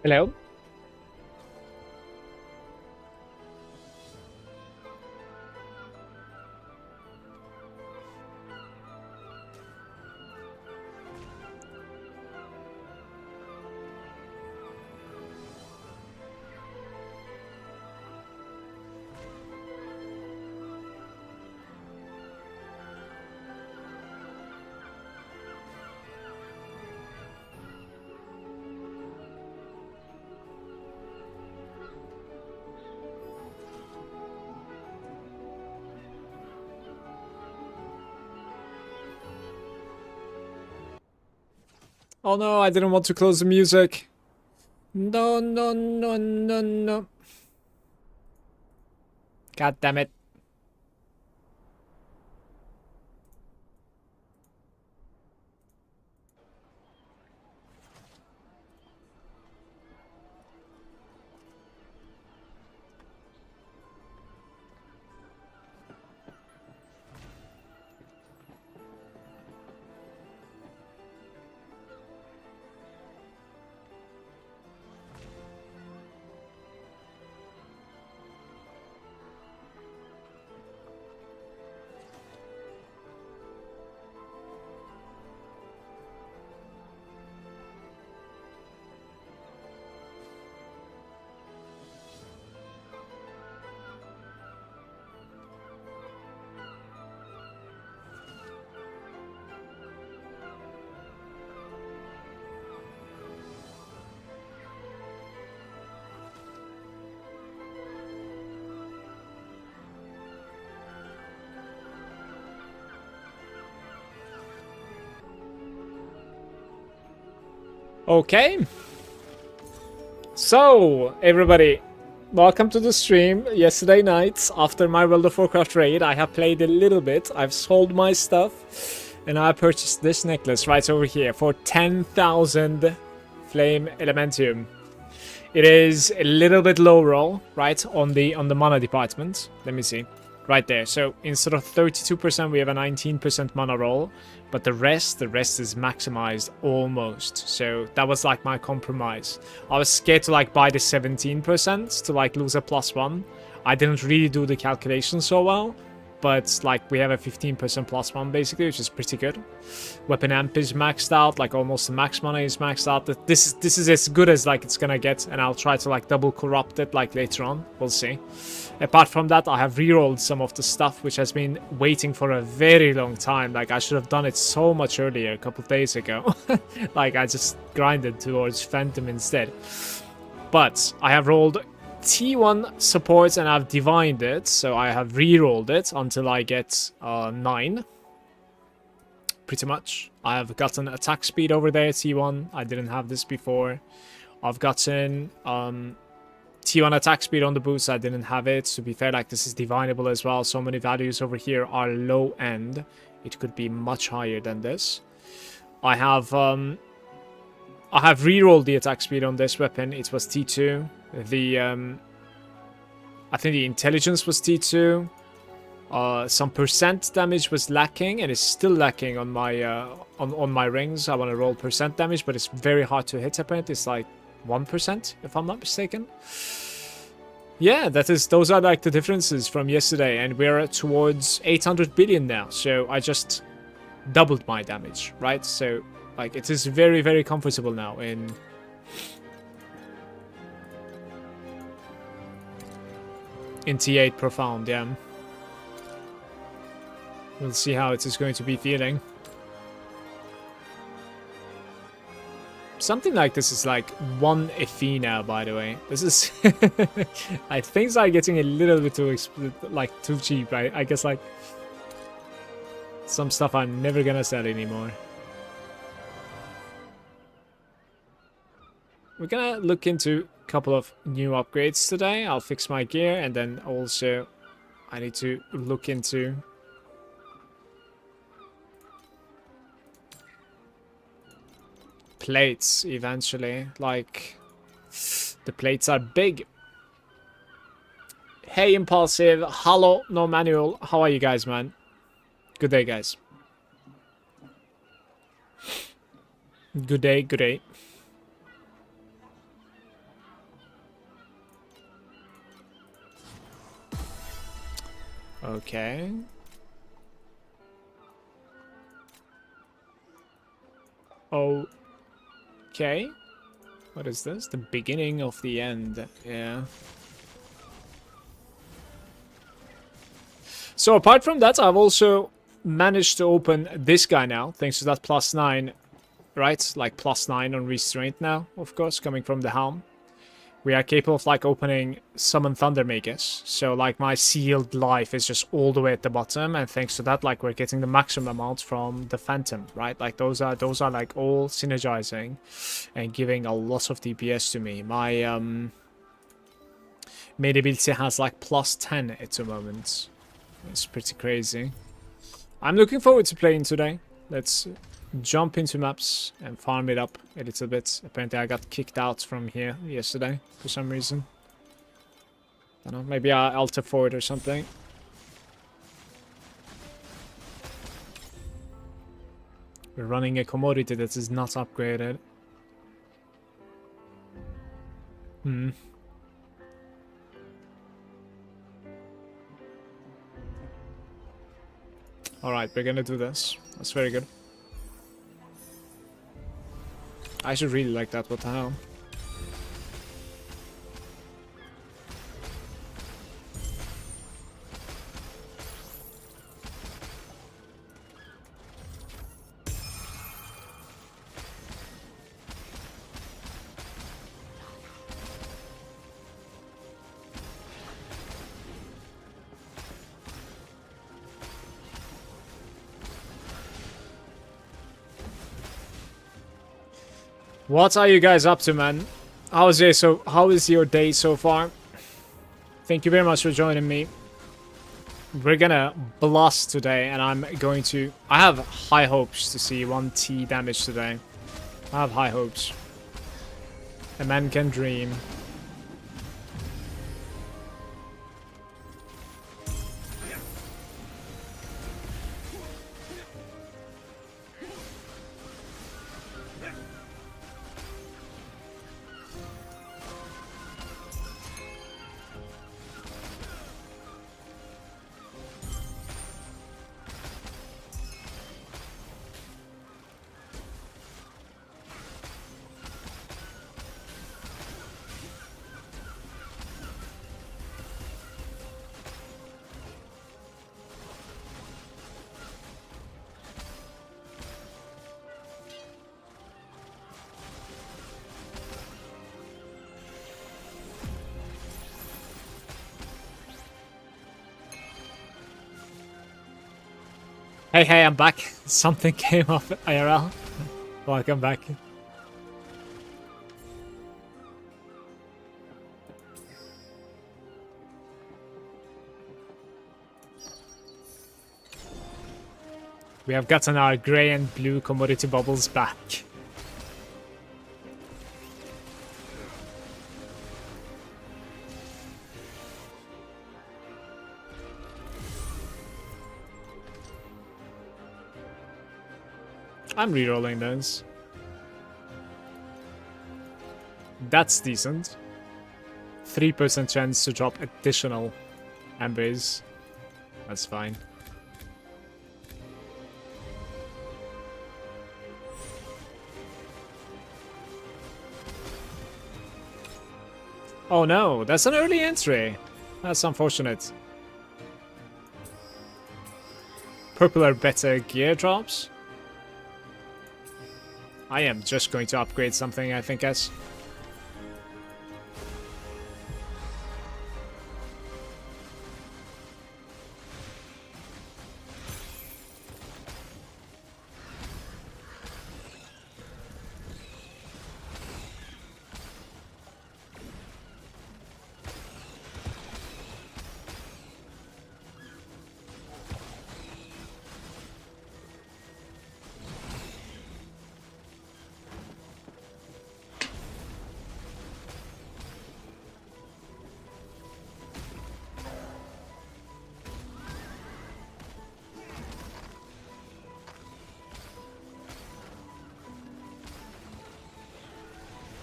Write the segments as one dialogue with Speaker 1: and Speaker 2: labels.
Speaker 1: Hello. Oh no, I didn't want to close the music. No, no, no, no, no. God damn it. Okay. So, everybody, welcome to the stream. Yesterday night, after my World of Warcraft raid, I have played a little bit. I've sold my stuff, and I purchased this necklace right over here for 10,000 Flame Elementium. It is a little bit low roll, right, on the mana department. Let me see. Right there. So instead of 32%, we have a 19% mana roll. But the rest is maximized almost. So that was like my compromise. I was scared to like buy the 17% to like lose a +1. I didn't really do the calculation so well. But like we have a 15% +1 basically, which is pretty good. Weapon amp is maxed out, like almost the max mana is maxed out. This is as good as like it's gonna get, and I'll try to like double corrupt it like later on. We'll see. Apart from that, I have rerolled some of the stuff which has been waiting for a very long time. Like I should have done it so much earlier, a couple of days ago. Like I just grinded towards Phantom instead. But I have rolled T1 supports and I've divined it, so I have re-rolled it until I get 9. Pretty much. I have gotten attack speed over there, T1. I didn't have this before. I've gotten T1 attack speed on the boots. I didn't have it. To be fair, like this is divinable as well. So many values over here are low end. It could be much higher than this. I have re-rolled the attack speed on this weapon. It was T2. The I think the intelligence was T2. Some percent damage was lacking, and it's still lacking on my on my rings. I want to roll percent damage, but it's very hard to hit. Apparently, it's like 1%, if I'm not mistaken. Yeah, those are like the differences from yesterday, and we're towards 800 billion now. So I just doubled my damage, right? So like it is very, very comfortable now in T8 Profound, yeah. We'll see how it is going to be feeling. Something like this is like 1 FE now, by the way. This is... like, things are getting a little bit too cheap. I guess like... some stuff I'm never gonna sell anymore. We're gonna look into a couple of new upgrades today. I'll fix my gear, and then also I need to look into plates eventually. Like, the plates are big. Hey Impulsive, hello, no manual. How are you guys, man? Good day, guys. Good day, good day. Okay. Okay. What is this? The beginning of the end. Yeah. So apart from that, I've also managed to open this guy now, thanks to that +9, right? Like +9 on restraint now, of course, coming from the helm. We are capable of like opening summon Thundermakers. So like my sealed life is just all the way at the bottom, and thanks to that, like we're getting the maximum amount from the Phantom, right? Like those are like all synergizing and giving a lot of DPS to me. My main ability has like +10 at the moment. It's pretty crazy. I'm looking forward to playing today. Let's jump into maps and farm it up a little bit. Apparently I got kicked out from here yesterday for some reason. I don't know, maybe I alter forward or something. We're running a commodity that is not upgraded. Alright, we're gonna do this. That's very good. I should really like that, what the hell. What are you guys up to, man? How is your day so far? Thank you very much for joining me. We're gonna blast today, and I'm going to... I have high hopes to see 1T damage today. I have high hopes. A man can dream. Hey, I'm back. Something came up IRL. Welcome back. We have gotten our grey and blue commodity bubbles back. I'm rerolling those. That's decent. 3% chance to drop additional embers. That's fine. Oh no, that's an early entry. That's unfortunate. Purple are better gear drops. I am just going to upgrade something, I think, as...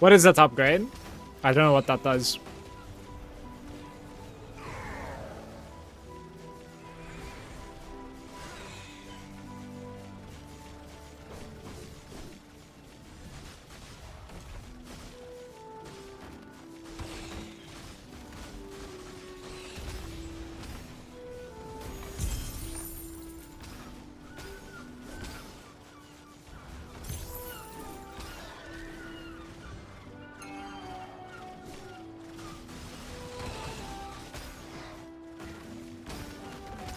Speaker 1: What is that upgrade? I don't know what that does.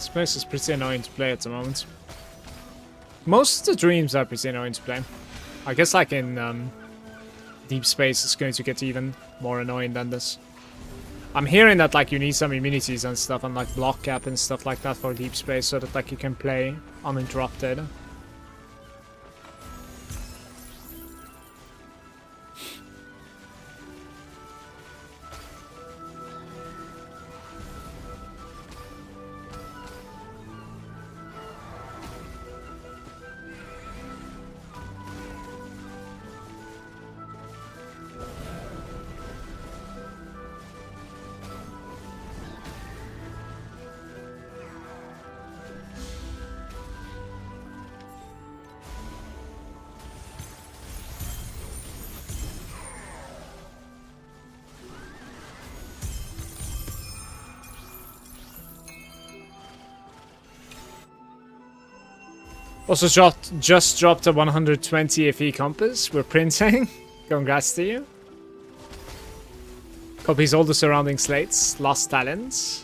Speaker 1: This place is pretty annoying to play at the moment. Most of the dreams are pretty annoying to play. I guess like in deep space it's going to get even more annoying than this. I'm hearing that like you need some immunities and stuff and like block cap and stuff like that for deep space so that like you can play uninterrupted. Also just dropped a 120 FE compass. We're printing. Congrats to you. Copies all the surrounding slates. Lost talents.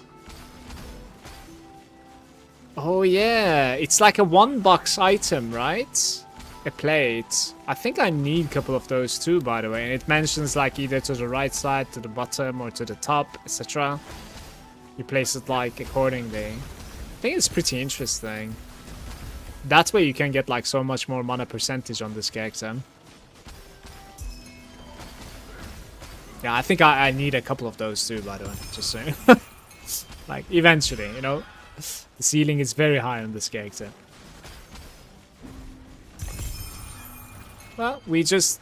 Speaker 1: Oh yeah, it's like a $1 item, right? A plate. I think I need a couple of those too, by the way. And it mentions like either to the right side, to the bottom, or to the top, etc. You place it like accordingly. I think it's pretty interesting. That way you can get like so much more mana percentage on this character. Yeah, I think I need a couple of those too, by the way. Just saying. Like, eventually, you know? The ceiling is very high on this character. Well, we just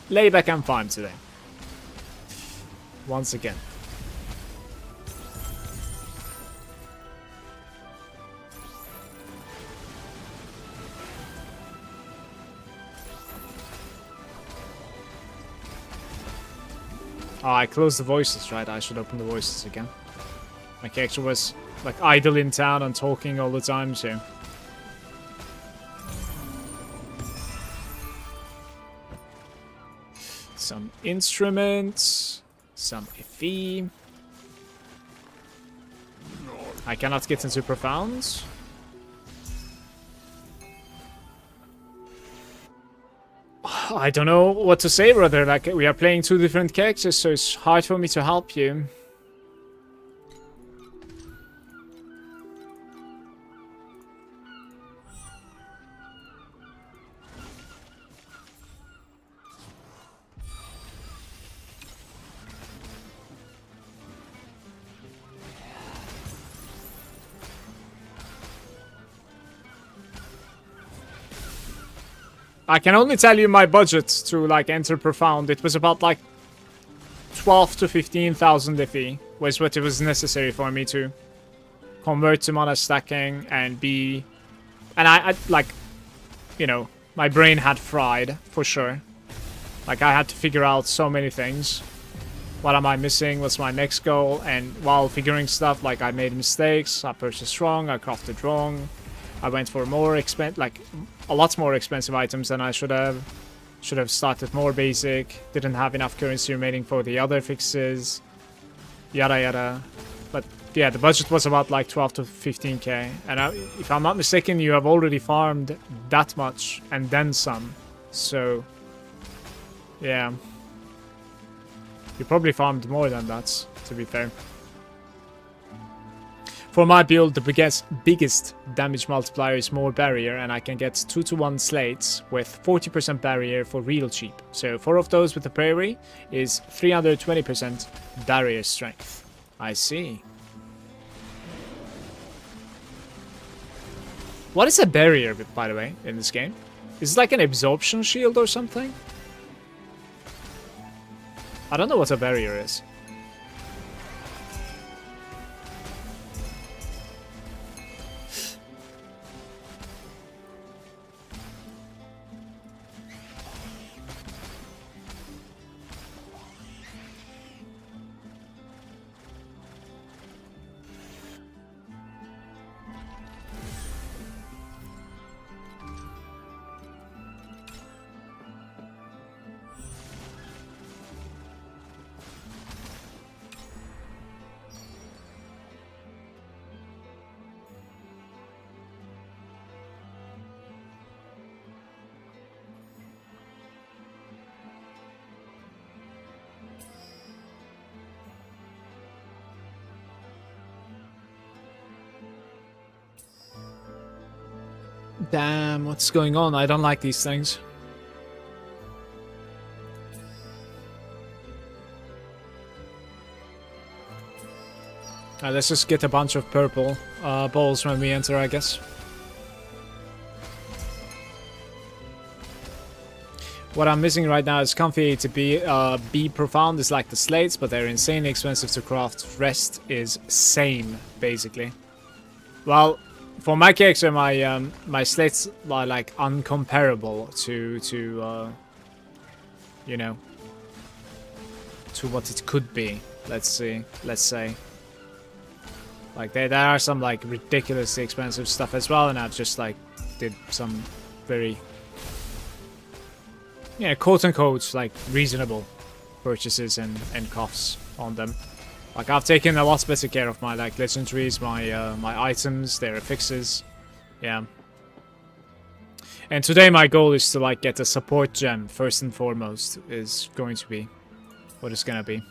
Speaker 1: lay back and farm today. Once again. Oh, I closed the voices, right? I should open the voices again. My character was like idle in town and talking all the time, so. Some instruments, some FE. I cannot get into profound. I don't know what to say, brother. Like, we are playing two different characters, so it's hard for me to help you. I can only tell you my budget to like enter profound. It was about like 12 to 15,000 FE was what it was necessary for me to convert to mana stacking and be, and I like, you know, my brain had fried for sure. Like, I had to figure out so many things. What am I missing? What's my next goal? And while figuring stuff, like, I made mistakes. I purchased wrong. I crafted wrong. I went for more like a lot more expensive items than I should have. Should have started more basic. Didn't have enough currency remaining for the other fixes. Yada yada. But yeah, the budget was about like 12 to 15k. And if I'm not mistaken, you have already farmed that much and then some. So yeah, you probably farmed more than that, to be fair. For my build, the biggest damage multiplier is more barrier, and I can get 2-to-1 slates with 40% barrier for real cheap. So 4 of those with the prairie is 320% barrier strength. I see. What is a barrier, by the way, in this game? Is it like an absorption shield or something? I don't know what a barrier is. Damn, what's going on? I don't like these things. Let's just get a bunch of purple balls when we enter, I guess. What I'm missing right now is Comfy A to B. B Profound is like the slates, but they're insanely expensive to craft. Rest is same, basically. Well, for my character, my slates are like uncomparable to you know, to what it could be. Let's say. Like there are some like ridiculously expensive stuff as well, and I've just like did some very, yeah, quote unquote like reasonable purchases and costs on them. Like I've taken a lot better care of my like legendaries, my items, their affixes, yeah. And today my goal is to like get a support gem first and foremost. Is going to be what it's gonna be.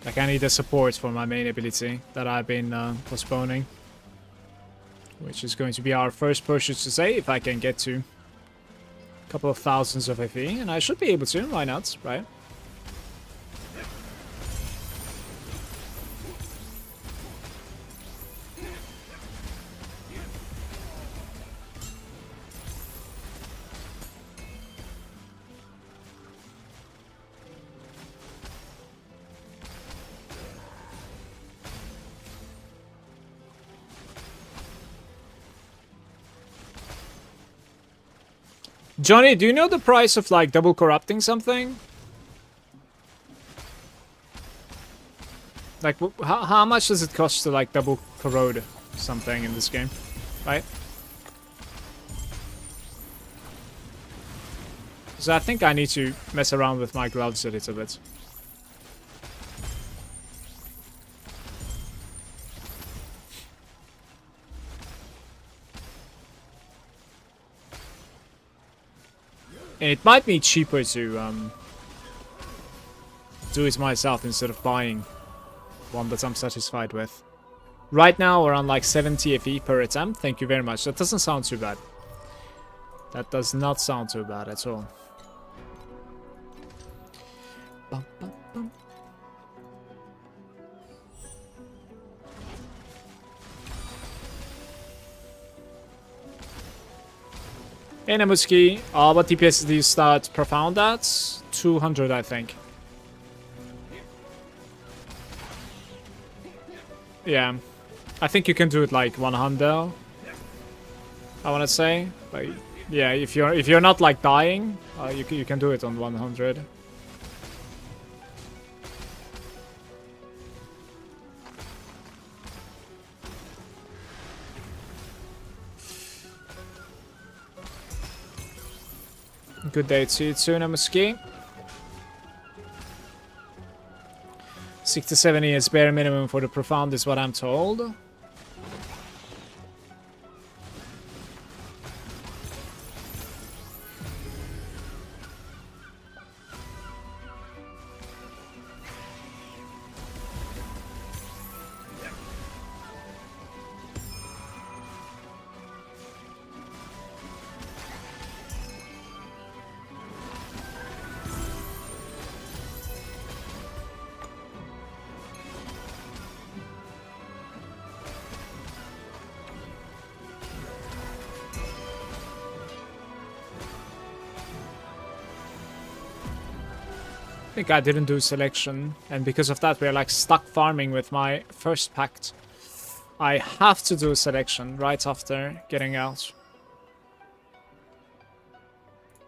Speaker 1: Like I need a support for my main ability that I've been postponing. Which is going to be our first purchase to say, if I can get to a couple of thousands of FE. And I should be able to, why not, right? Johnny, do you know the price of like double corrupting something? Like, how much does it cost to like double corrode something in this game, right? So I think I need to mess around with my gloves a little bit. And it might be cheaper to do it myself instead of buying one that I'm satisfied with. Right now we're on like 70 FE per attempt. Thank you very much. That doesn't sound too bad. That does not sound too bad at all. Bum, bum, bum. Hey Namuski, what DPS do you start Profound at? 200, I think. Yeah, I think you can do it like 100. I want to say, but yeah, if you're not like dying, you can do it on 100. Good day to you too, Namuski. 6 to 70 is bare minimum for the Profound, is what I'm told. I think I didn't do selection, and because of that we're like stuck farming with my first pact. I have to do selection right after getting out.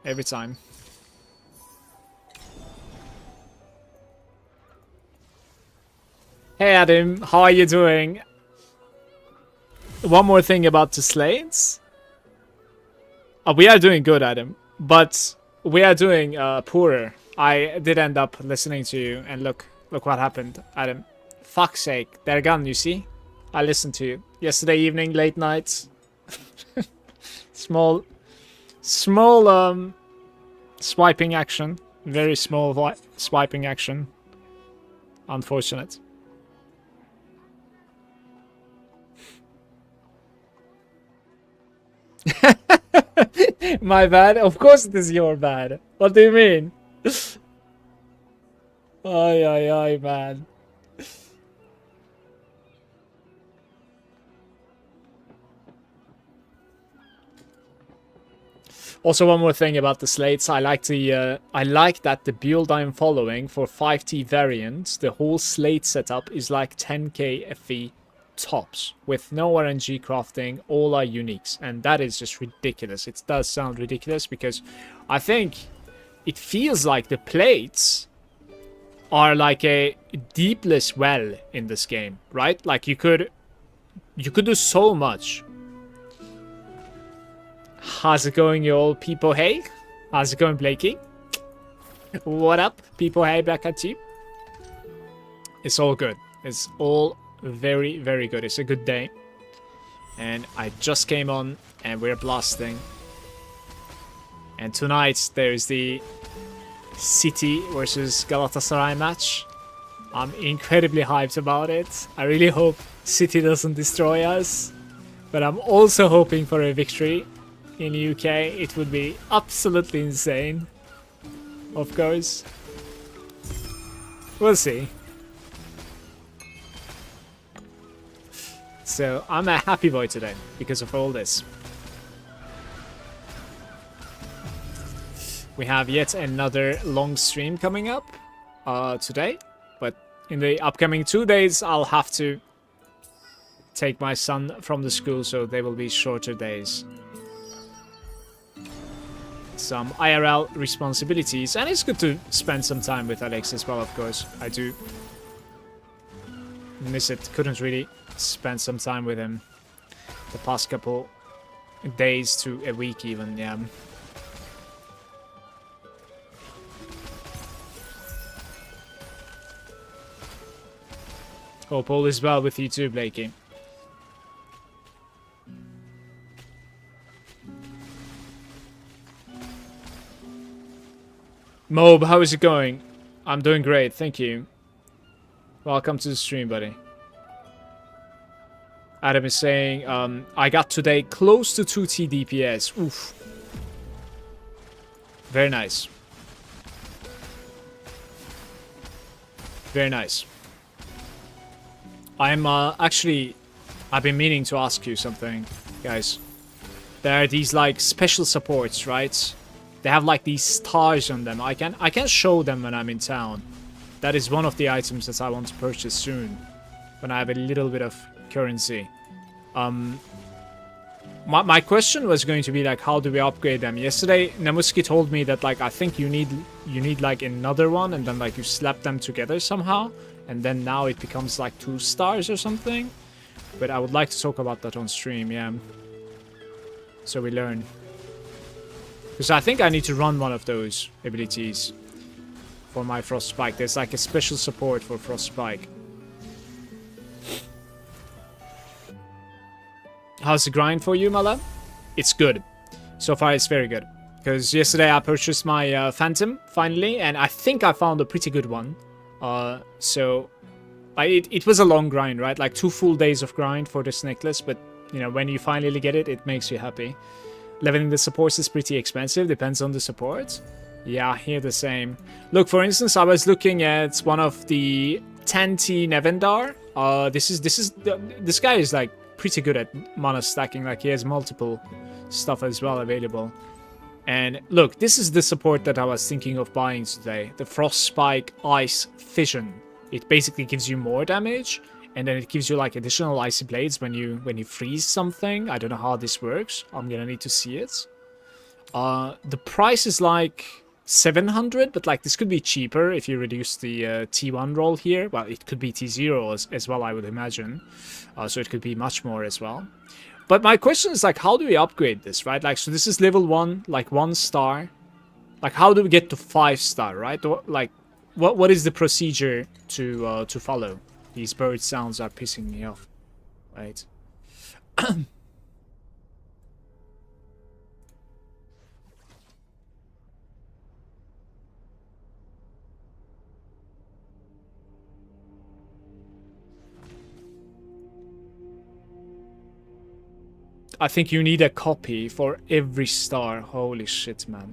Speaker 1: Every time. Hey Adam, how are you doing? One more thing about the slates. We are doing good, Adam, but we are doing poorer. I did end up listening to you, and look what happened, Adam. Fuck's sake, they're gone, you see? I listened to you. Yesterday evening, late nights. small swiping action. Very small swiping action. Unfortunate. My bad? Of course it is your bad. What do you mean? Ay, ay, ay, man. Also, one more thing about the slates. I like that the build I'm following for 5T variant, the whole slate setup is like 10k FE tops with no RNG crafting. All are uniques, and that is just ridiculous. It does sound ridiculous because I think it feels like the plates are like a deepless well in this game, right? Like you could do so much. How's it going, you old people? Hey, how's it going, Blakey? What up, people? Hey, back at you. It's all good. It's all very, very good. It's a good day, and I just came on, and we're blasting. And tonight there's the City versus Galatasaray match. I'm incredibly hyped about it. I really hope City doesn't destroy us, but I'm also hoping for a victory in UK. It would be absolutely insane. Of course. We'll see. So I'm a happy boy today because of all this. We have yet another long stream coming up today, but in the upcoming 2 days I'll have to take my son from the school, so they will be shorter days. Some IRL responsibilities, and it's good to spend some time with Alex as well, of course. I do miss it. Couldn't really spend some time with him the past couple days to a week even, yeah. Hope all is well with you too, Blakey. Mob, how is it going? I'm doing great, thank you. Welcome to the stream, buddy. Adam is saying, I got today close to 2T DPS. Oof. Very nice. Very nice. I'm actually, I've been meaning to ask you something, guys. There are these like special supports, right? They have like these stars on them. I can show them when I'm in town. That is one of the items that I want to purchase soon, when I have a little bit of currency. My question was going to be like, how do we upgrade them? Yesterday, Namuski told me that like I think you need like another one, and then like you slap them together somehow, and then now it becomes like 2 stars or something. But I would like to talk about that on stream, yeah. So we learn. Because I think I need to run one of those abilities for my Frost Spike. There's like a special support for Frost Spike. How's the grind for you, Mala? It's good. So far, it's very good. Because yesterday I purchased my Phantom, finally, and I think I found a pretty good one. So it was a long grind, right? Like 2 full days of grind for this necklace, but you know, when you finally get it, it makes you happy. Leveling the supports is pretty expensive, depends on the support. Yeah, here the same. Look, for instance, I was looking at one of the 10T Nevendar. This guy is like pretty good at mana stacking, like he has multiple stuff as well available. And look, this is the support that I was thinking of buying today. The Frost Spike Ice Fission. It basically gives you more damage, and then it gives you like additional icy blades when you freeze something. I don't know how this works. I'm gonna need to see it. The price is like 700, but like this could be cheaper if you reduce the T1 roll here. Well, it could be T0 as well, I would imagine. So it could be much more as well. But my question is like, how do we upgrade this, right? Like, so this is level 1, like 1 star. Like, how do we get to 5 star, right? Or, like, what is the procedure to follow? These bird sounds are pissing me off, right? I think you need a copy for every star. Holy shit, man.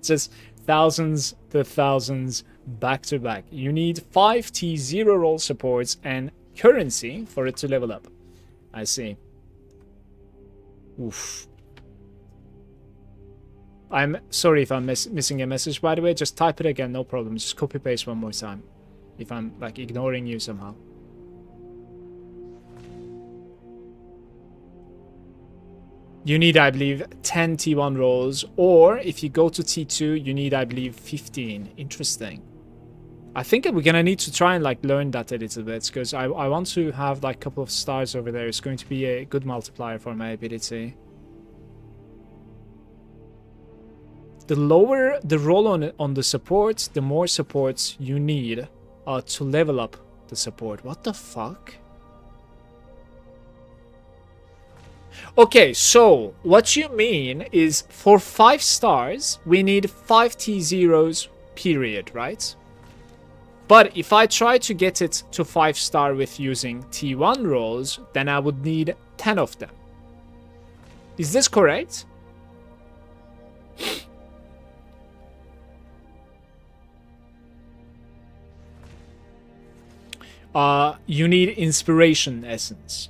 Speaker 1: Just thousands to thousands back to back. You need 5 T0 roll supports and currency for it to level up. I see. Oof. I'm sorry if I'm missing a message, by the way. Just type it again, no problem. Just copy paste one more time. If I'm like ignoring you somehow. You need, I believe, 10 T1 rolls, or if you go to T2, you need, I believe, 15. Interesting. I think we're gonna need to try and like learn that a little bit, because I want to have like a couple of stars over there. It's going to be a good multiplier for my ability. The lower the roll on the support, the more supports you need to level up the support. What the fuck? Okay, so what you mean is for 5 stars, we need 5 T0s, period, right? But if I try to get it to 5 star with using T1 rolls, then I would need 10 of them. Is this correct? You need inspiration essence.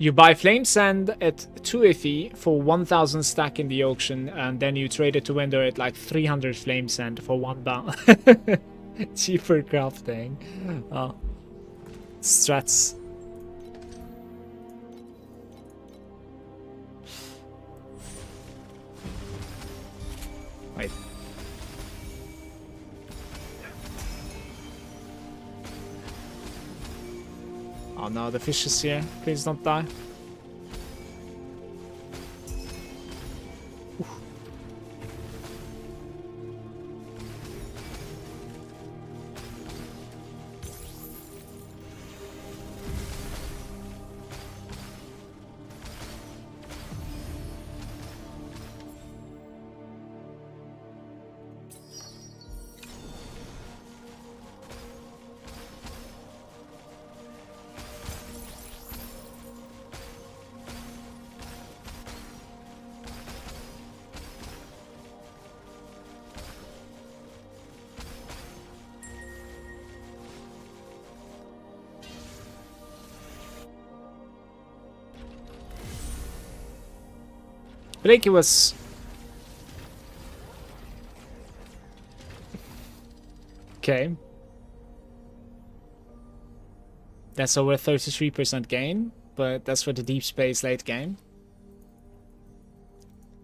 Speaker 1: You buy flame sand at 2 FE for 1000 stack in the auction, and then you trade it to vendor at like 300 flame sand for 1 bound. Cheaper crafting. Oh. Strats. Wait. Oh no, the fish is here. Please don't die. I think it was... Okay. That's over 33% gain, but that's for the deep space late game.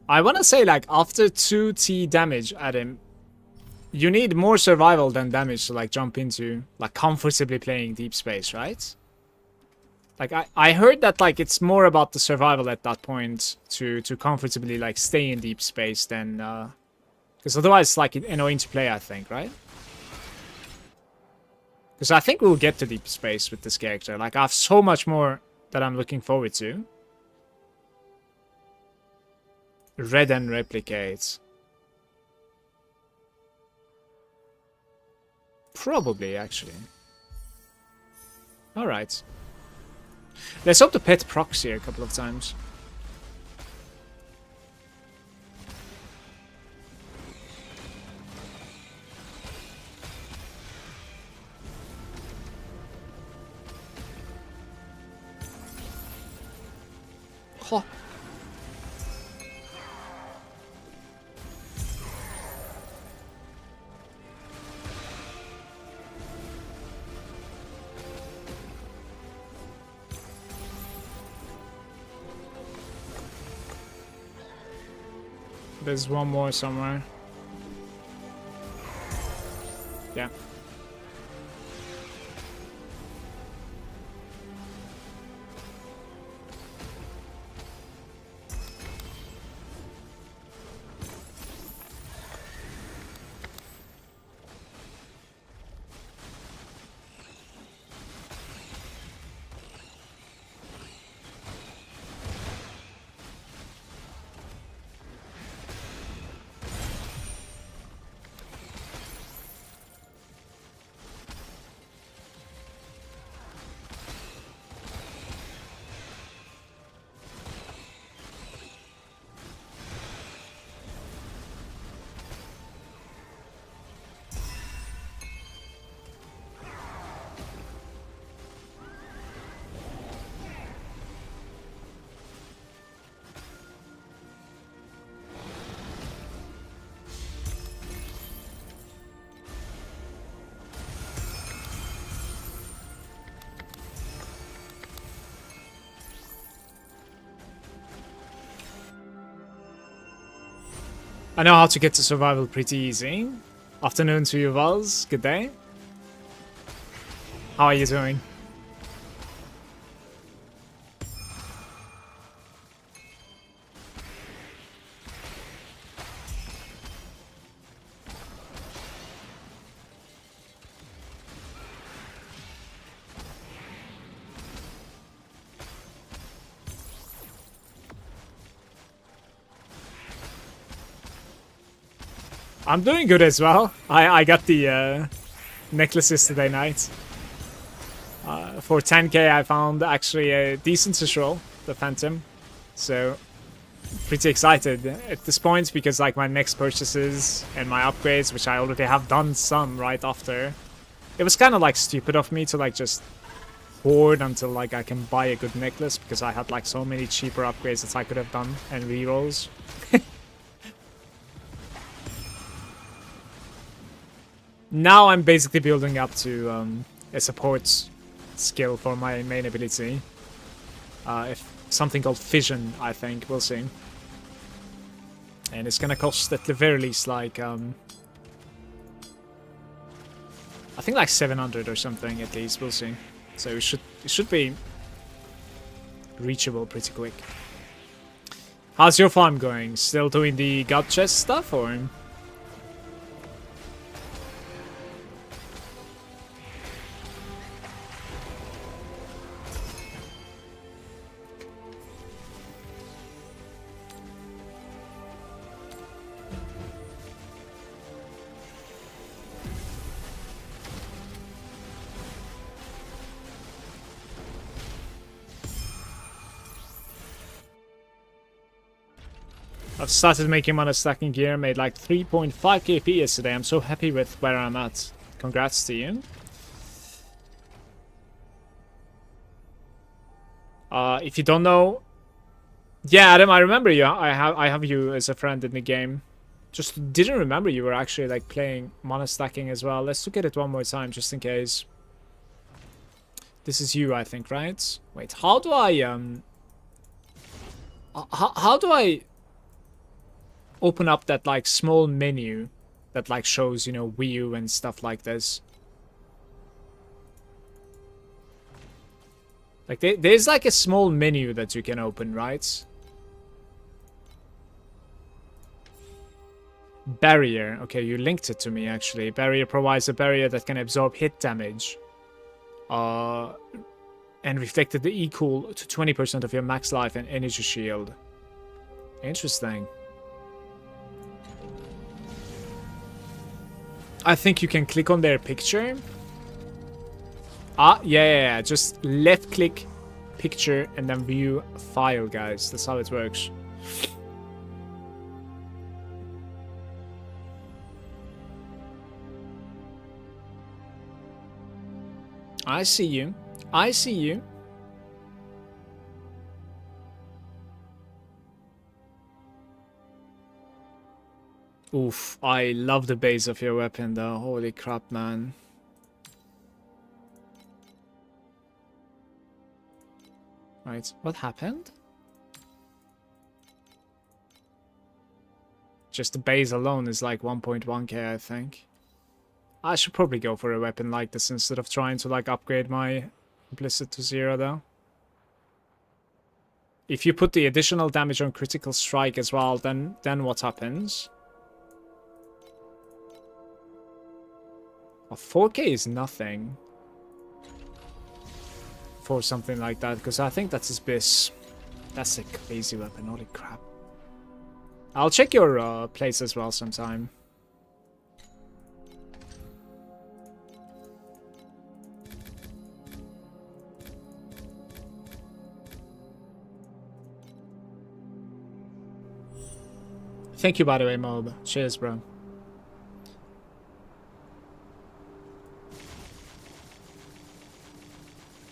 Speaker 1: I want to say, like, after 2T damage at him, you need more survival than damage to, like, jump into, like, comfortably playing deep space, right? Like, I heard that, like, it's more about the survival at that point to comfortably, like, stay in deep space than, because otherwise it's, like, annoying to play, I think, right? Because I think we'll get to deep space with this character. Like, I have so much more that I'm looking forward to. Red and replicate. Probably, actually. Alright. Let's hope the pet procs here a couple of times. Huh. There's one more somewhere. Yeah. I know how to get to survival pretty easy. Afternoon to you, Vaz. Good day. How are you doing? I'm doing good as well. I got the necklace yesterday night. For 10k I found actually a decent visual, the Phantom. So pretty excited at this point because like my next purchases and my upgrades, which I already have done some right after. It was kind of like stupid of me to like just hoard until like I can buy a good necklace because I had like so many cheaper upgrades that I could have done and rerolls. Now I'm basically building up to a support skill for my main ability. If something called Fission, I think, we'll see. And it's gonna cost at the very least like I think like 700 or something at least, we'll see. So it should be reachable pretty quick. How's your farm going? Still doing the god chest stuff or? I've started making mana stacking gear, made like 3.5 KP yesterday. I'm so happy with where I'm at. Congrats to you. If you don't know, yeah, Adam, I remember you. I have you as a friend in the game. Just didn't remember you were actually like playing mana stacking as well. Let's look at it one more time just in case. This is you, I think, right? Wait, how do I how do I open up that like small menu that like shows, you know, Wii U and stuff like this? Like there's like a small menu that you can open, right? Barrier. Okay, you linked it to me actually. Barrier provides a barrier that can absorb hit damage. And reflected the equal to 20% of your max life and energy shield. Interesting. I think you can click on their picture. Ah, yeah. Just left click picture and then view file, guys. That's how it works. I see you. I see you. Oof, I love the base of your weapon though. Holy crap, man. Right, what happened? Just the base alone is like 1.1k, I think. I should probably go for a weapon like this instead of trying to like upgrade my Blizzard to 0 though. If you put the additional damage on critical strike as well, then what happens? Well, 4k is nothing for something like that, because I think that's his bis. That's a crazy weapon, holy crap. I'll check your place as well sometime. Thank you, by the way, Mob. Cheers, bro.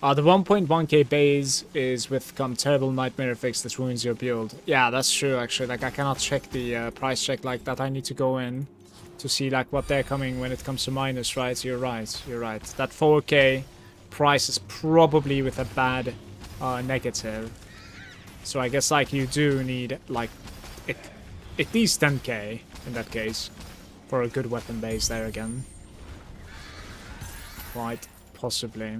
Speaker 1: The 1.1k base is with some terrible nightmare effects that ruins your build. Yeah, that's true, actually. Like, I cannot check the price check like that. I need to go in to see, like, what they're coming when it comes to minus, right? You're right. You're right. That 4k price is probably with a bad negative. So I guess, like, you do need, like, At least 10k in that case. For a good weapon base there again. Quite possibly.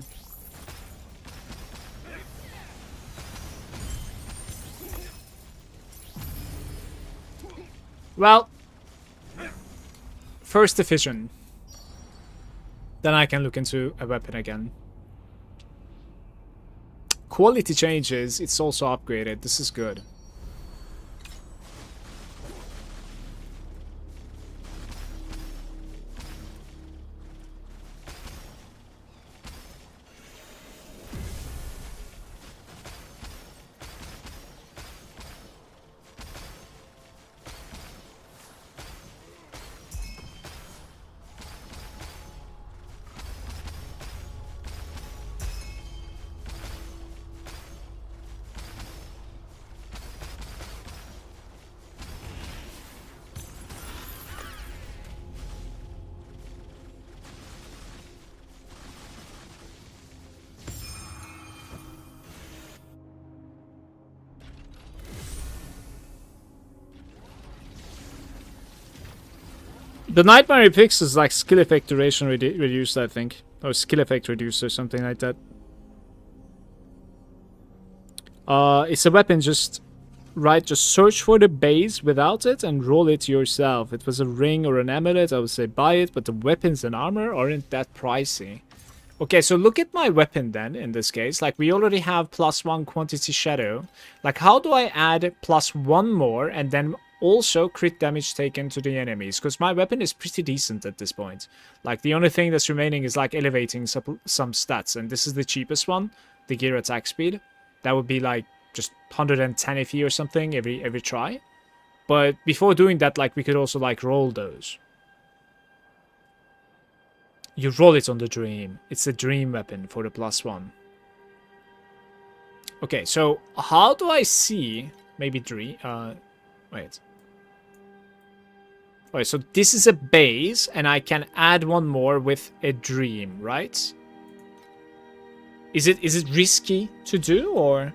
Speaker 1: Well, first division. Then I can look into a weapon again. Quality changes, it's also upgraded. This is good. The Nightmare picks is like skill effect duration reduced, I think. Or skill effect reduced or something like that. It's a weapon, just search for the base without it and roll it yourself. If it was a ring or an amulet, I would say buy it, but the weapons and armor aren't that pricey. Okay, so look at my weapon then, in this case. Like, we already have +1 quantity shadow. Like, how do I add +1 more and then also crit damage taken to the enemies? Because my weapon is pretty decent at this point. Like, the only thing that's remaining is, like, elevating some stats. And this is the cheapest one, the gear attack speed. That would be, like, just 110 FE or something every try. But before doing that, like, we could also, like, roll those. You roll it on the dream. It's a dream weapon for the +1. Okay, so how do I see... Maybe dream... wait. Alright, so this is a base, and I can add one more with a dream, right? Is it risky to do, or...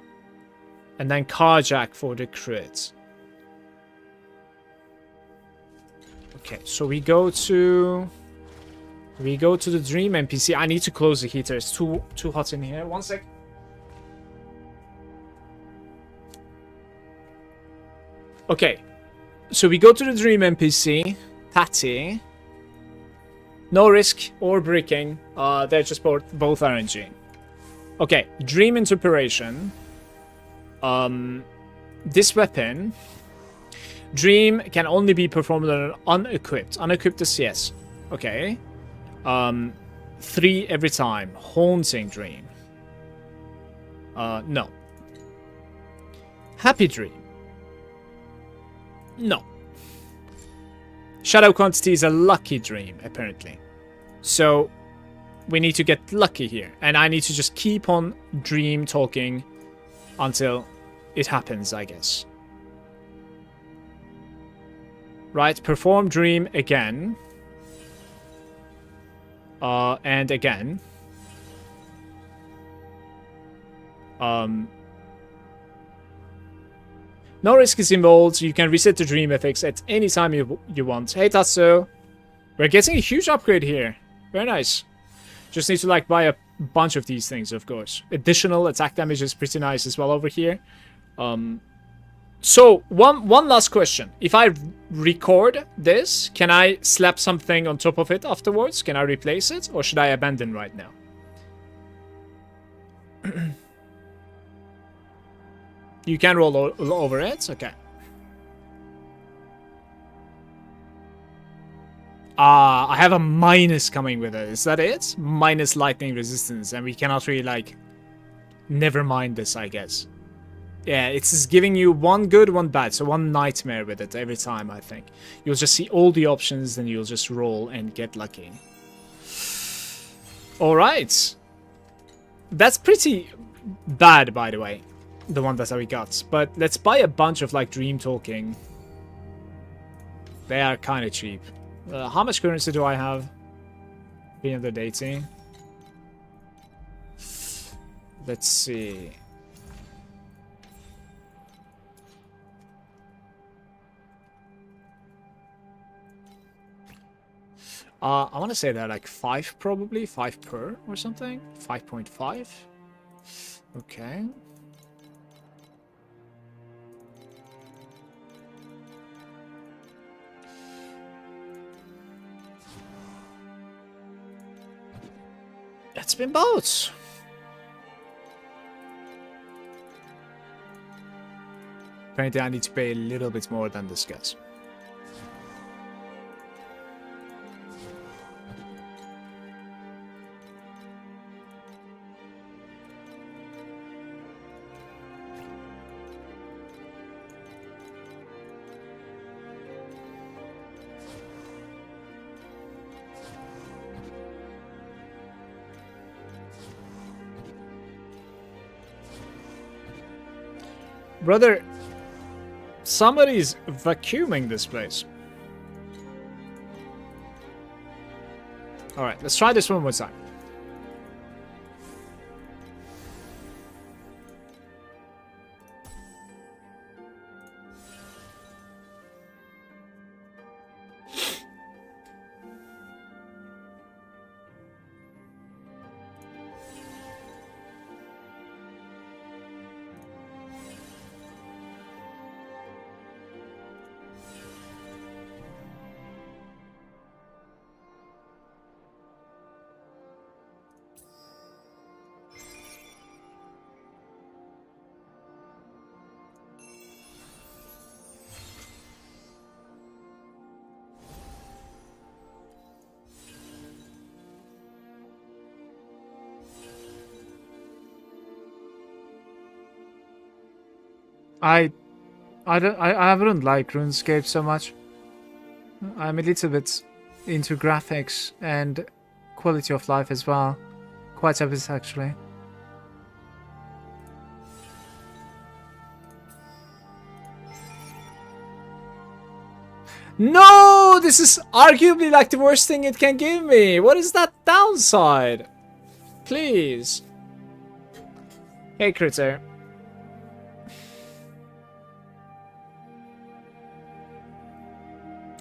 Speaker 1: And then carjack for the crit. Okay, so we go to the dream NPC. I need to close the heater. It's too hot in here. One sec. Okay. So we go to the dream NPC. Tati. No risk or bricking. They're just both RNG. Okay. Dream interpretation. This weapon. Dream can only be performed on an unequipped. Unequipped is yes. Okay. 3 every time. Haunting dream. No. Happy dream. No. Shadow quantity is a lucky dream, apparently. So, we need to get lucky here. And I need to just keep on dream talking until it happens, I guess. Right, perform dream again. And again. No risk is involved, so you can reset the dream effects at any time you want. Hey Tatsu. We're getting a huge upgrade here. Very nice. Just need to like buy a bunch of these things, of course. Additional attack damage is pretty nice as well over here. So, one last question. If I record this, can I slap something on top of it afterwards? Can I replace it? Or should I abandon right now? You can roll over it? Okay. I have a minus coming with it. Is that it? Minus lightning resistance. And we cannot really, like... Never mind this, I guess. Yeah, it's just giving you one good, one bad. So one nightmare with it every time, I think. You'll just see all the options, then you'll just roll and get lucky. Alright. That's pretty bad, by the way. The one that we got. But let's buy a bunch of, like, dream talking. They are kind of cheap. How much currency do I have? 380. Let's see. . I want to say they're like 5 probably. 5 per or something. 5.5. Okay. It's been both. Apparently I need to pay a little bit more than this guess. Brother, somebody's vacuuming this place. Alright, let's try this one more time. I haven't liked RuneScape so much. I'm a little bit into graphics and quality of life as well. Quite a bit actually. No! This is arguably like the worst thing it can give me! What is that downside? Please. Hey, Critter.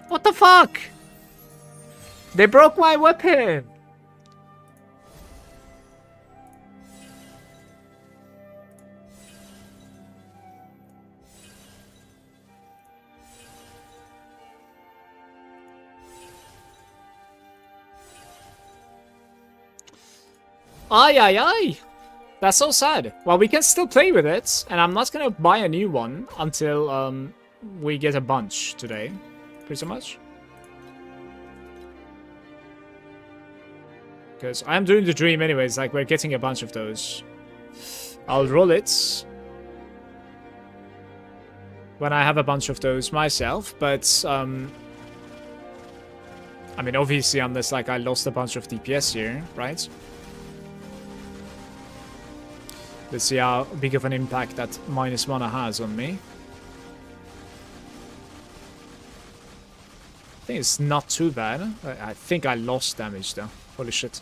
Speaker 1: What the fuck? They broke my weapon! Ay, ay, ay. That's so sad. Well, we can still play with it, and I'm not gonna buy a new one until we get a bunch today, pretty much. Because I'm doing the dream anyways, like we're getting a bunch of those. I'll roll it when I have a bunch of those myself, but I mean, obviously, unless like I lost a bunch of DPS here, right? Let's see how big of an impact that minus mana has on me. I think it's not too bad. I think I lost damage though. Holy shit.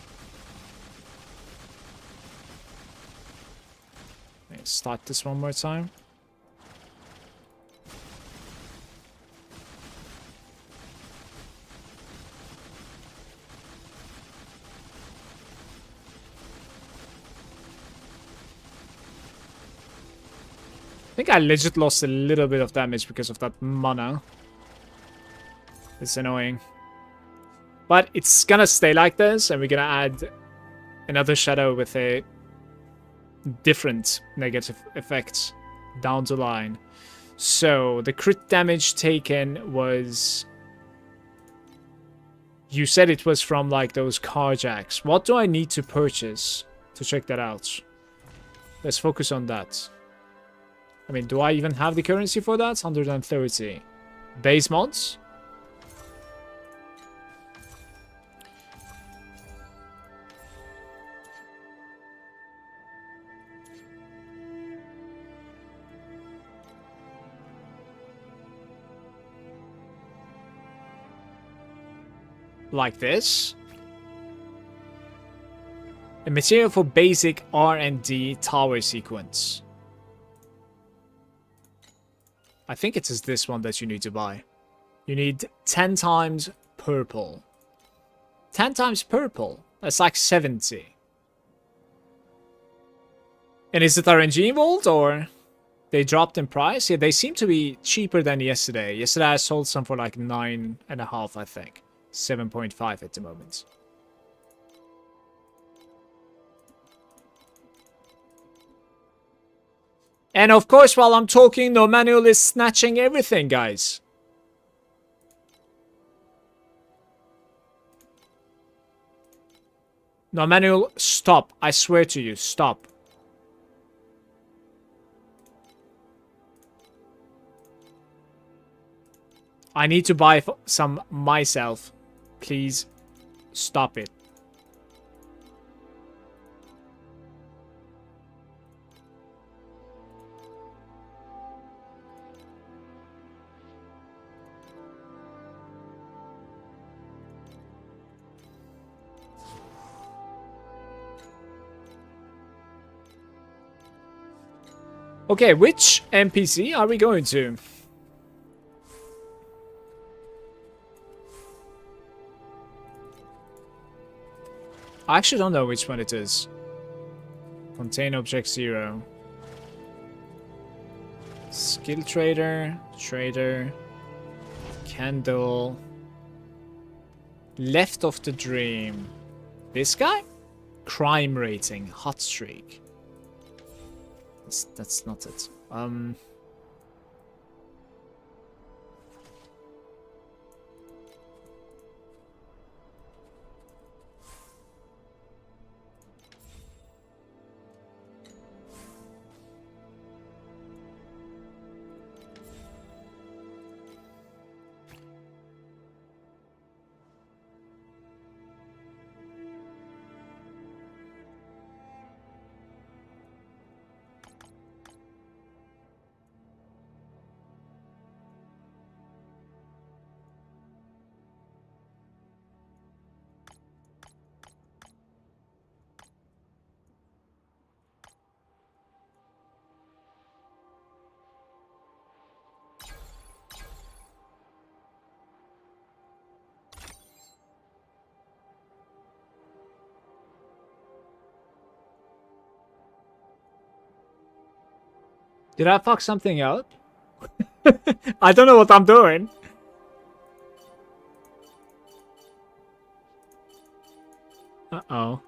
Speaker 1: Let's start this one more time. I think I legit lost a little bit of damage because of that mana. It's annoying. But it's gonna stay like this, and we're gonna add another shadow with a different negative effect down the line. So, the crit damage taken was... You said it was from, like, those carjacks. What do I need to purchase to check that out? Let's focus on that. I mean, do I even have the currency for that? 130. Base mods? Like this. A material for basic R&D tower sequence. I think it is this one that you need to buy. You need 10 times purple. 10 times purple. That's like 70. And is it RNG involved or they dropped in price? Yeah, they seem to be cheaper than yesterday. Yesterday I sold some for like 9.5, I think. 7.5 at the moment. And of course, while I'm talking, no manual is snatching everything, guys. No manual, stop. I swear to you, stop. I need to buy some myself. Please stop it. Okay, which NPC are we going to? I actually don't know which one it is. Contain object 0. Skill trader, trader, candle. Left of the dream. This guy? Crime rating, hot streak. That's not it. Did I fuck something up? I don't know what I'm doing. Uh-oh.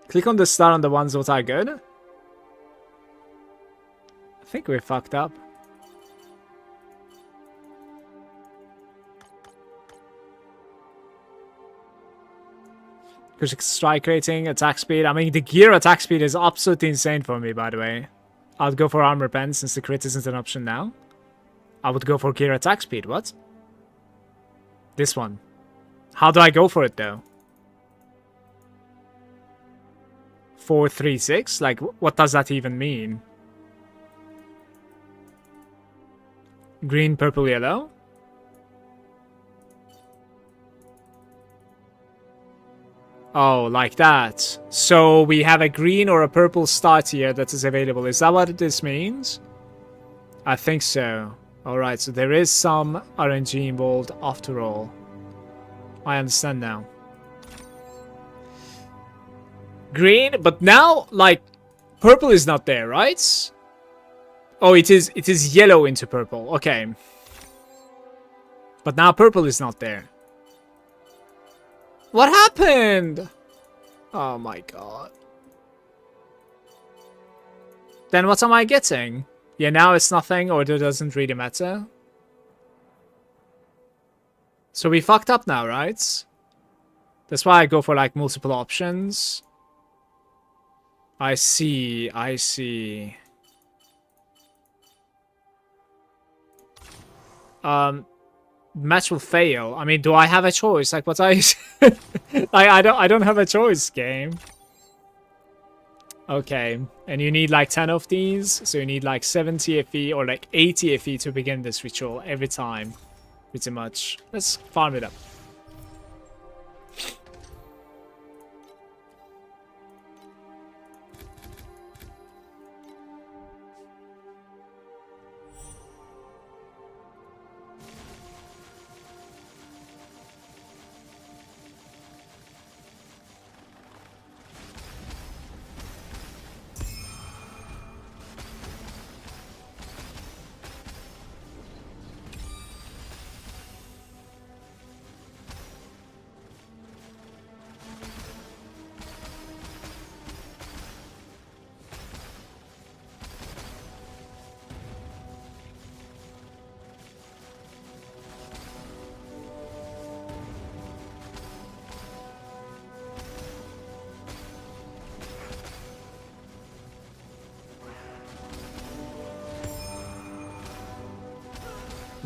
Speaker 1: Click on the star on the ones that are good. I think we fucked up. Because strike rating, attack speed. I mean, the gear attack speed is absolutely insane for me, by the way. I'd go for armor pen since the crit isn't an option now. I would go for gear attack speed. What? This one. How do I go for it, though? 436? Like, what does that even mean? Green, purple, yellow? Oh, like that. So we have a green or a purple start here that is available. Is that what this means? I think so. Alright, so there is some RNG involved after all. I understand now. Green, but now, like, purple is not there, right? Oh, it is yellow into purple. Okay. But now purple is not there. What happened? Oh my god. Then what am I getting? Yeah, now it's nothing, or it doesn't really matter. So we fucked up now, right? That's why I go for like multiple options. I see, I see. Match will fail. I mean, do I have a choice? Like, what I I don't have a choice, game. Okay, and you need like 10 of these, so you need like 70 FE or like 80 FE to begin this ritual every time, pretty much. Let's farm it up.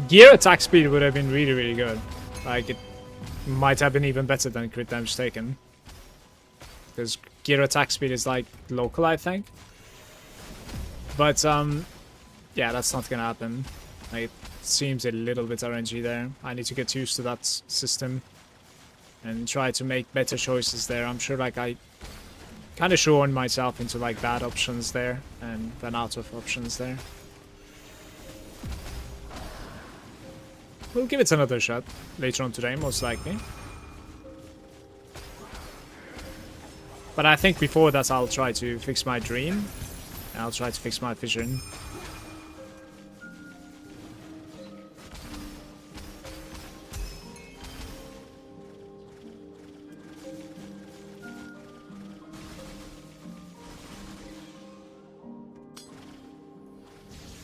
Speaker 1: Gear attack speed would have been really, really good. Like, it might have been even better than crit damage taken. Because gear attack speed is like local, I think. But, yeah, that's not gonna happen. Like, it seems a little bit RNG there. I need to get used to that system and try to make better choices there. I'm sure, like, I kind of shoehorned myself into, like, bad options there and ran out of options there. We'll give it another shot later on today, most likely. But I think before that I'll try to fix my dream. And I'll try to fix my vision.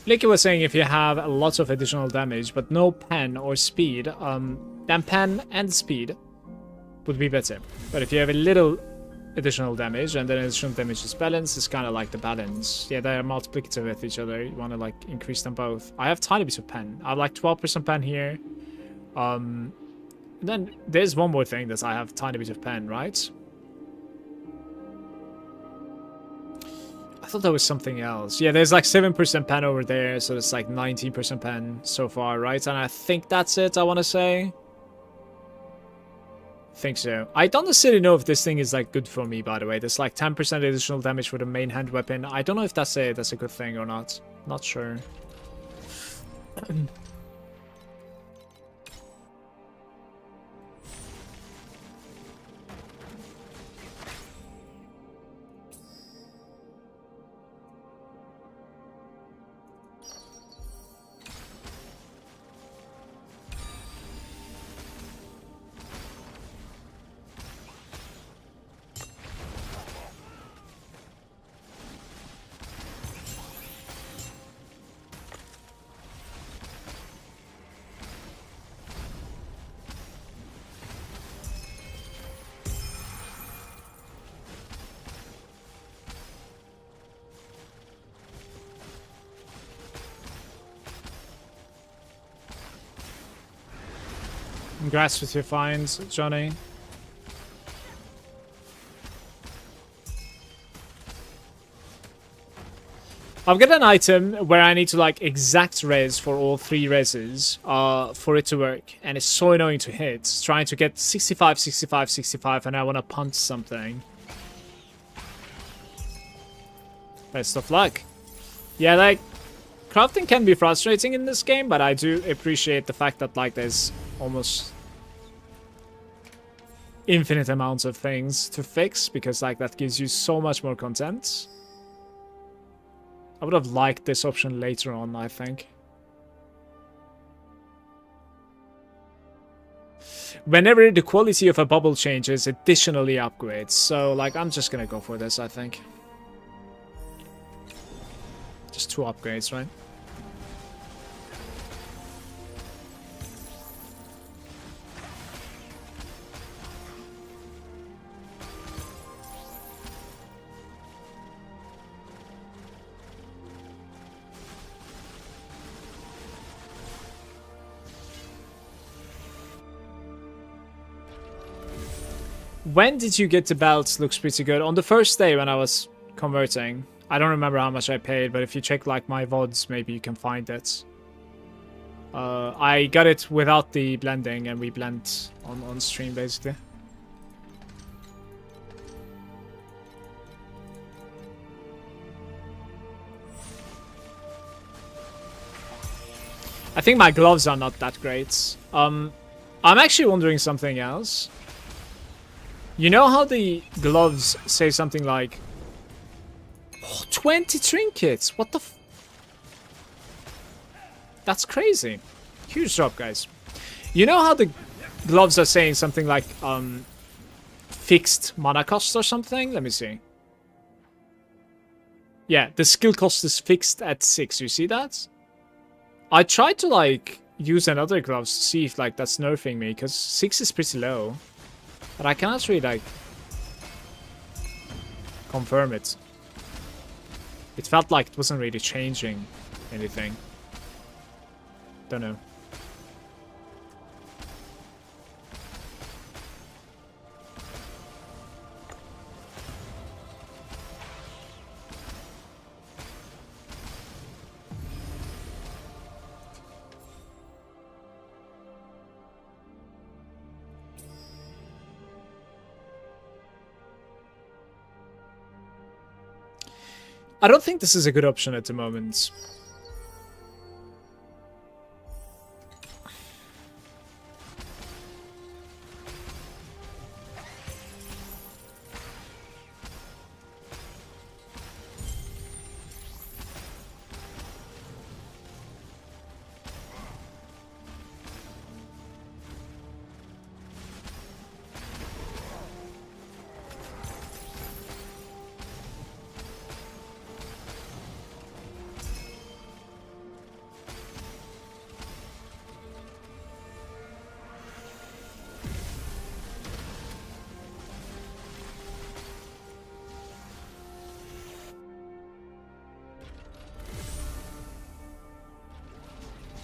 Speaker 1: Licky was saying if you have lots of additional damage but no pen or speed, then pen and speed would be better. But if you have a little additional damage and then additional damage is balanced, it's kind of like the balance. Yeah, they're multiplicative with each other. You want to like increase them both. I have tiny bits of pen. I have like 12% pen here. Then there's one more thing that I have tiny bit of pen, right? I thought that was something else. Yeah, there's like 7% pen over there, so it's like 19% pen so far, right? And I think that's it, I want to say. I think so. I don't necessarily know if this thing is like good for me, by the way. There's like 10% additional damage for the main hand weapon. I don't know if that's a good thing or not. Not sure. Congrats with your finds, Johnny. I've got an item where I need to like exact res for all 3 reses for it to work. And it's so annoying to hit. It's trying to get 65, 65, 65 and I want to punch something. Best of luck. Yeah, like, crafting can be frustrating in this game, but I do appreciate the fact that like there's almost infinite amounts of things to fix, because like that gives you so much more content. I would have liked this option later on, I think. Whenever the quality of a bubble changes, additionally upgrades. So like I'm just gonna go for this, I think. Just 2 upgrades, right? When did you get the belts? Looks pretty good. On the first day when I was converting. I don't remember how much I paid, but if you check like my VODs, maybe you can find it. I got it without the blending, and we blend on stream basically. I think my gloves are not that great. I'm actually wondering something else. You know how the gloves say something like 20 trinkets? What the f... That's crazy. Huge drop, guys. You know how the gloves are saying something like fixed mana cost or something? Let me see. Yeah, the skill cost is fixed at 6. You see that? I tried to like use another gloves to see if like that's nerfing me, because 6 is pretty low. But I cannot really like confirm it. It felt like it wasn't really changing anything. Don't know. I don't think this is a good option at the moment.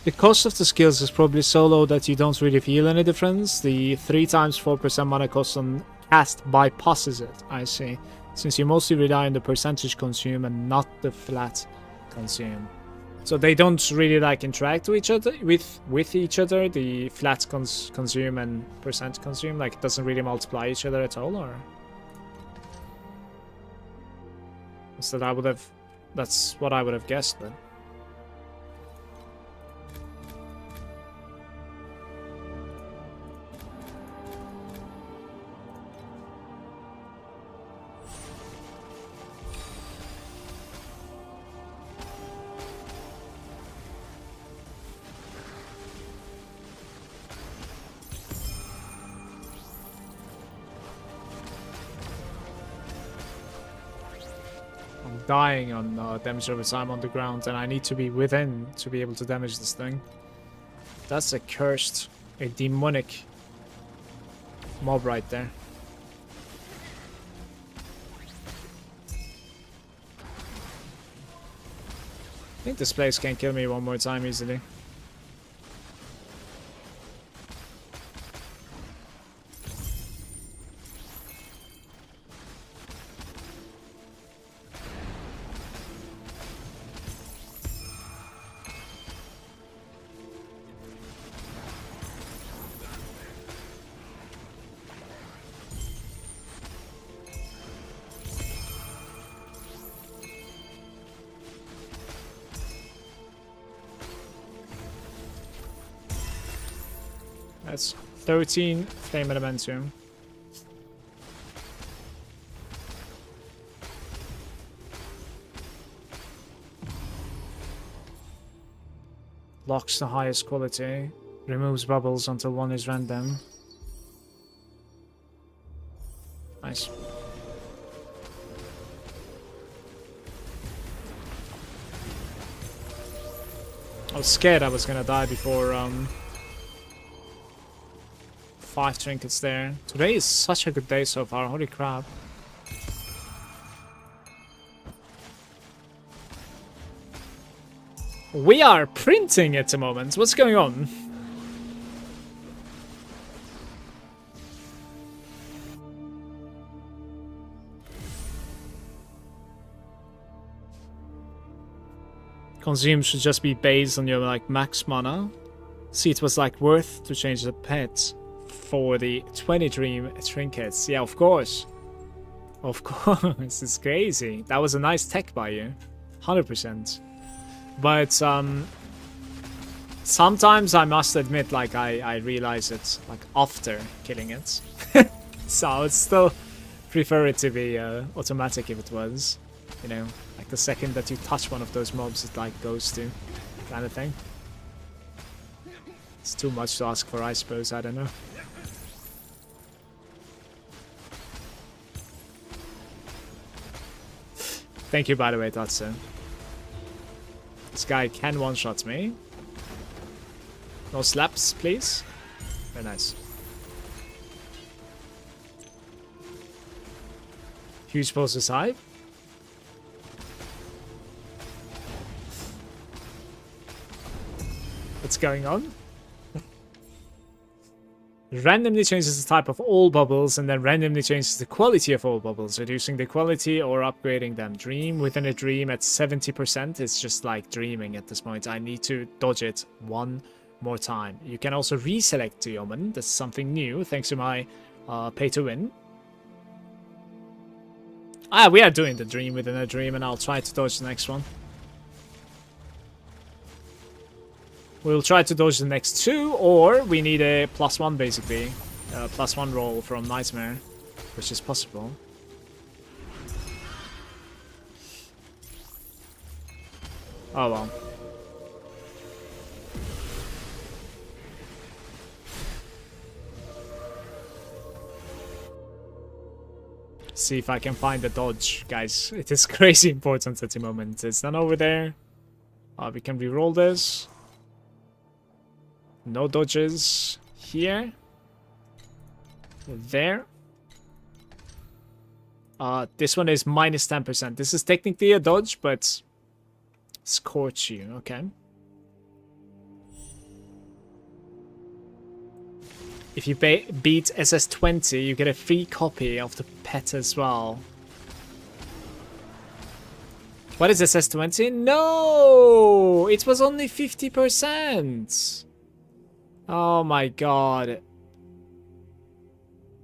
Speaker 1: The cost of the skills is probably so low that you don't really feel any difference. The 3 times 4% mana cost on cast bypasses it, I see. Since you mostly rely on the percentage consume and not the flat consume. So they don't really like interact with each other, with each other, the flat consume and percent consume, like it doesn't really multiply each other at all, or? So that's what I would have guessed, but. Dying on damage over time on the ground, and I need to be within to be able to damage this thing. That's a cursed, a demonic mob right there. I think this place can kill me one more time easily. That's 13 Flame Elementum. Locks the highest quality. Removes bubbles until one is random. Nice. I was scared I was gonna die before 5 trinkets there. Today is such a good day so far, holy crap. We are printing at the moment. What's going on? Consume should just be based on your like max mana. See, it was like worth to change the pet for the 20 dream trinkets. Yeah, of course. Of course, it's crazy. That was a nice tech by you. 100%. But sometimes I must admit, like I realize it like after killing it. So I would still prefer it to be automatic if it was. You know, like the second that you touch one of those mobs, it like goes to kind of thing. It's too much to ask for, I suppose. I don't know. Thank you, by the way, Tatsu. This guy can one-shot me. No slaps, please. Very nice. Huge pulses high. What's going on? Randomly changes the type of all bubbles and then randomly changes the quality of all bubbles, reducing the quality or upgrading them. Dream within a dream at 70%. It's just like dreaming at this point. I need to dodge it one more time. You can also reselect the Omen. That's something new thanks to my pay to win. Ah, we are doing the dream within a dream, and I'll try to dodge the next one. We'll try to dodge the next two, or we need a +1 basically. +1 roll from Nightmare, which is possible. Oh well. See if I can find the dodge, guys. It is crazy important at the moment. It's none over there. We can re-roll this. No dodges here. There. This one is -10%. This is technically a dodge, but scorch you, okay. If you beat SS20, you get a free copy of the pet as well. What is SS20? No! It was only 50%! Oh my god.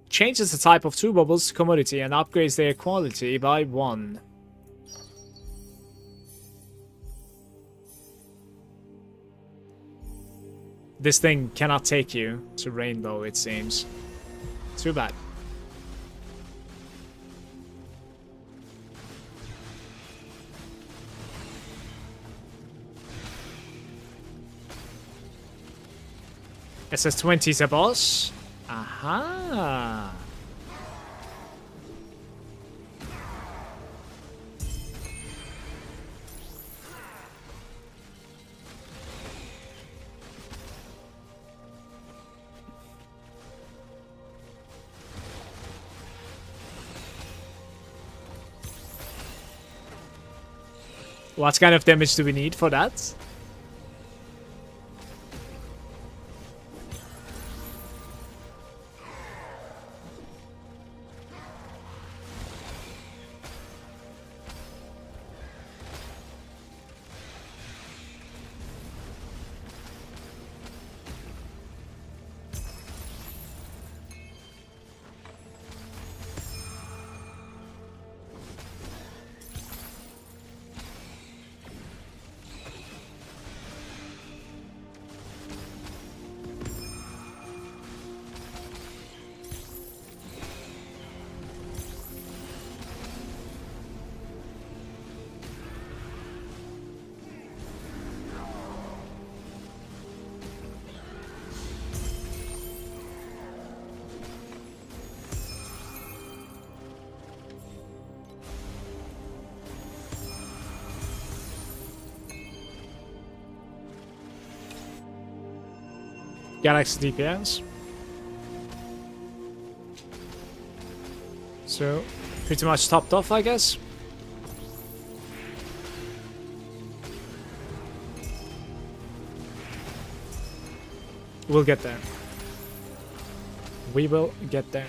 Speaker 1: Changes the type of 2 bubbles to commodity and upgrades their quality by 1. This thing cannot take you to Rainbow, it seems. Too bad. SS20 is a boss. Aha. What kind of damage do we need for that? Galaxy DPS. So, pretty much topped off, I guess. We'll get there. We will get there.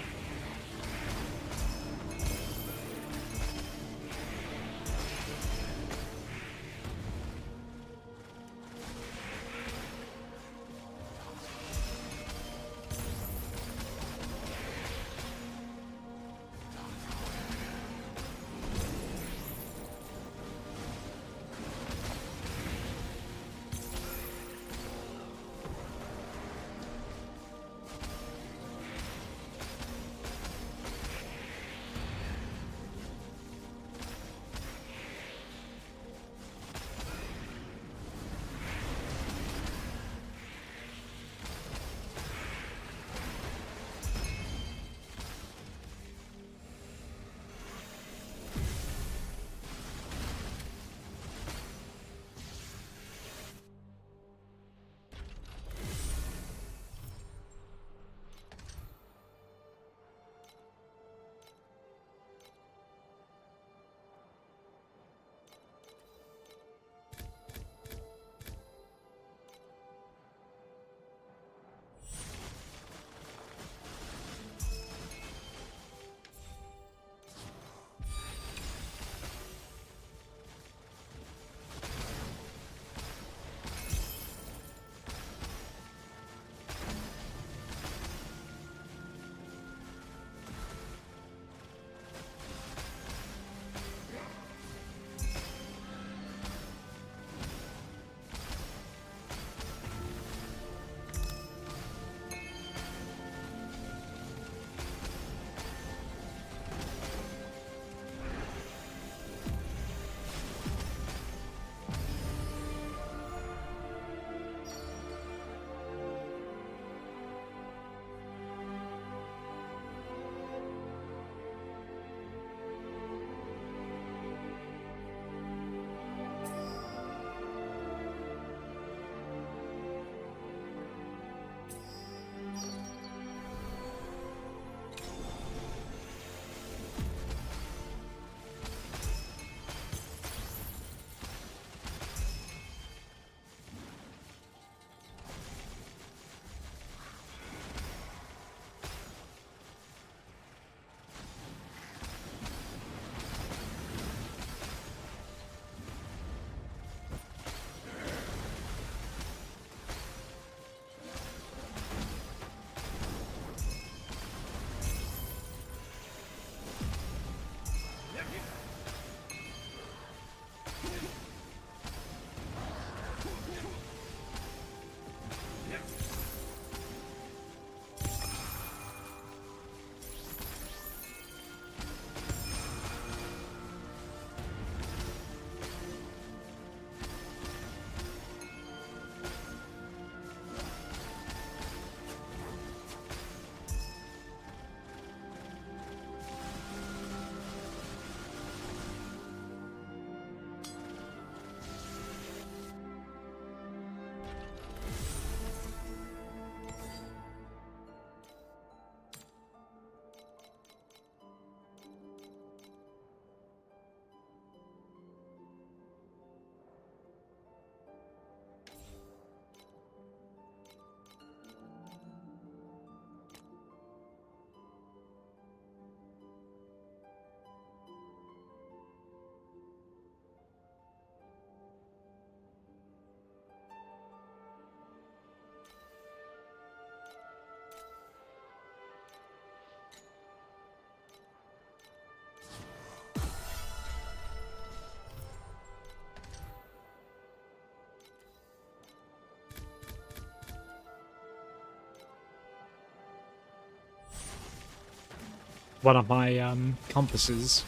Speaker 1: one of my compasses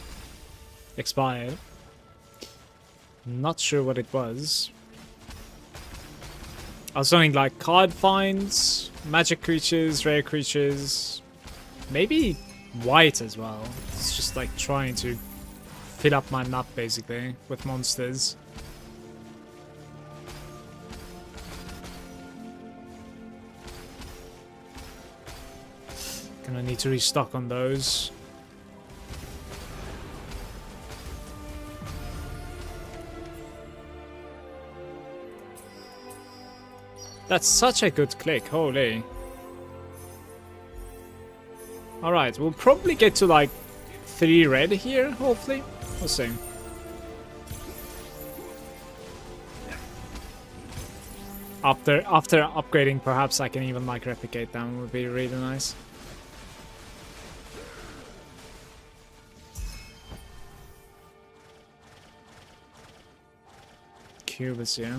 Speaker 1: expired. Not sure what it was. I was doing like card finds, magic creatures, rare creatures, maybe white as well. It's just like trying to fill up my map basically with monsters. Gonna need to restock on those. That's such a good click, holy. Alright, we'll probably get to like 3 red here, hopefully. We'll see. After upgrading, perhaps I can even like replicate them, would be really nice. Cubes, yeah.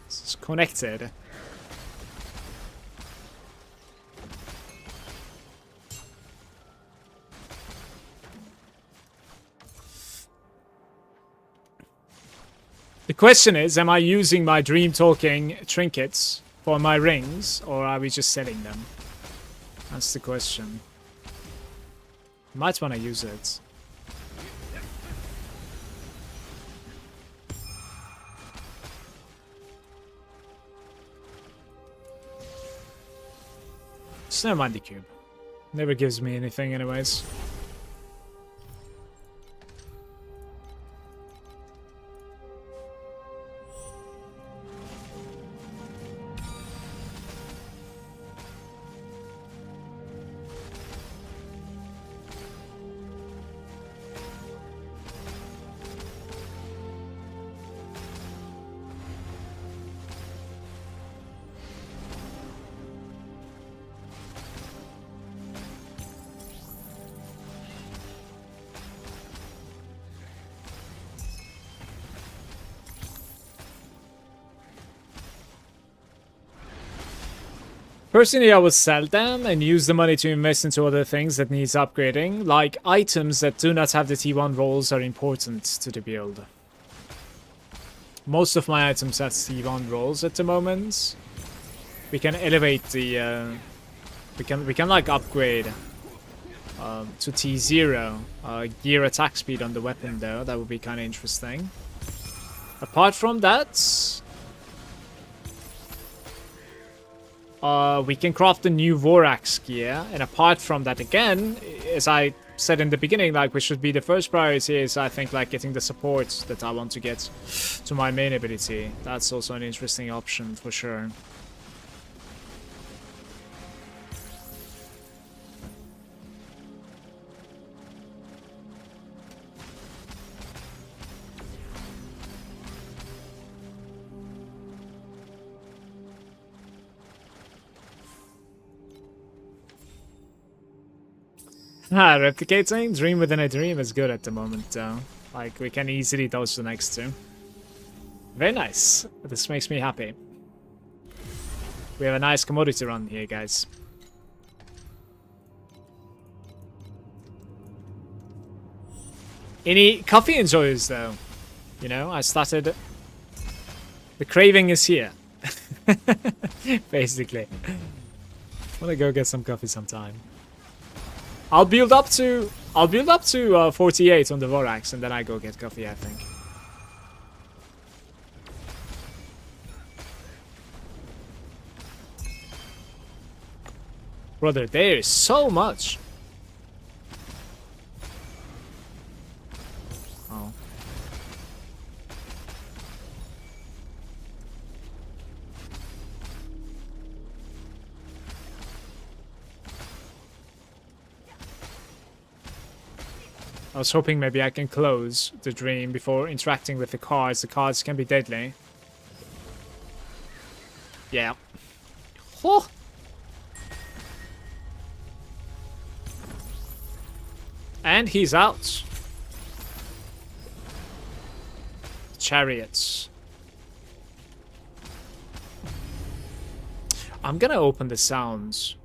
Speaker 1: It's connected. The question is, am I using my dream talking trinkets for my rings, or are we just selling them? That's the question. Might want to use it. Just never mind the cube. Never gives me anything anyways. Personally, I would sell them and use the money to invest into other things that needs upgrading, like items that do not have the T1 rolls are important to the build. Most of my items have T1 rolls at the moment. We can elevate the we can like upgrade to T0 gear attack speed on the weapon though. That would be kind of interesting. Apart from that, we can craft a new Vorax gear, and apart from that, again, as I said in the beginning, like, we should be the first priority is, I think, like, getting the support that I want to get to my main ability. That's also an interesting option, for sure. Replicating Dream Within a Dream is good at the moment, though. Like, we can easily dodge the next two. Very nice. This makes me happy. We have a nice commodity run here, guys. Any coffee enjoyers, though? You know, I started... The craving is here. Basically. I wanna go get some coffee sometime. I'll build up to 48 on the Vorax, and then I go get coffee, I think. Brother, there is so much. Oh. I was hoping maybe I can close the dream before interacting with the cards. The cards can be deadly. Yeah. Oh. And he's out. Chariots. I'm gonna open the sounds.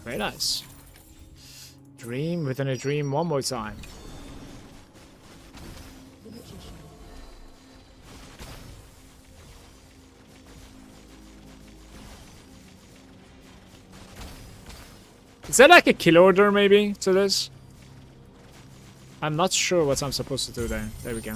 Speaker 1: Very nice. Dream within a dream one more time. Is there like a kill order maybe to this? I'm not sure what I'm supposed to do there. There we go.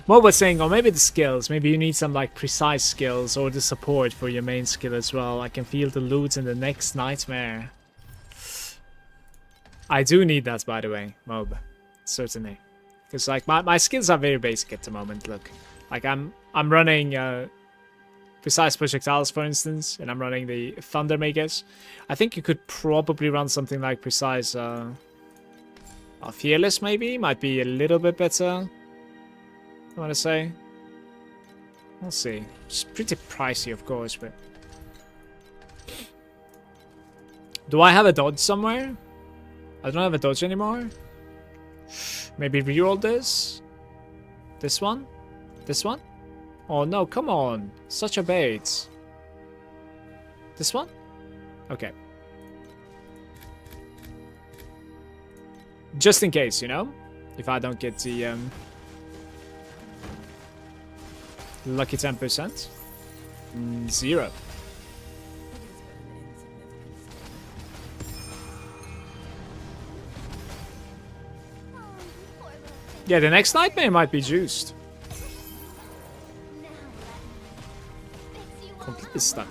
Speaker 1: What was saying, or maybe the skills. Maybe you need some like precise skills or the support for your main skill as well. I can feel the loot in the next nightmare. I do need that, by the way, Mob. Certainly. Because like my skills are very basic at the moment, look. Like I'm running precise projectiles, for instance, and I'm running the Thunder Makers. I think you could probably run something like precise Fearless maybe? Might be a little bit better. I want to say. We'll see. It's pretty pricey, of course, but... Do I have a dodge somewhere? I don't have a dodge anymore. Maybe reroll this? This one? This one? Oh no, come on. Such a bait. This one? Okay. Just in case, you know? If I don't get the... lucky 10%. 0. Yeah, the next nightmare might be juiced. Completely stuck.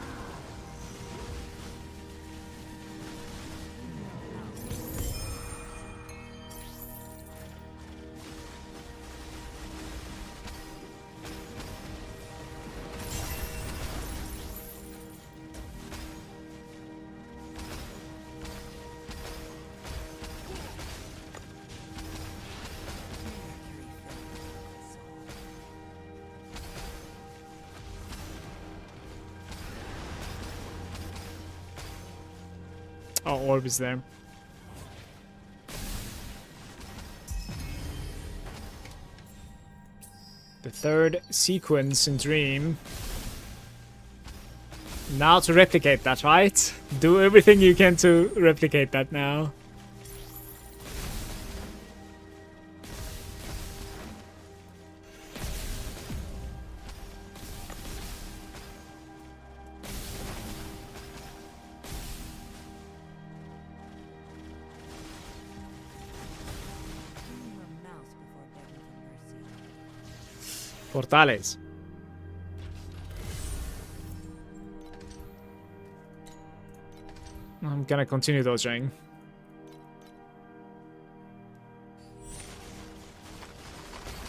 Speaker 1: Oh, orb is there. The third sequence in Dream. Now to replicate that, right? Do everything you can to replicate that now. Portales. I'm gonna continue dodging.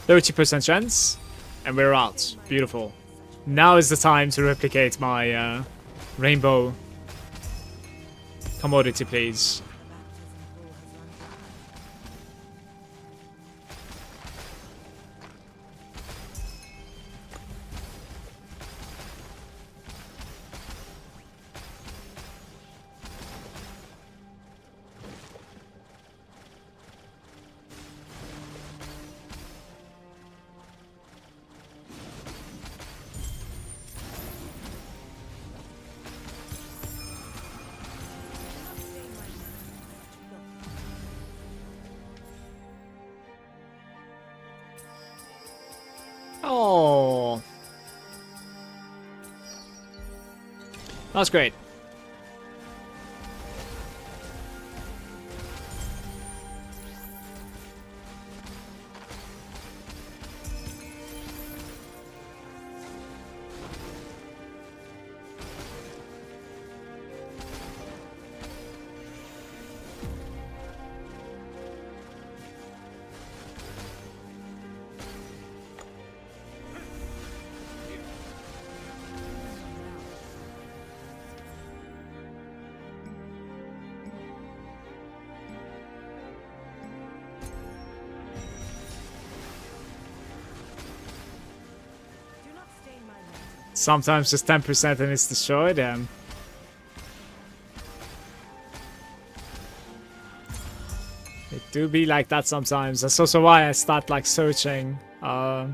Speaker 1: %30 chance, and we're out. Beautiful. Now is the time to replicate my rainbow commodity, please. Oh, that's great. Sometimes just 10% and it's destroyed. It do be like that sometimes. That's also why I start like searching a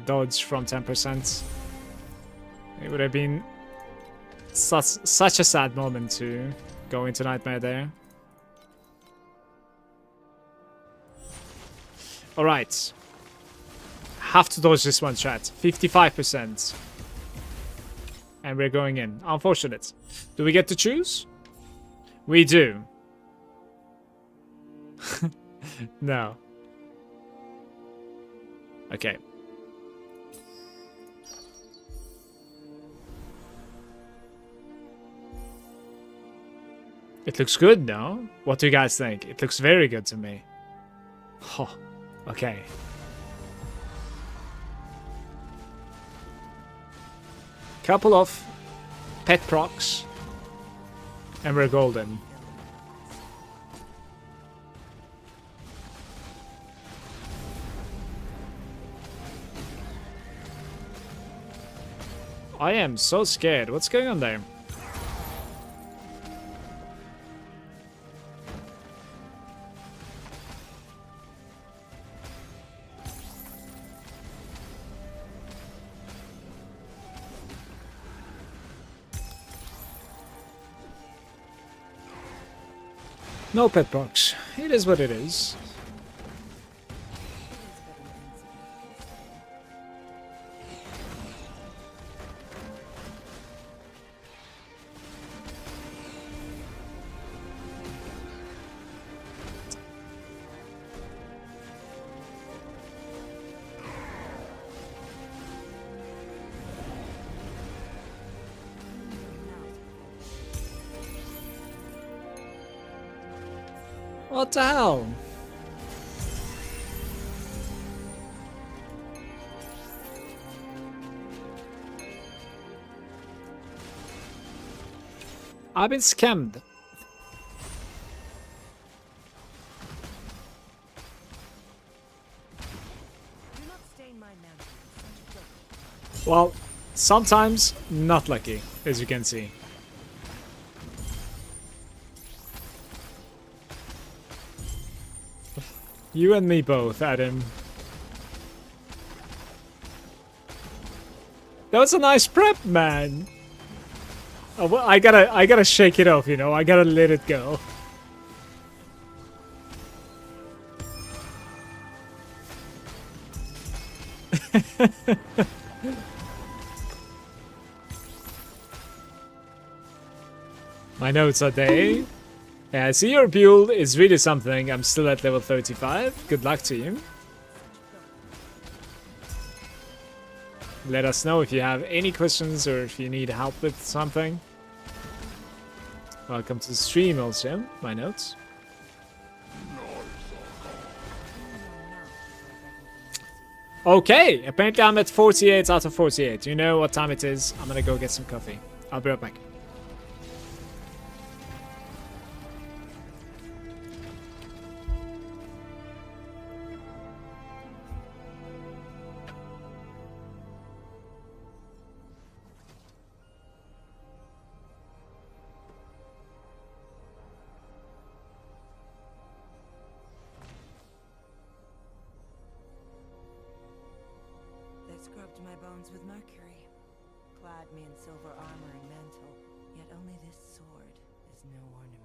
Speaker 1: dodge from 10%. It would have been such a sad moment to go into Nightmare there. Alright. Have to dodge this one, chat. 55%. And we're going in. Unfortunate. Do we get to choose? We do. No. Okay. It looks good, no? What do you guys think? It looks very good to me. Oh, okay. Couple of pet procs. And we're golden. I am so scared. What's going on there? No pet box. It is what it is. What the hell? I've been scammed. Well, sometimes not lucky, as you can see. You and me both, Adam. That was a nice prep, man. Oh, well, I gotta shake it off, you know. I gotta let it go. My notes are there. Yeah, I see your build is really something. I'm still at level 35. Good luck to you. Let us know if you have any questions or if you need help with something. Welcome to the stream also, my notes. Okay, apparently I'm at 48 out of 48. You know what time it is. I'm gonna go get some coffee. I'll be right back.
Speaker 2: Scrubbed my bones with mercury, clad me in silver armor and mantle, yet only this sword is no ornament.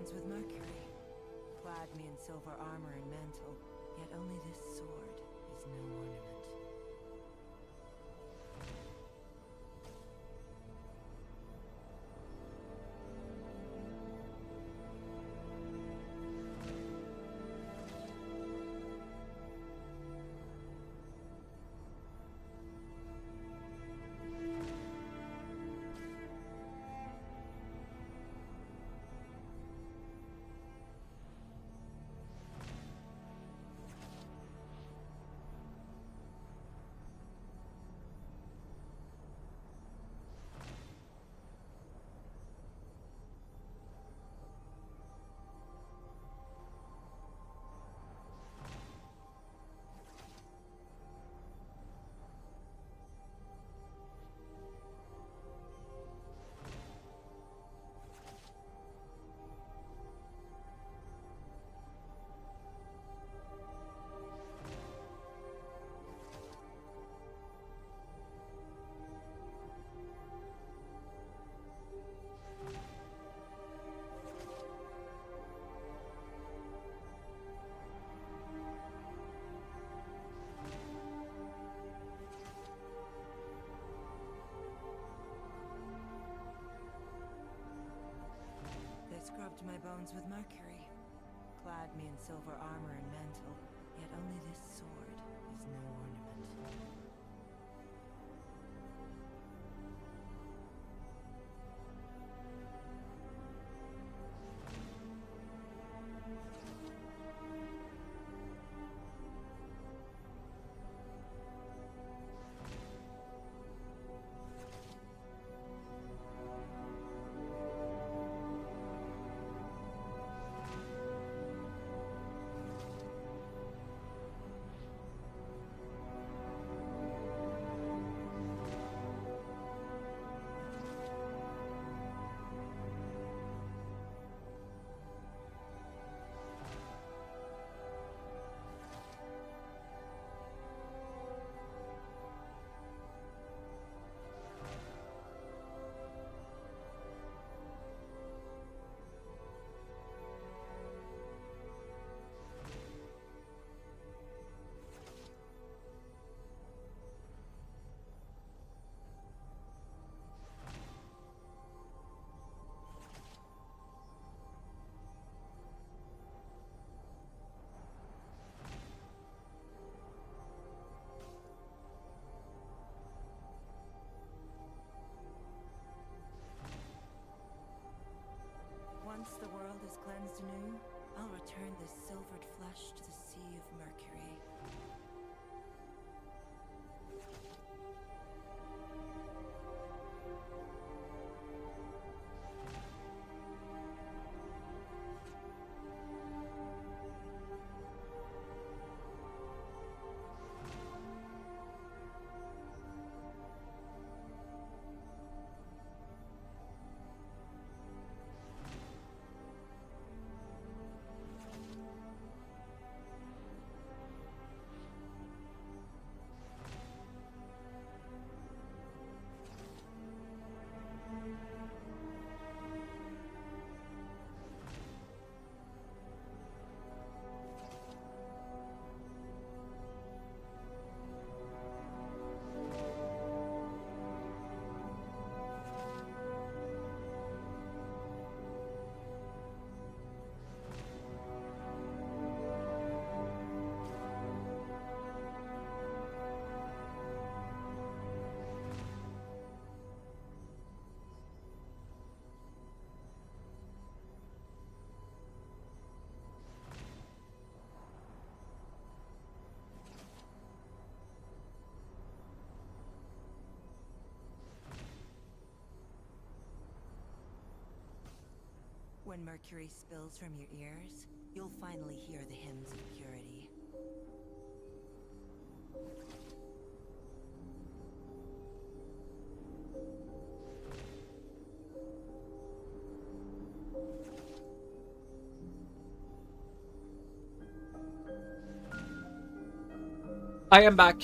Speaker 2: bones with Mercury. Clad me in silver armor and mantle, yet only this sword is no ornament. Scrubbed my bones with Mercury, clad me in silver armor and mantle, yet only this sword is no ornament. Once the world is cleansed anew, I'll return this silvered flesh to the sea of Mercury. When mercury spills from your ears, you'll finally hear the hymns of purity.
Speaker 1: I am back.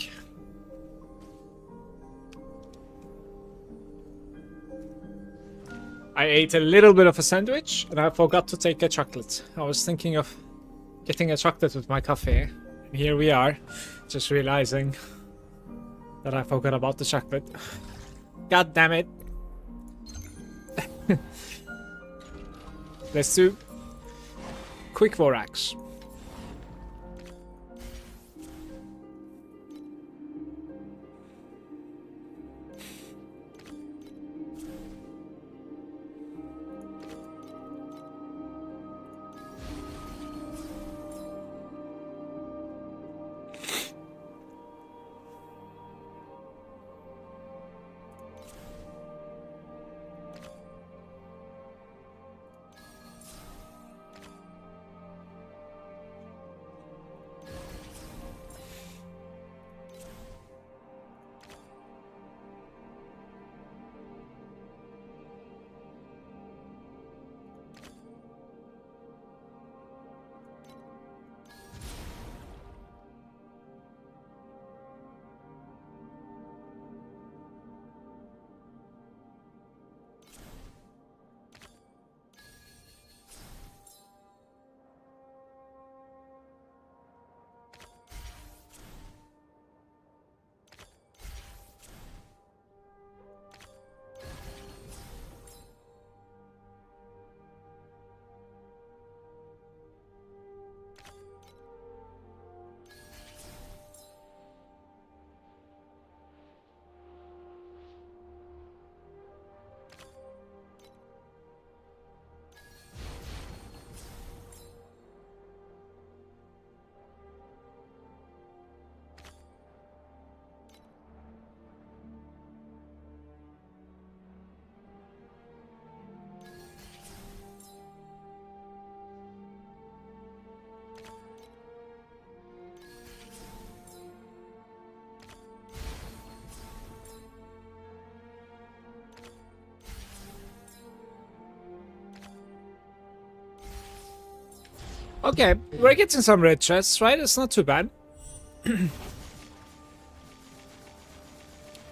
Speaker 1: I ate a little bit of a sandwich and I forgot to take a chocolate. I was thinking of getting a chocolate with my coffee. And here we are, just realizing that I forgot about the chocolate. God damn it. Let's do quick Vorax. Okay, we're getting some red chests, right? It's not too bad.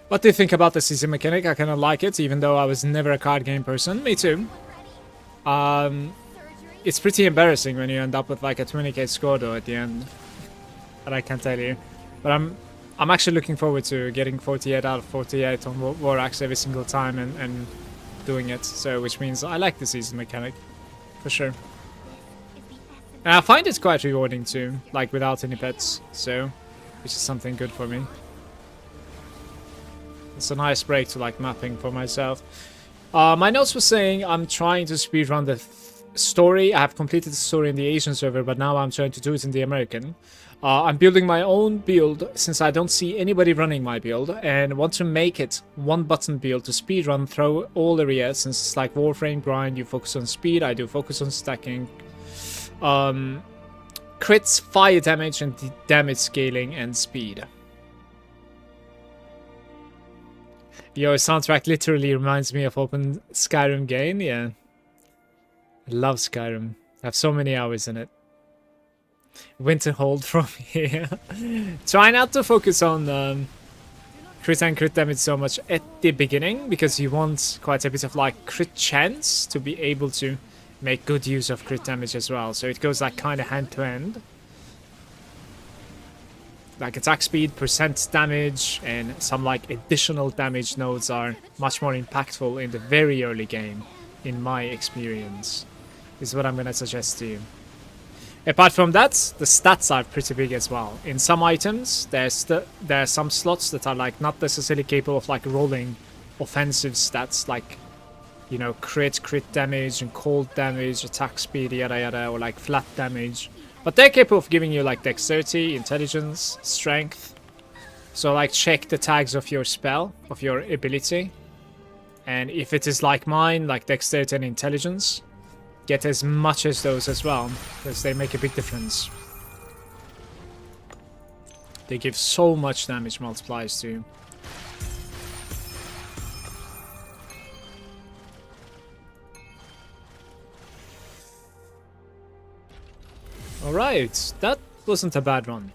Speaker 1: What do you think about the season mechanic? I kind of like it, even though I was never a card game person. Me too. It's pretty embarrassing when you end up with like a 20k score though at the end. But I can't tell you. But I'm actually looking forward to getting 48 out of 48 on Vorax every single time and doing it. So, which means I like the season mechanic, for sure. And I find it quite rewarding too, like without any pets, so, which is something good for me. It's a nice break to like mapping for myself. My notes were saying I'm trying to speedrun the story. I have completed the story in the Asian server, but now I'm trying to do it in the American. I'm building my own build since I don't see anybody running my build and want to make it one button build to speedrun through all areas since it's like Warframe grind. You focus on speed, I do focus on stacking. Crits, fire damage, and damage scaling and speed. Yo, soundtrack literally reminds me of open Skyrim game. Yeah, I love Skyrim. I have so many hours in it. Winterhold from here. Try not to focus on crit and crit damage so much at the beginning because you want quite a bit of like crit chance to be able to make good use of crit damage as well, so it goes like kind of hand to hand. Like attack speed, percent damage, and some like additional damage nodes are much more impactful in the very early game, in my experience, is what I'm gonna suggest to you. Apart from that, the stats are pretty big as well. In some items, there are some slots that are like not necessarily capable of like rolling offensive stats, like, you know, crit damage and cold damage, attack speed, yada yada, or like flat damage. But they're capable of giving you like dexterity, intelligence, strength. So like check the tags of your spell, of your ability. And if it is like mine, like dexterity and intelligence, get as much as those as well, because they make a big difference. They give so much damage multipliers to you. Alright, that wasn't a bad run.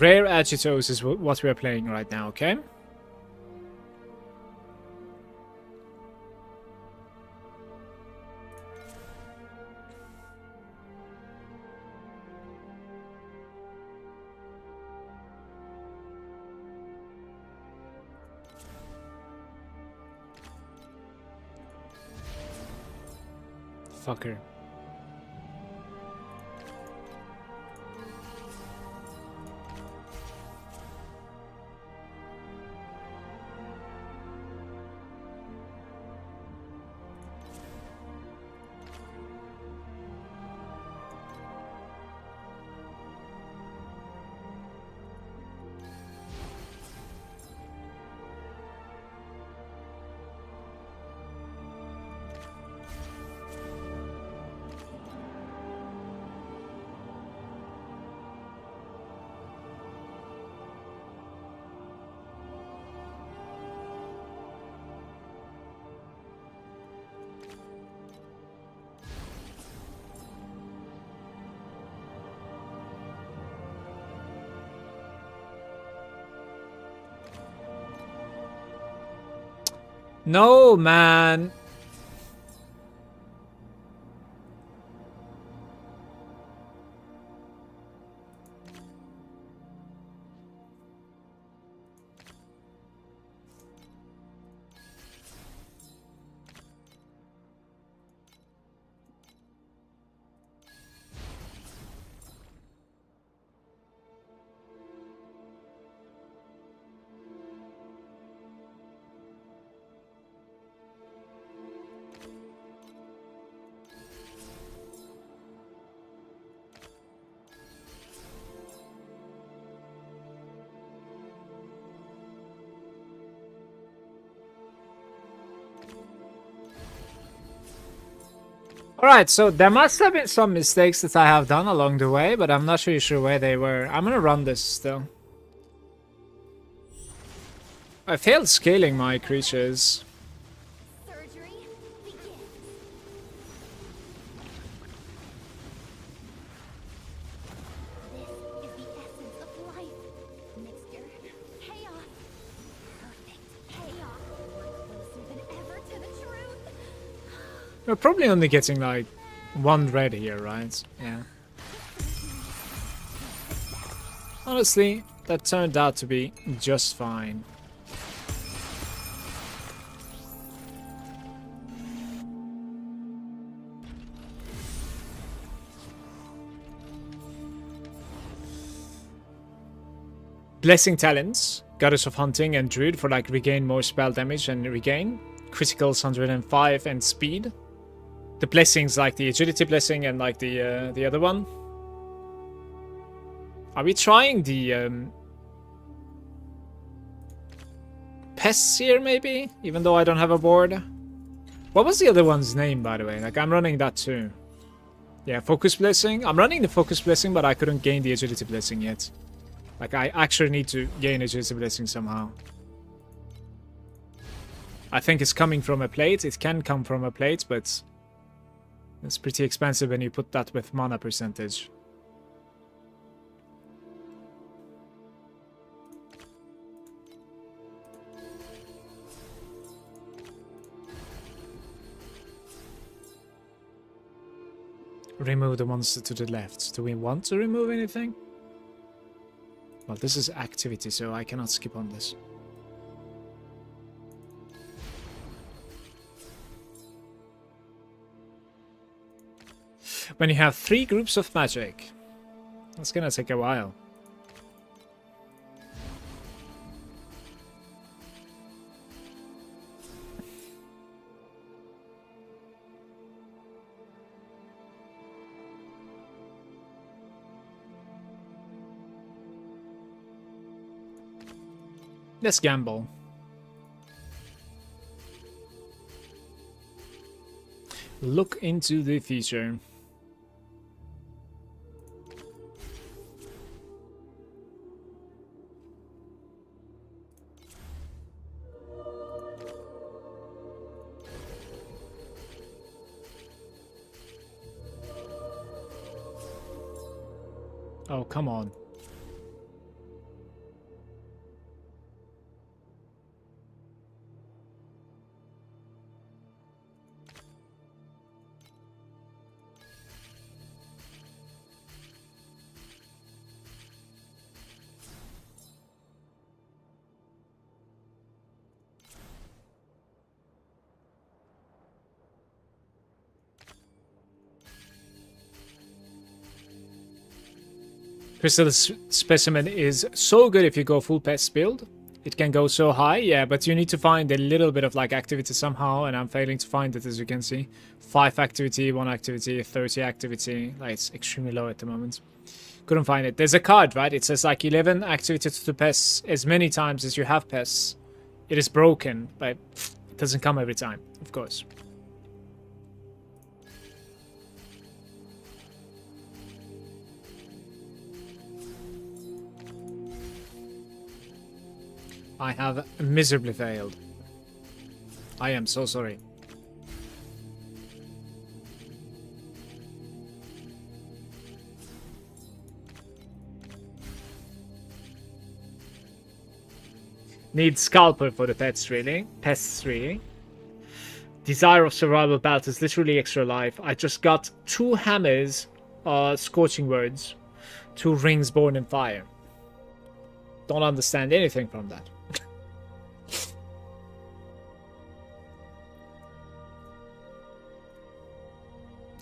Speaker 1: Rare Agitos is what we are playing right now, okay? Fucker. No, man. Alright, so there must have been some mistakes that I have done along the way, but I'm not really sure where they were. I'm gonna run this still. I failed scaling my creatures.
Speaker 3: Surgery begins. This is the essence of life. Mixture, chaos, perfect chaos. Closer than ever to the truth.
Speaker 1: We're probably only getting like one red here, right? Yeah. Honestly, that turned out to be just fine. Blessing talents, Goddess of Hunting and Druid for like regain more spell damage and regain. Criticals 105 and speed. The blessings like the agility blessing and like the other one. Are we trying the pests here maybe? Even though I don't have a board. What was the other one's name, by the way? Like I'm running that too. Yeah, focus blessing. I'm running the focus blessing, but I couldn't gain the agility blessing yet. Like, I actually need to gain agility blessing somehow. I think it's coming from a plate. It can come from a plate, but it's pretty expensive when you put that with mana percentage. Remove the monster to the left. Do we want to remove anything? Well, this is activity, so I cannot skip on this. When you have 3 groups of magic, that's gonna take a while. Let's gamble. Look into the future. Oh, come on. Crystal Specimen is so good if you go full pest build. It can go so high, yeah, but you need to find a little bit of like activity somehow, and I'm failing to find it, as you can see. 5 activity, 1 activity, 30 activity. Like, it's extremely low at the moment. Couldn't find it. There's a card, right? It says like 11 activity to pests as many times as you have pests. It is broken, but it doesn't come every time, of course. I have miserably failed. I am so sorry. Need scalper for the pets, really. Pests, really. Desire of survival belt is literally extra life. I just got 2 hammers, scorching words, 2 rings born in fire. Don't understand anything from that.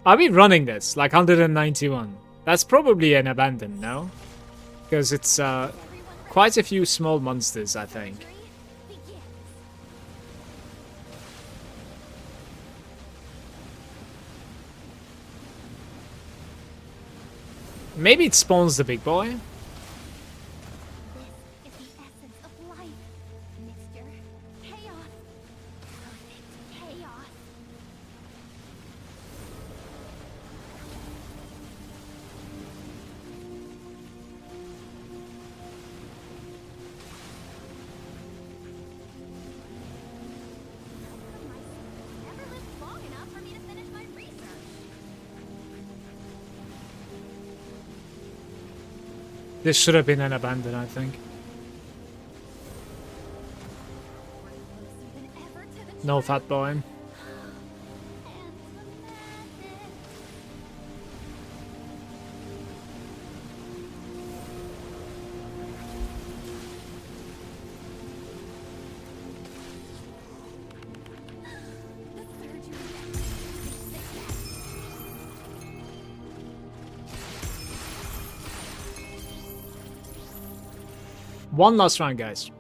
Speaker 1: Are we running this? Like 191. That's probably an abandon, no? Because it's quite a few small monsters, I think. Maybe it spawns the big boy.
Speaker 3: This is the essence of life. Mixture. Chaos. Perfect chaos. Never lived long enough for me to finish my research.
Speaker 1: This should have been an abandon, I think. No fat boy. One last round, guys.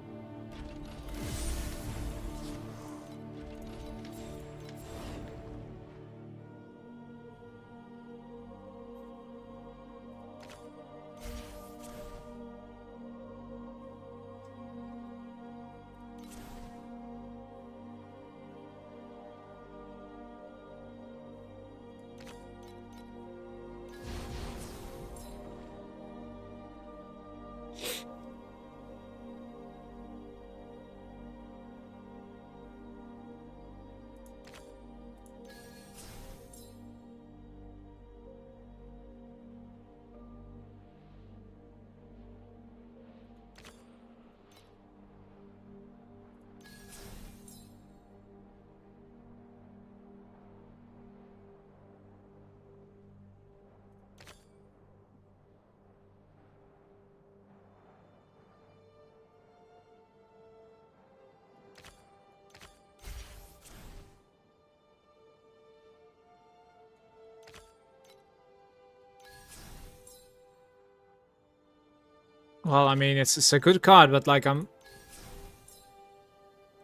Speaker 1: Well, I mean, it's a good card, but like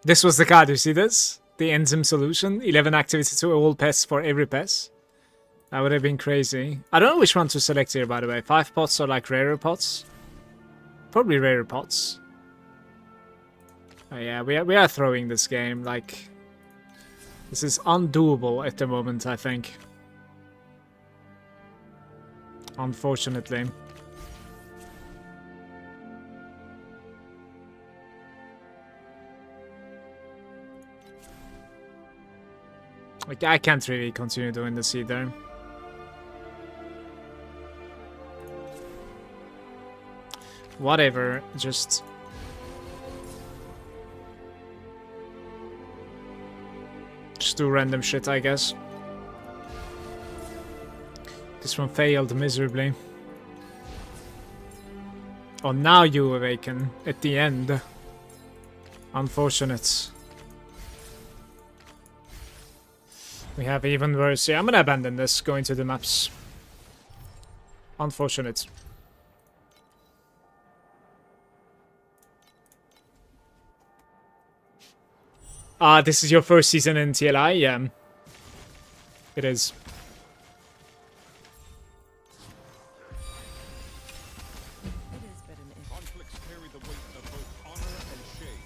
Speaker 1: this was the card, you see this? The enzyme solution, 11 activity to all pests for every pest. That would have been crazy. I don't know which one to select here, by the way. 5 pots or like rarer pots? Probably rarer pots. Oh yeah, we are throwing this game, like... This is undoable at the moment, I think. Unfortunately. Like, I can't really continue doing this either. Whatever, just do random shit, I guess. This one failed miserably. Oh, now you awaken at the end. Unfortunate. We have even worse. Yeah, I'm gonna abandon this, going to the maps. Unfortunate. This is your first season in TLI? Yeah. It is.
Speaker 2: It is but an if.
Speaker 4: Conflicts carry the weight of both honor and shame.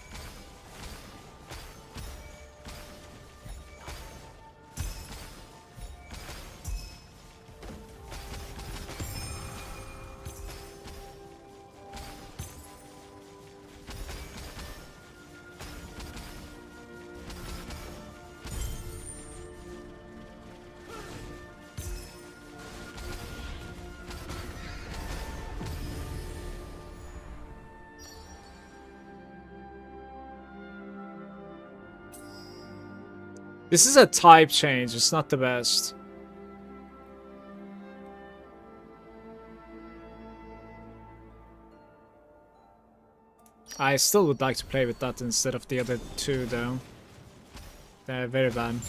Speaker 1: This is a type change. It's not the best. I still would like to play with that instead of the other two, though. They're very bad.
Speaker 2: Do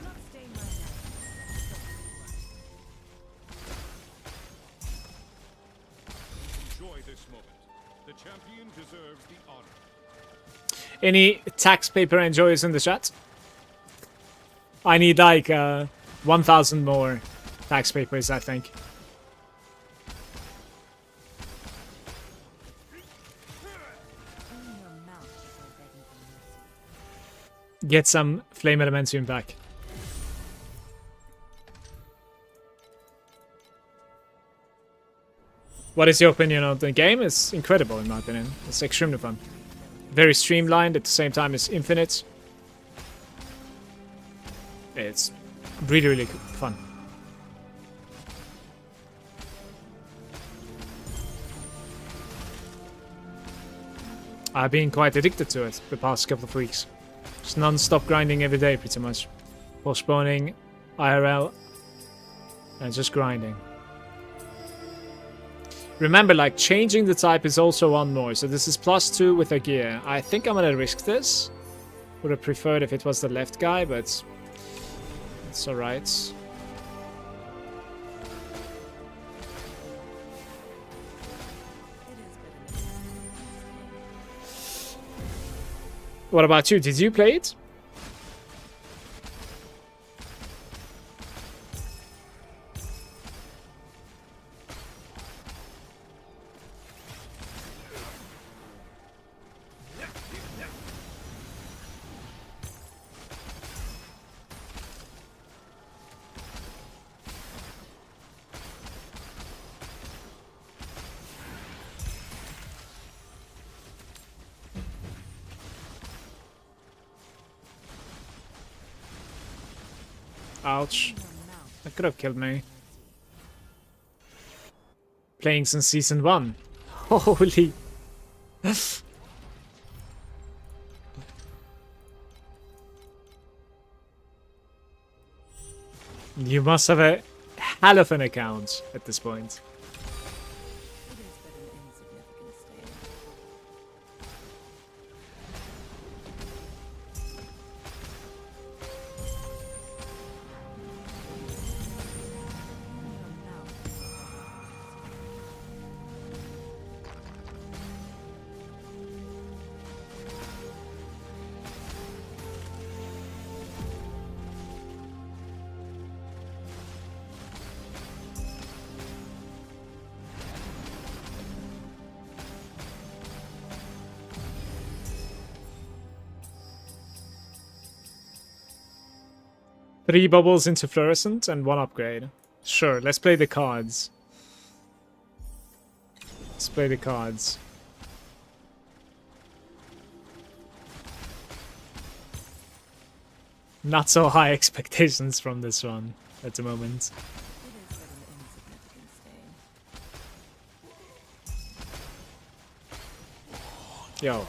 Speaker 2: not stain my neck.
Speaker 4: Enjoy this moment. The champion deserves the honor.
Speaker 1: Any tax paper enjoyers in the chat? I need like 1,000 more tax papers, I think.
Speaker 2: Only your mouth is so begging for mercy.
Speaker 1: Get some flame elementium back. What is your opinion on the game? It's incredible in my opinion. It's extremely fun. Very streamlined, at the same time it's infinite. It's really, really fun. I've been quite addicted to it the past couple of weeks. Just non-stop grinding every day pretty much. Postponing IRL and just grinding. Remember, like, changing the type is also one more. So this is +2 with a gear. I think I'm gonna risk this. Would have preferred if it was the left guy, but it's alright. What about you? Did you play it? Ouch. That could have killed me. Playing since season 1. Holy. You must have a hell of an account at this point.
Speaker 2: It is but an insignificant stain. Only your mouth is so begging for mercy.
Speaker 1: Three bubbles into fluorescent and one upgrade. Sure, let's play the cards. Let's play the cards. Not so high expectations from this one at the moment.
Speaker 2: It is but an insignificant stain.
Speaker 1: Yo.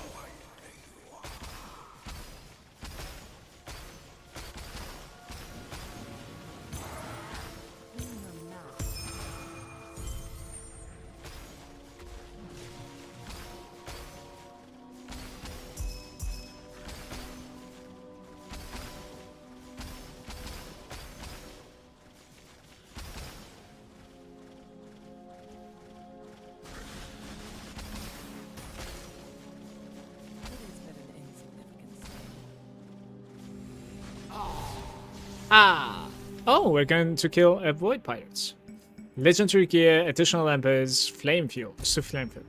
Speaker 2: Only your mouth is so begging for mercy.
Speaker 1: Ah! Oh, we're going to kill a Void Pirates. Legendary gear, additional embers, flame fuel. So flame fuel.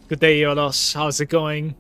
Speaker 1: Good day, Yolos. How's it going?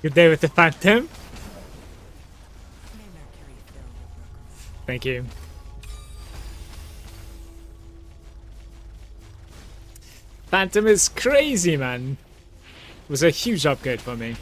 Speaker 1: Good day with the Phantom. Thank you. Phantom is crazy, man. It was a huge upgrade for me.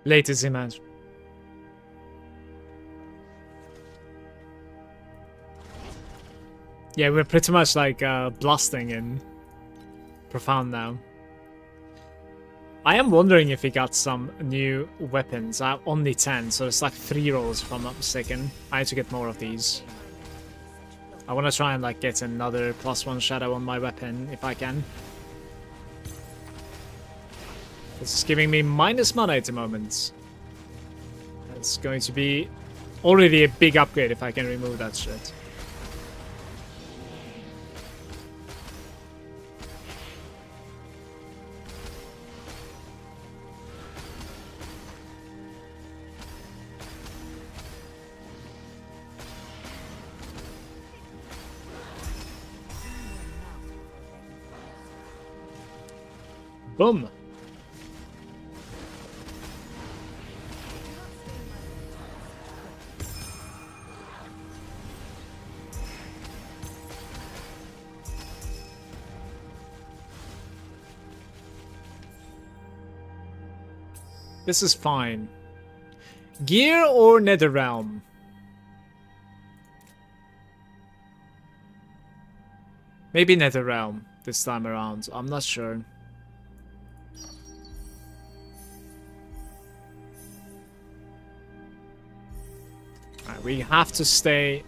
Speaker 1: Latency, man. Yeah, we're pretty much like blasting in Profound now. I am wondering if he got some new weapons. I have only 10, so it's like 3 rolls if I'm not mistaken. I need to get more of these. I want to try and like get another +1 shadow on my weapon if I can. This is giving me minus mana at the moment. It's going to be already a big upgrade if I can remove that shit. Boom. This is fine. Gear or Netherrealm? Maybe Netherrealm this time around. I'm not sure. Alright, we have to stay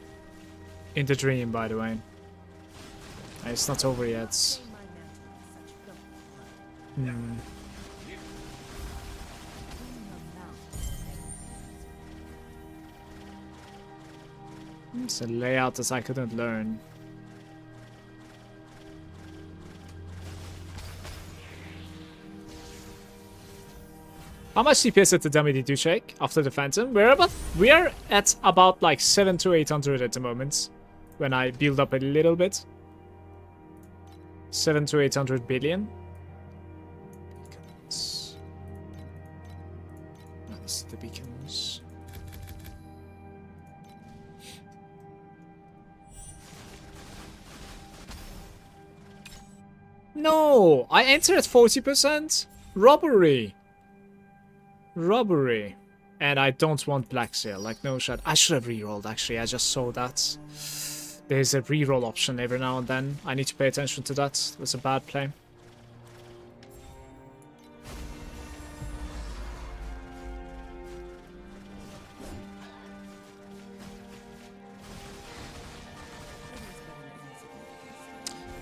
Speaker 1: in the dream, by the way. It's not over yet. It's a layout that I couldn't learn. How much CPS did the dummy did you check after the Phantom? We are at about like 7 to 800 at the moment. When I build up a little bit. 7 to 800 billion. Beacons. That's the beacons. No! I entered at 40%? Robbery! Robbery. And I don't want Black Seal, like no shot. I should have rerolled actually, I just saw that. There's a reroll option every now and then. I need to pay attention to that. It was a bad play.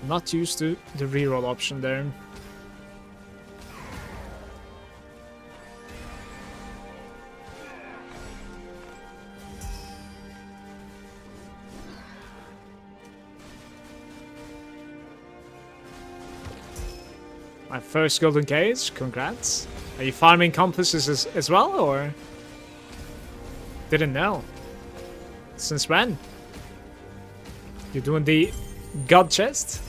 Speaker 1: Not used to the reroll option there. My first golden cage, congrats. Are you farming accomplices as well, or? Didn't know. Since when? You doing the god chest?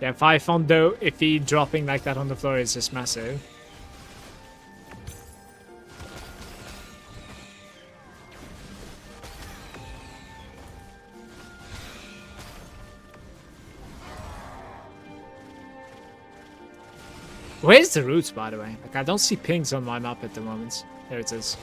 Speaker 1: Yeah, 5 on though, if he dropping like that on the floor is just massive. Where's the route, by the way? Like, I don't see pings on my map at the moment. There it is.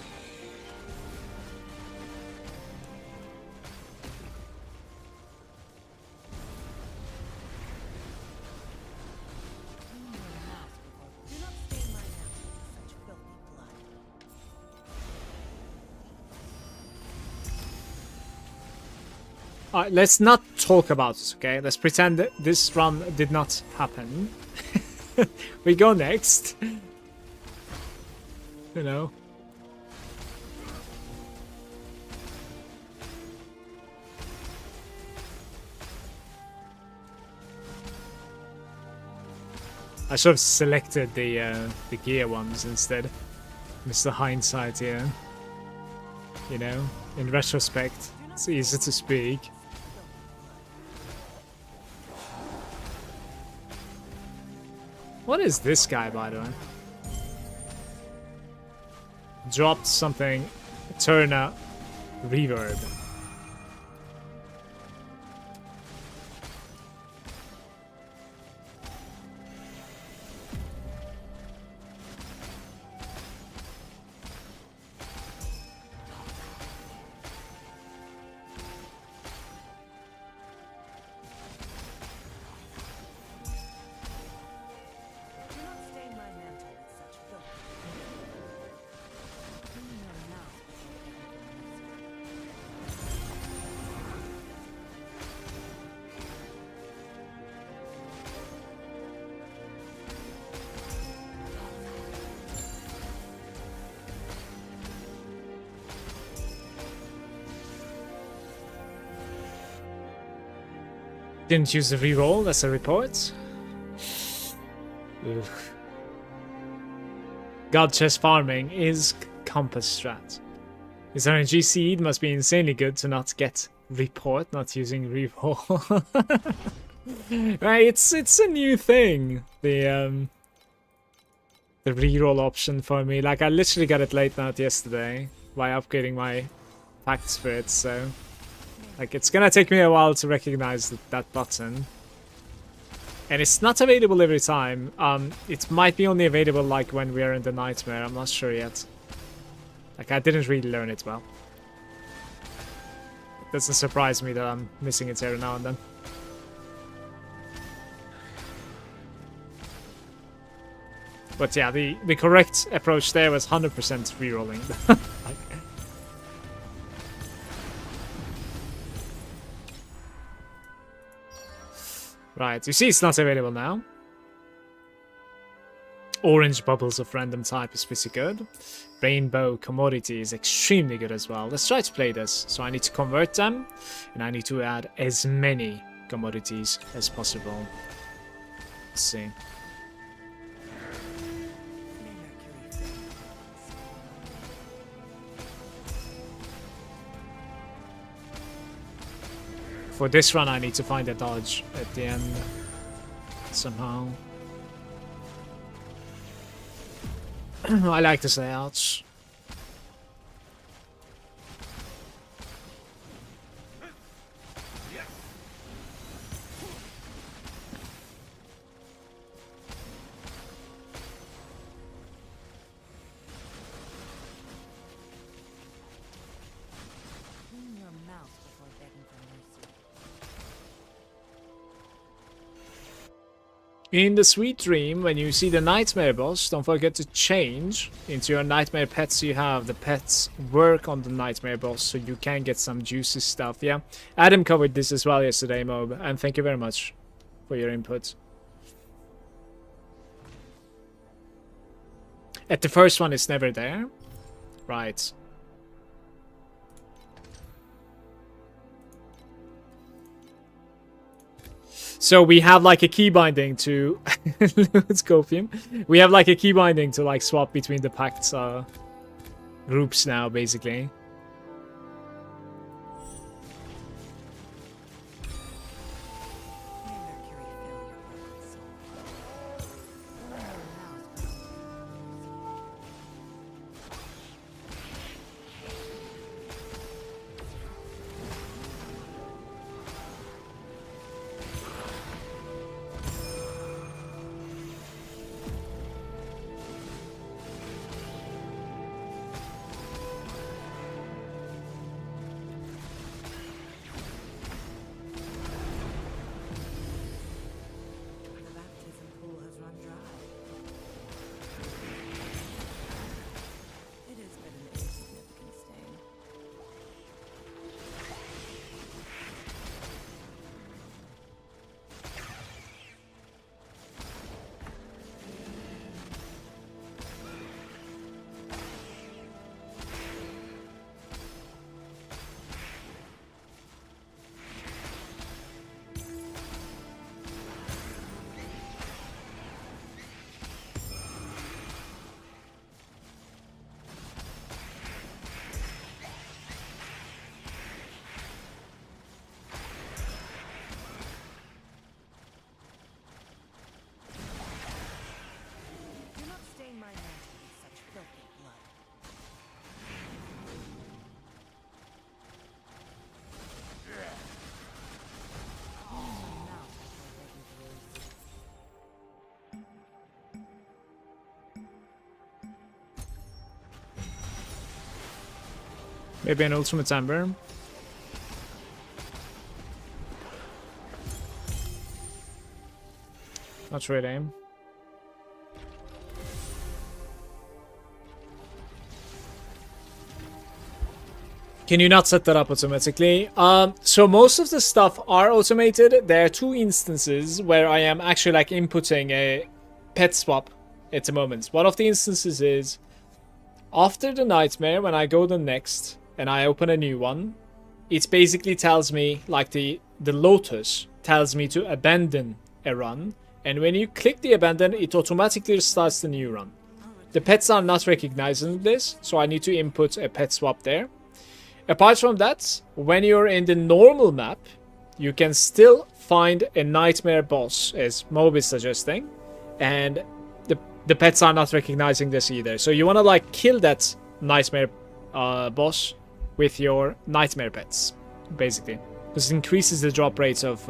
Speaker 1: Alright, let's not talk about it, okay? Let's pretend that this run did not happen. We go next. You know. I should have selected the gear ones instead. Mr. Hindsight here. You know, in retrospect, it's easy to speak. What is this guy, by the way? Dropped something. Turner reverb. Didn't use the reroll as a report. Ugh. God chest farming is compass strat. His RNG seed must be insanely good to not get report, not using reroll. Right, it's a new thing. The reroll option for me. Like I literally got it late night yesterday by upgrading my pact spirits, so like it's gonna take me a while to recognize that button. And it's not available every time. It might be only available like when we are in the nightmare, I'm not sure yet. Like I didn't really learn it well. It doesn't surprise me that I'm missing it every now and then. But yeah, the correct approach there was 100% rerolling. Like, right, you see it's not available now. Orange bubbles of random type is pretty good. Rainbow commodity is extremely good as well. Let's try to play this. So I need to convert them, and I need to add as many commodities as possible. Let's see. For this run, I need to find a dodge at the end somehow. I like this layout.
Speaker 2: Clean your mouth before begging for mercy.
Speaker 1: In the sweet dream, when you see the nightmare boss, don't forget to change into your nightmare pets you have. The pets work on the nightmare boss, so you can get some juicy stuff, yeah? Adam covered this as well yesterday, Mob, and thank you very much for your input. At the first one, it's never there. Right. So we have like a key binding to let's go film. We have like a key binding to like swap between the pact groups now, basically.
Speaker 2: May Mercury fill your broken soul. Clean your mouth before begging for mercy. The baptism pool has run dry. It is but an insignificant stain. Do not stain my mantle with such filthy blood. Clean your mouth before begging for mercy.
Speaker 1: Maybe an ultimate ember. Not really. Can you not set that up automatically? So most of the stuff are automated. There are two instances where I am actually like inputting a pet swap at the moment. One of the instances is after the nightmare, when I go the next and I open a new one, it basically tells me, like the lotus tells me to abandon a run, and when you click the abandon, it automatically starts the new run. The pets are not recognizing this, so I need to input a pet swap there. Apart from that, when you're in the normal map, you can still find a nightmare boss, as Mob is suggesting, and the pets are not recognizing this either. So you want to like kill that nightmare boss with your nightmare pets, basically, because it increases the drop rates of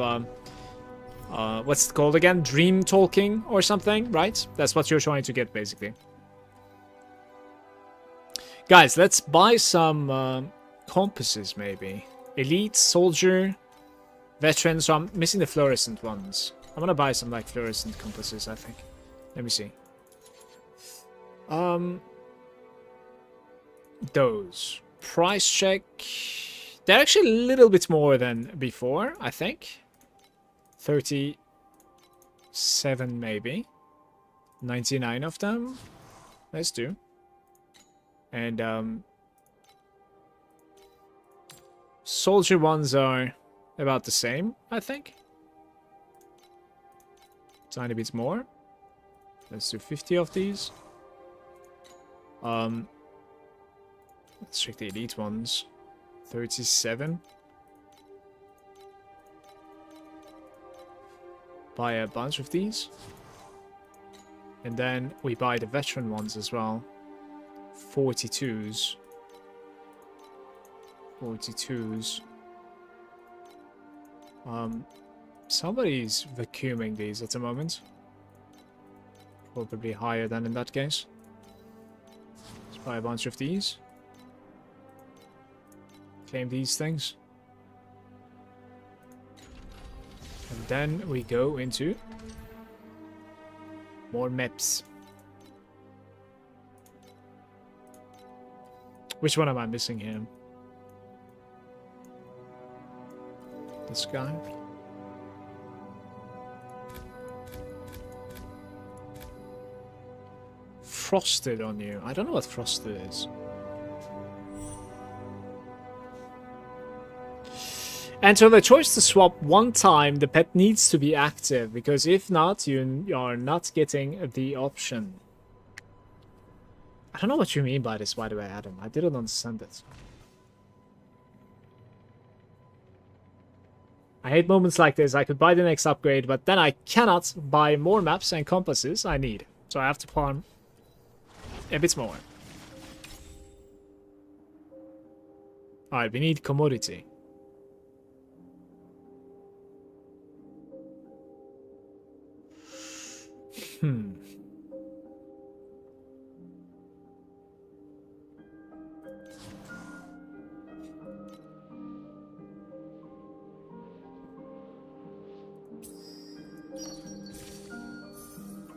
Speaker 1: what's it called again? Dream talking or something, right? That's what you're trying to get, basically. Guys, let's buy some compasses, maybe. Elite, soldier, veteran. So I'm missing the fluorescent ones. I'm gonna buy some like fluorescent compasses, I think. Let me see. Those. Price check. They're actually a little bit more than before, I think. 37 maybe. 99 of them. Let's do. And soldier ones are about the same, I think. Tiny bit more. Let's do 50 of these. Let's check the elite ones. 37. Buy a bunch of these. And then we buy the veteran ones as well. 42s. 42s. Somebody's vacuuming these at the moment. Probably higher than in that case. Let's buy a bunch of these. Claim these things. And then we go into more maps. Which one am I missing here? This guy. Frosted on you. I don't know what frosted is. And so the choice to swap one time, the pet needs to be active, because if not, you are not getting the option. I don't know what you mean by this, by the way, Adam. I didn't understand it. I hate moments like this. I could buy the next upgrade, but then I cannot buy more maps and compasses I need. So I have to farm a bit more. Alright, we need commodity.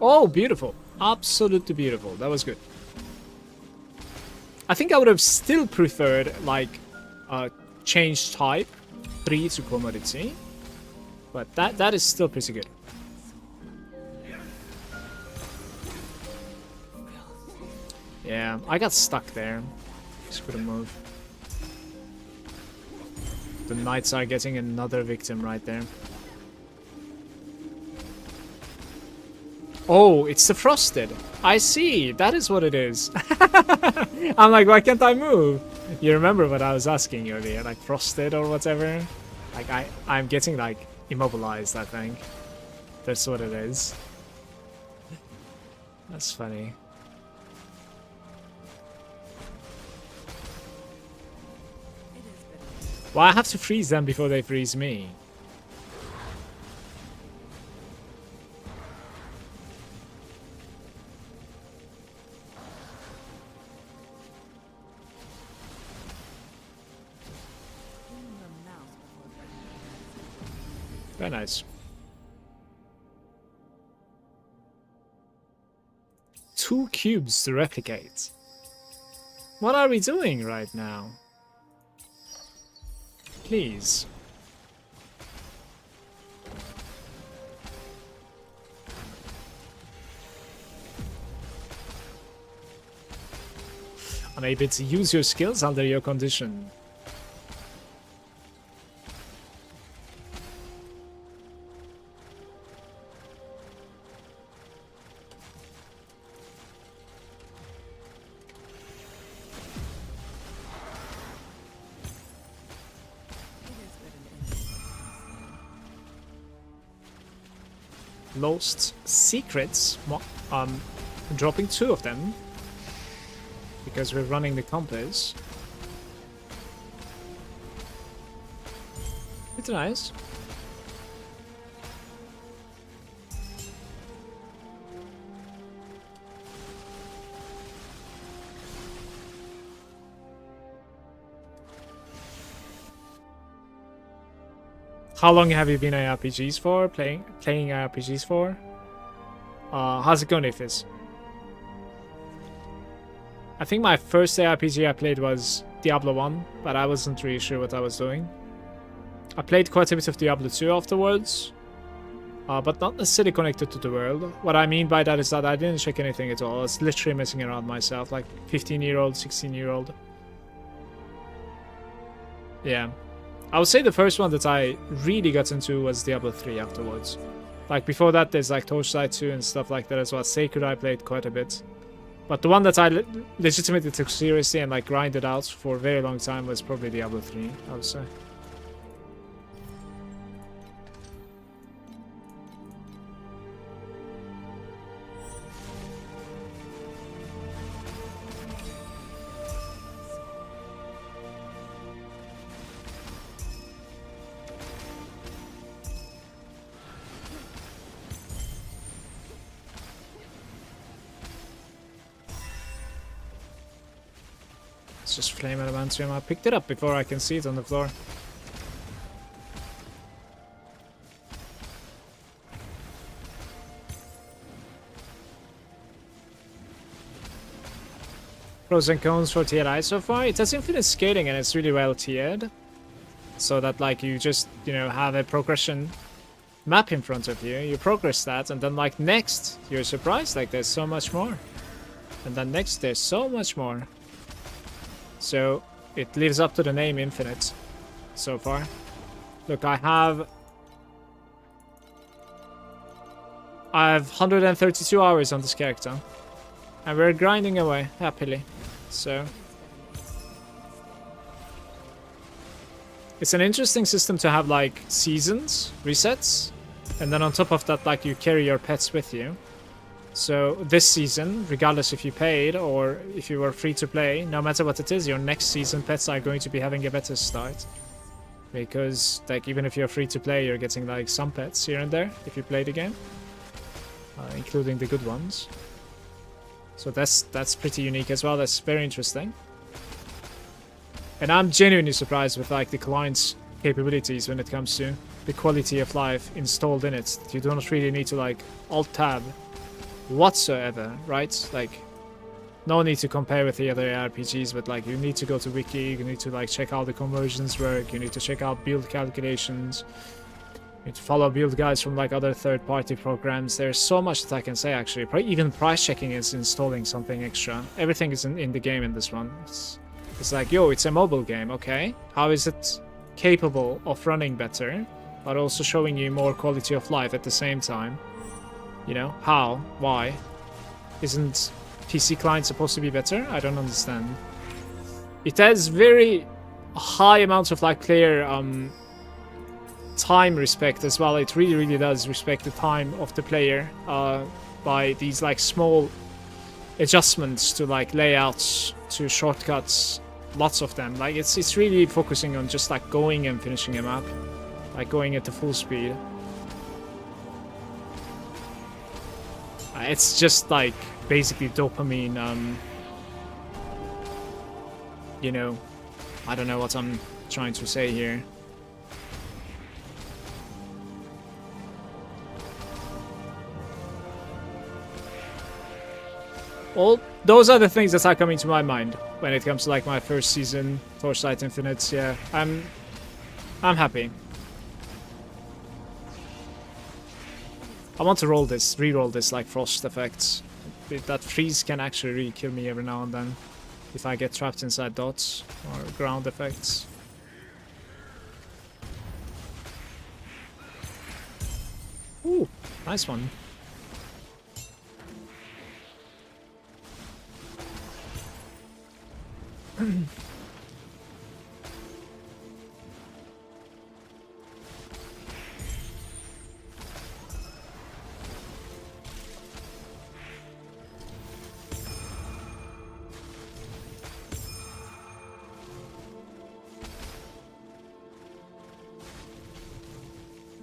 Speaker 1: Oh, beautiful. Absolutely beautiful. That was good. I think I would have still preferred, like, change type 3 to commodity. But that is still pretty good. Yeah, I got stuck there. Just couldn't move. The knights are getting another victim right there. Oh, it's the frosted. I see. That is what it is. I'm like, why can't I move? You remember what I was asking earlier? Like frosted or whatever? Like I'm getting like immobilized, I think. That's what it is. That's funny. Well, I have to freeze them before they freeze me. Very nice. 2 cubes to replicate. What are we doing right now? Please. Unable to use your skills under your condition. Lost secrets. Dropping 2 of them because we're running the compass. It's nice. How long have you been ARPGs for? Playing ARPGs for? How's it going, Ifis? I think my first ARPG I played was Diablo 1, but I wasn't really sure what I was doing. I played quite a bit of Diablo 2 afterwards. but not necessarily connected to the world. What I mean by that is that I didn't check anything at all. I was literally messing around myself, like 15-year-old, 16-year-old. Yeah. I would say the first one that I really got into was Diablo 3 afterwards. Like before that, there's like Torchlight 2 and stuff like that as well. Sacred I played quite a bit. But the one that I legitimately took seriously and like grinded out for a very long time was probably Diablo 3, I would say. It's just Flame Elementrium. I picked it up before I can see it on the floor. Pros and cons for TI so far. It has infinite scaling and it's really well tiered. So that like you just, you know, have a progression map in front of you. You progress that and then like next you're surprised like there's so much more. And then next there's so much more. So it lives up to the name Infinite so far. Look, I have 132 hours on this character. And we're grinding away happily. So it's an interesting system to have like seasons, resets, and then on top of that like you carry your pets with you. So this season, regardless if you paid or if you were free to play, no matter what it is, your next season pets are going to be having a better start. Because like even if you're free to play, you're getting like some pets here and there if you play the game. Including the good ones. So that's pretty unique as well. That's very interesting. And I'm genuinely surprised with like the client's capabilities when it comes to the quality of life installed in it. You don't really need to like alt-tab whatsoever, right? Like no need to compare with the other RPGs, but like you need to go to wiki, you need to like check how the conversions work, you need to check out build calculations, you need to follow build guides from like other third-party programs. There's so much that I can say actually. Even price checking is installing something extra. Everything is in the game in this one. It's like, yo, it's a mobile game, okay? How is it capable of running better, but also showing you more quality of life at the same time? You know, how? Why? Isn't PC client supposed to be better? I don't understand. It has very high amounts of like player time respect as well. It really does respect the time of the player by these like small adjustments to like layouts, to shortcuts, lots of them. Like it's really focusing on just like going and finishing a map, like going at the full speed. It's just like basically dopamine, you know, I don't know what I'm trying to say here. Well, those are the things that are coming to my mind when it comes to like my first season, Torchlight Infinite. Yeah, I'm happy. I want to re-roll this like frost effects. That freeze can actually really kill me every now and then if I get trapped inside dots or ground effects. Ooh, nice one.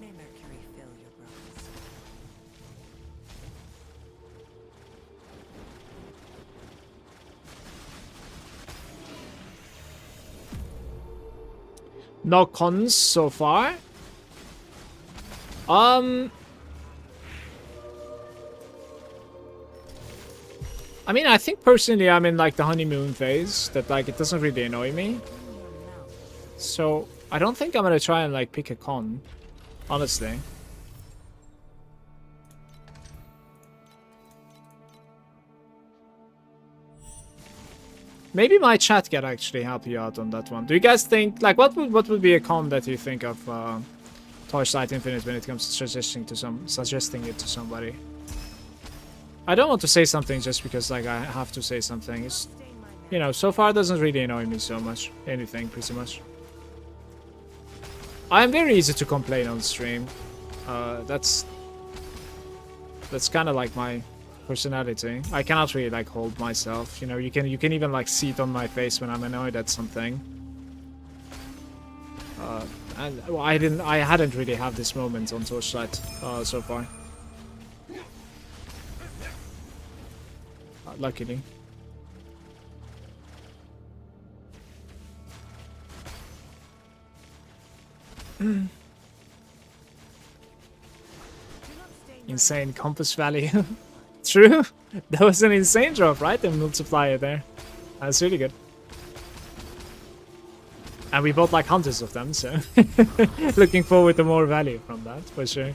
Speaker 2: May Mercury fill your bronze.
Speaker 1: No cons so far. I mean, I think personally I'm in like the honeymoon phase, that like it doesn't really annoy me. So I don't think I'm gonna try and like pick a con, honestly. Maybe my chat can actually help you out on that one. Do you guys think, like, what would be a con that you think of Torchlight Infinite when it comes to suggesting it to somebody? I don't want to say something just because, like, I have to say something. It's, you know, so far it doesn't really annoy me so much. Anything, pretty much. I'm very easy to complain on stream. That's kind of like my personality. I cannot really like hold myself. You know, you can even like see it on my face when I'm annoyed at something. And well, I hadn't really had this moment on Torchlight so far. Luckily. Insane compass value. True. That was an insane drop, right? The multiplier there. That's really good. And we bought like hundreds of them, so looking forward to more value from that, for sure.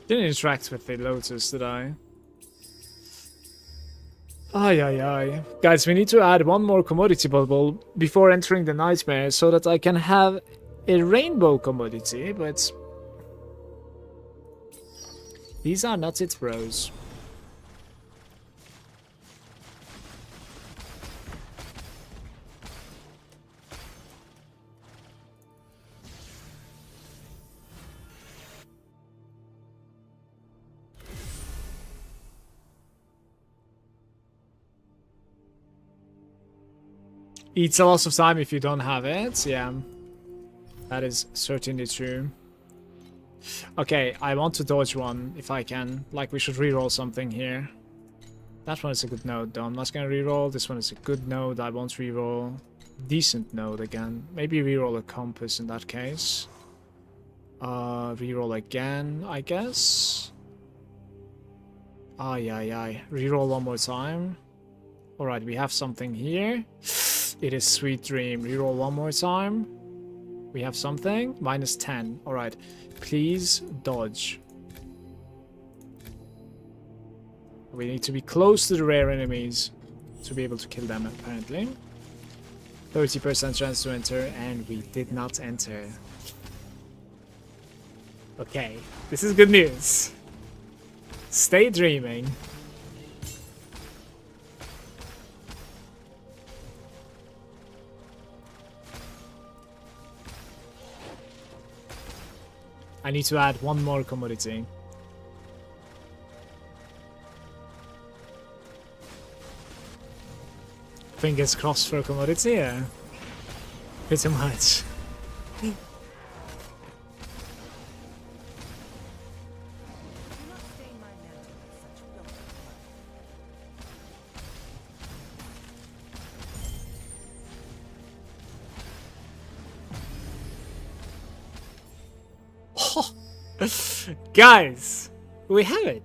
Speaker 1: Didn't interact with the Lotus, did I? Ay, ay, ay. Guys, we need to add one more commodity bubble before entering the nightmare so that I can have a rainbow commodity, but these are not it, bros. Eats a lot of time if you don't have it. Yeah, that is certainly true. Okay, I want to dodge one if I can. Like, we should reroll something here. That one is a good node, though. I'm not gonna reroll. This one is a good node. I won't reroll. Decent node again. Maybe reroll a compass in that case. Reroll again, I guess. Ay, ay, ay. Reroll one more time. Alright, we have something here. It is Sweet Dream. Reroll one more time. We have something. -10. Alright. Please dodge. We need to be close to the rare enemies to be able to kill them, apparently. 30% chance to enter, and we did not enter. Okay. This is good news. Stay dreaming. I need to add one more commodity. Fingers crossed for a commodity, yeah. Pretty much. Guys, we have it.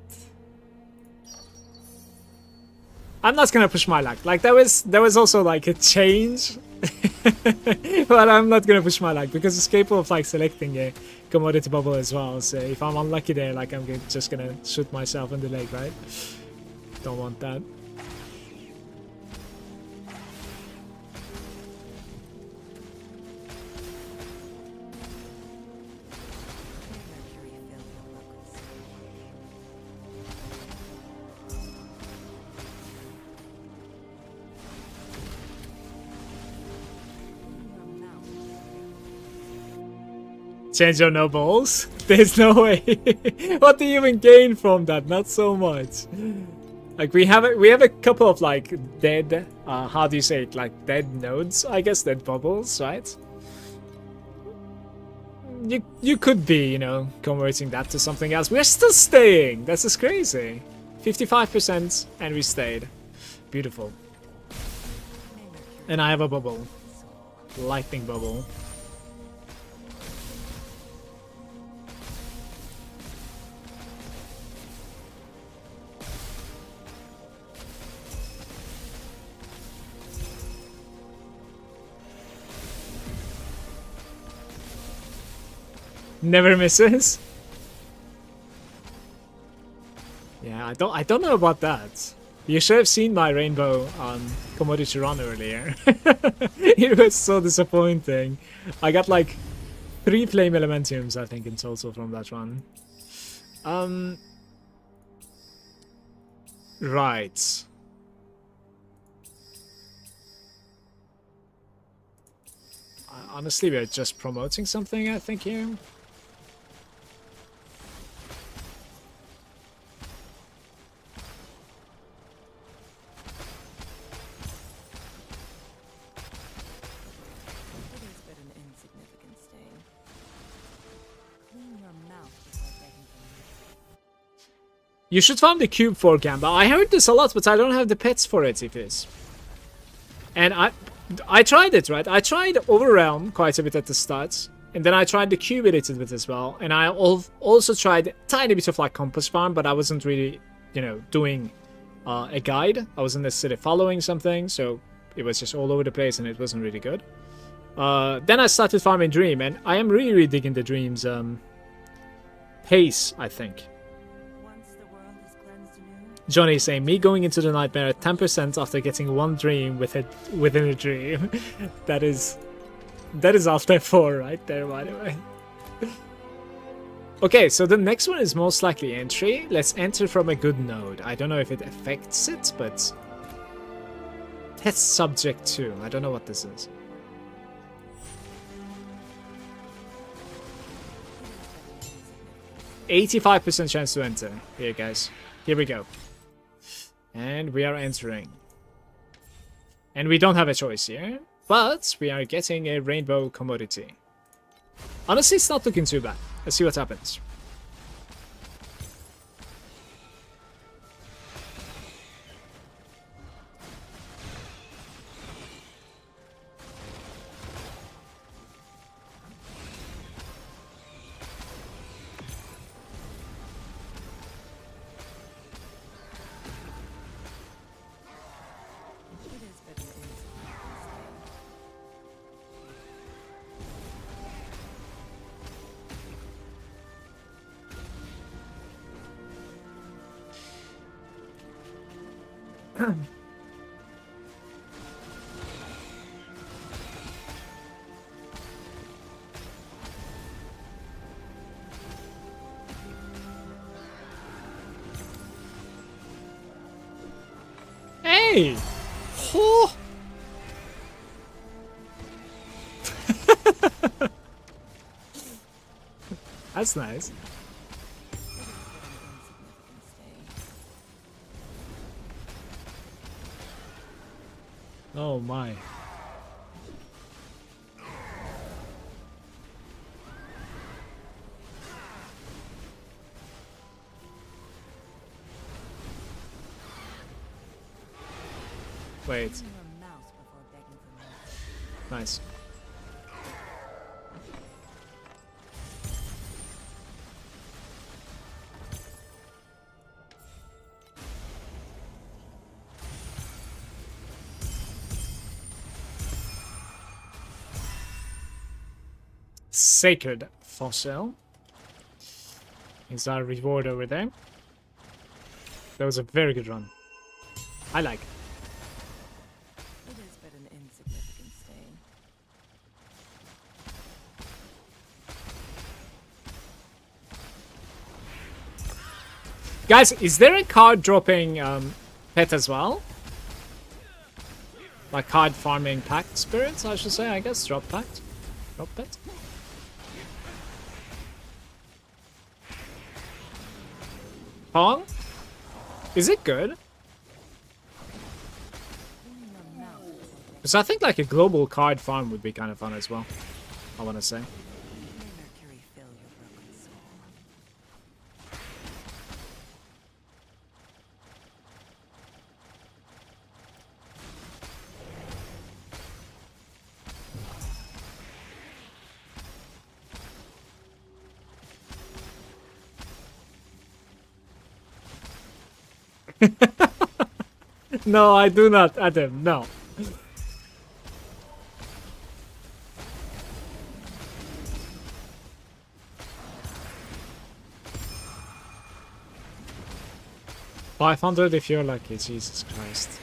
Speaker 1: I'm not gonna push my luck. Like, there was also like a change, but I'm not gonna push my luck because it's capable of like selecting a commodity bubble as well. So if I'm unlucky there, like, I'm just gonna shoot myself in the leg, right? Don't want that. Change your nobles? There's no way. What do you even gain from that? Not so much. Like we have a couple of like dead how do you say it, like dead nodes, I guess, dead bubbles, right? You could be, you know, converting that to something else. We're still staying. That's just crazy. 55% and we stayed. Beautiful. And I have a bubble. Lightning bubble. Never misses. Yeah, I don't know about that. You should have seen my rainbow commodity run earlier. It was so disappointing. I got like 3 flame elementiums, I think, in total from that run. Right. Honestly, we're just promoting something, I think, here. You should farm the cube for Gamba. I heard this a lot, but I don't have the pets for it, if it is. And I tried it, right? I tried Overrealm quite a bit at the start. And then I tried the cube a little bit as well. And I also tried a tiny bit of like Compass Farm, but I wasn't really, you know, doing a guide. I wasn't necessarily following something, so it was just all over the place and it wasn't really good. Then I started farming Dream, and I am really digging the Dream's pace, I think. Johnny is saying, me going into the nightmare at 10% after getting 1 dream within a dream. that is after 4 right there, by the way. Okay, so the next one is most likely entry. Let's enter from a good node. I don't know if it affects it, but test subject 2. I don't know what this is. %85 chance to enter. Here, guys. Here we go. And we are entering. And we don't have a choice here, but we are getting a rainbow commodity. Honestly, it's not looking too bad. Let's see what happens. Hey! Oh. That's nice. Oh my. Wait. Nice. Sacred Fossil. Is our reward over there. That was a very good run. I like it.
Speaker 2: It is but an insignificant stain.
Speaker 1: Guys, is there a card dropping pet as well? Like card farming pact spirits, I should say, I guess. Drop pact. Drop pet. Pong? Is it good? So I think like a global card farm would be kind of fun as well. I want to say.
Speaker 2: May Mercury fill your broken soul.
Speaker 1: No, I do not, Adam. No. $500 if you're lucky, Jesus Christ.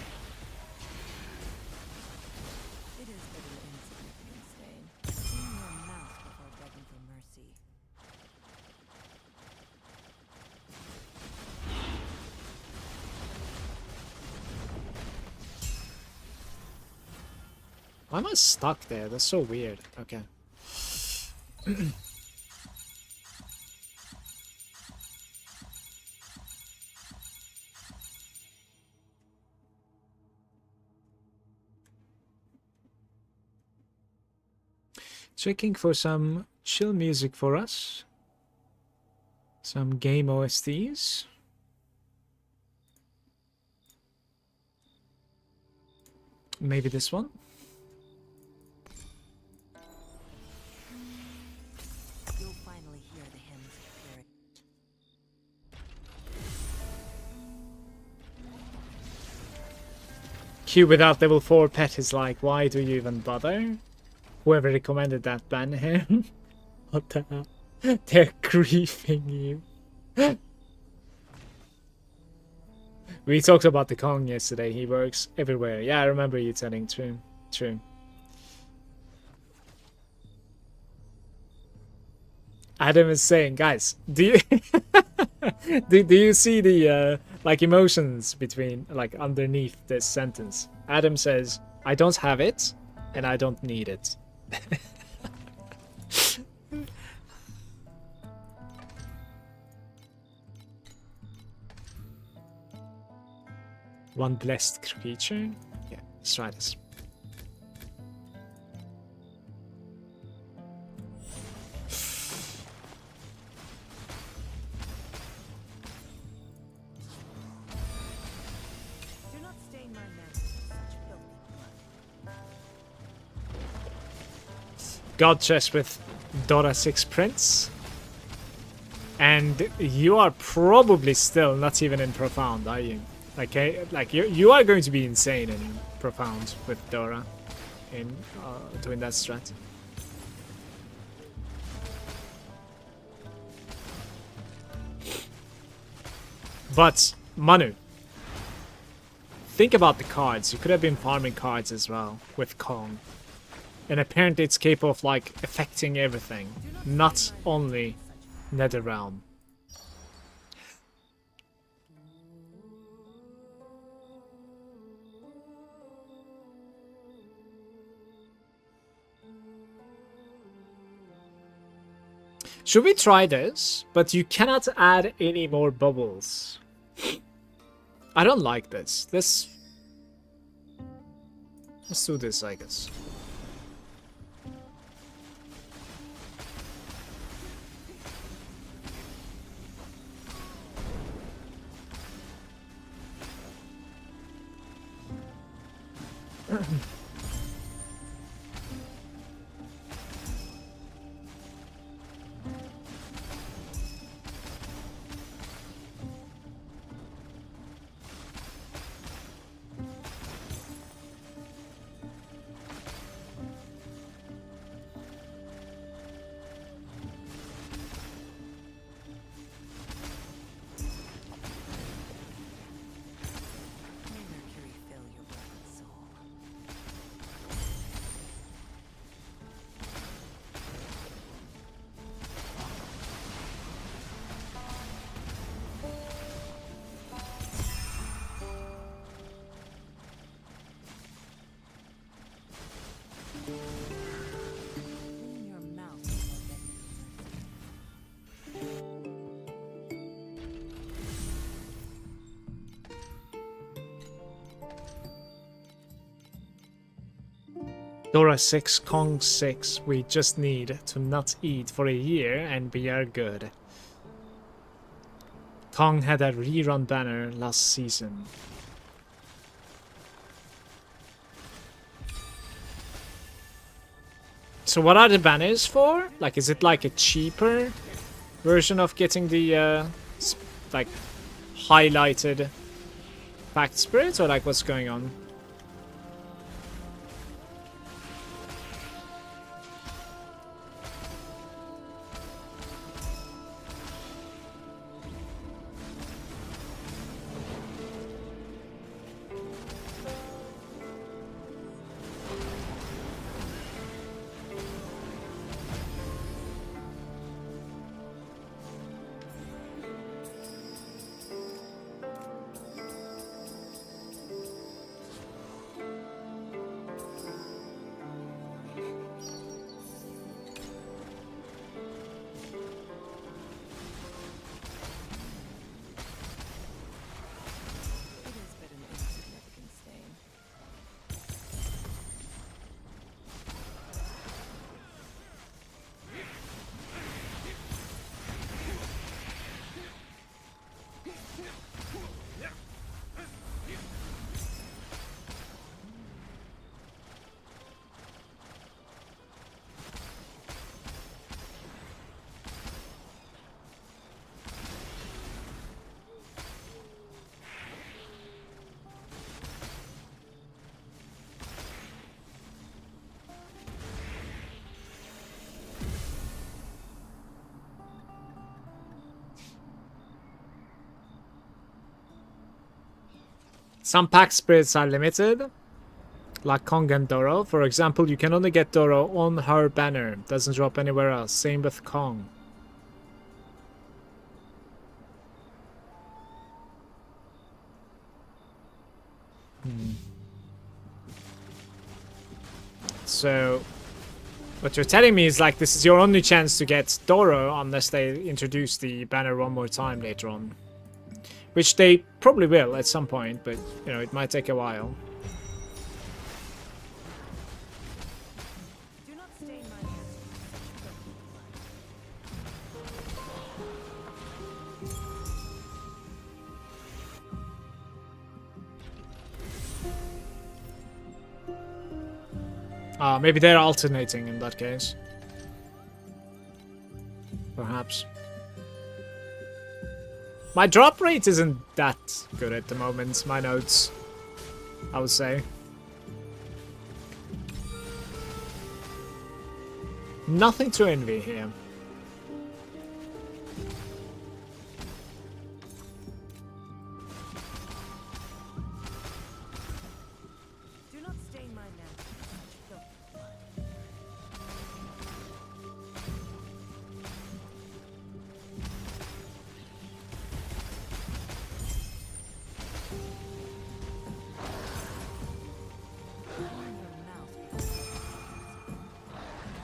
Speaker 2: It is but an insignificant stain. Clean your mouth before begging for mercy.
Speaker 1: Why am I stuck there? That's so weird. Okay. Checking for some chill music for us. Some game OSTs. Maybe this one?
Speaker 2: You'll finally hear the hymns of purity.
Speaker 1: Q without level 4 pet is like, why do you even bother? Whoever recommended that ban him. What the hell? They're griefing you. We talked about the Kong yesterday. He works everywhere. Yeah, I remember you telling. True. True. Adam is saying, guys, do you do you see the like emotions between like underneath this sentence? Adam says, I don't have it and I don't need it. One blessed creature? Yeah, let's try this.
Speaker 2: Do not stain my mantle with such filthy blood.
Speaker 1: God chest with Dora 6 Prince. And you are probably still not even in Profound, are you? Like you are going to be insane in Profound with Dora in doing that strat. But Manu, think about the cards. You could have been farming cards as well with Kong. And apparently it's capable of like affecting everything, not only Netherrealm. Should we try this? But you cannot add any more bubbles. I don't like this. Let's do this, I guess.
Speaker 2: May Mercury fill your broken soul. Clean your mouth before begging for mercy.
Speaker 1: Dora 6, Kong 6. We just need to not eat for a year and we are good. Kong had a rerun banner last season. So what are the banners for? Like, is it like a cheaper version of getting the, like, highlighted packed spirits, or like what's going on?
Speaker 2: It is but an insignificant stain.
Speaker 1: Some pack spirits are limited, like Kong and Doro. For example, you can only get Doro on her banner. Doesn't drop anywhere else. Same with Kong. So, what you're telling me is like this is your only chance to get Doro unless they introduce the banner one more time later on. Which they probably will at some point, but, you know, it might take a while.
Speaker 2: Do not stain my hands with such filthy blood.
Speaker 1: Maybe they're alternating in that case. Perhaps. My drop rate isn't that good at the moment, my notes, I would say. Nothing to envy here.
Speaker 2: Do not stain my mantle with such filthy blood. Warm your mouth with your mouth with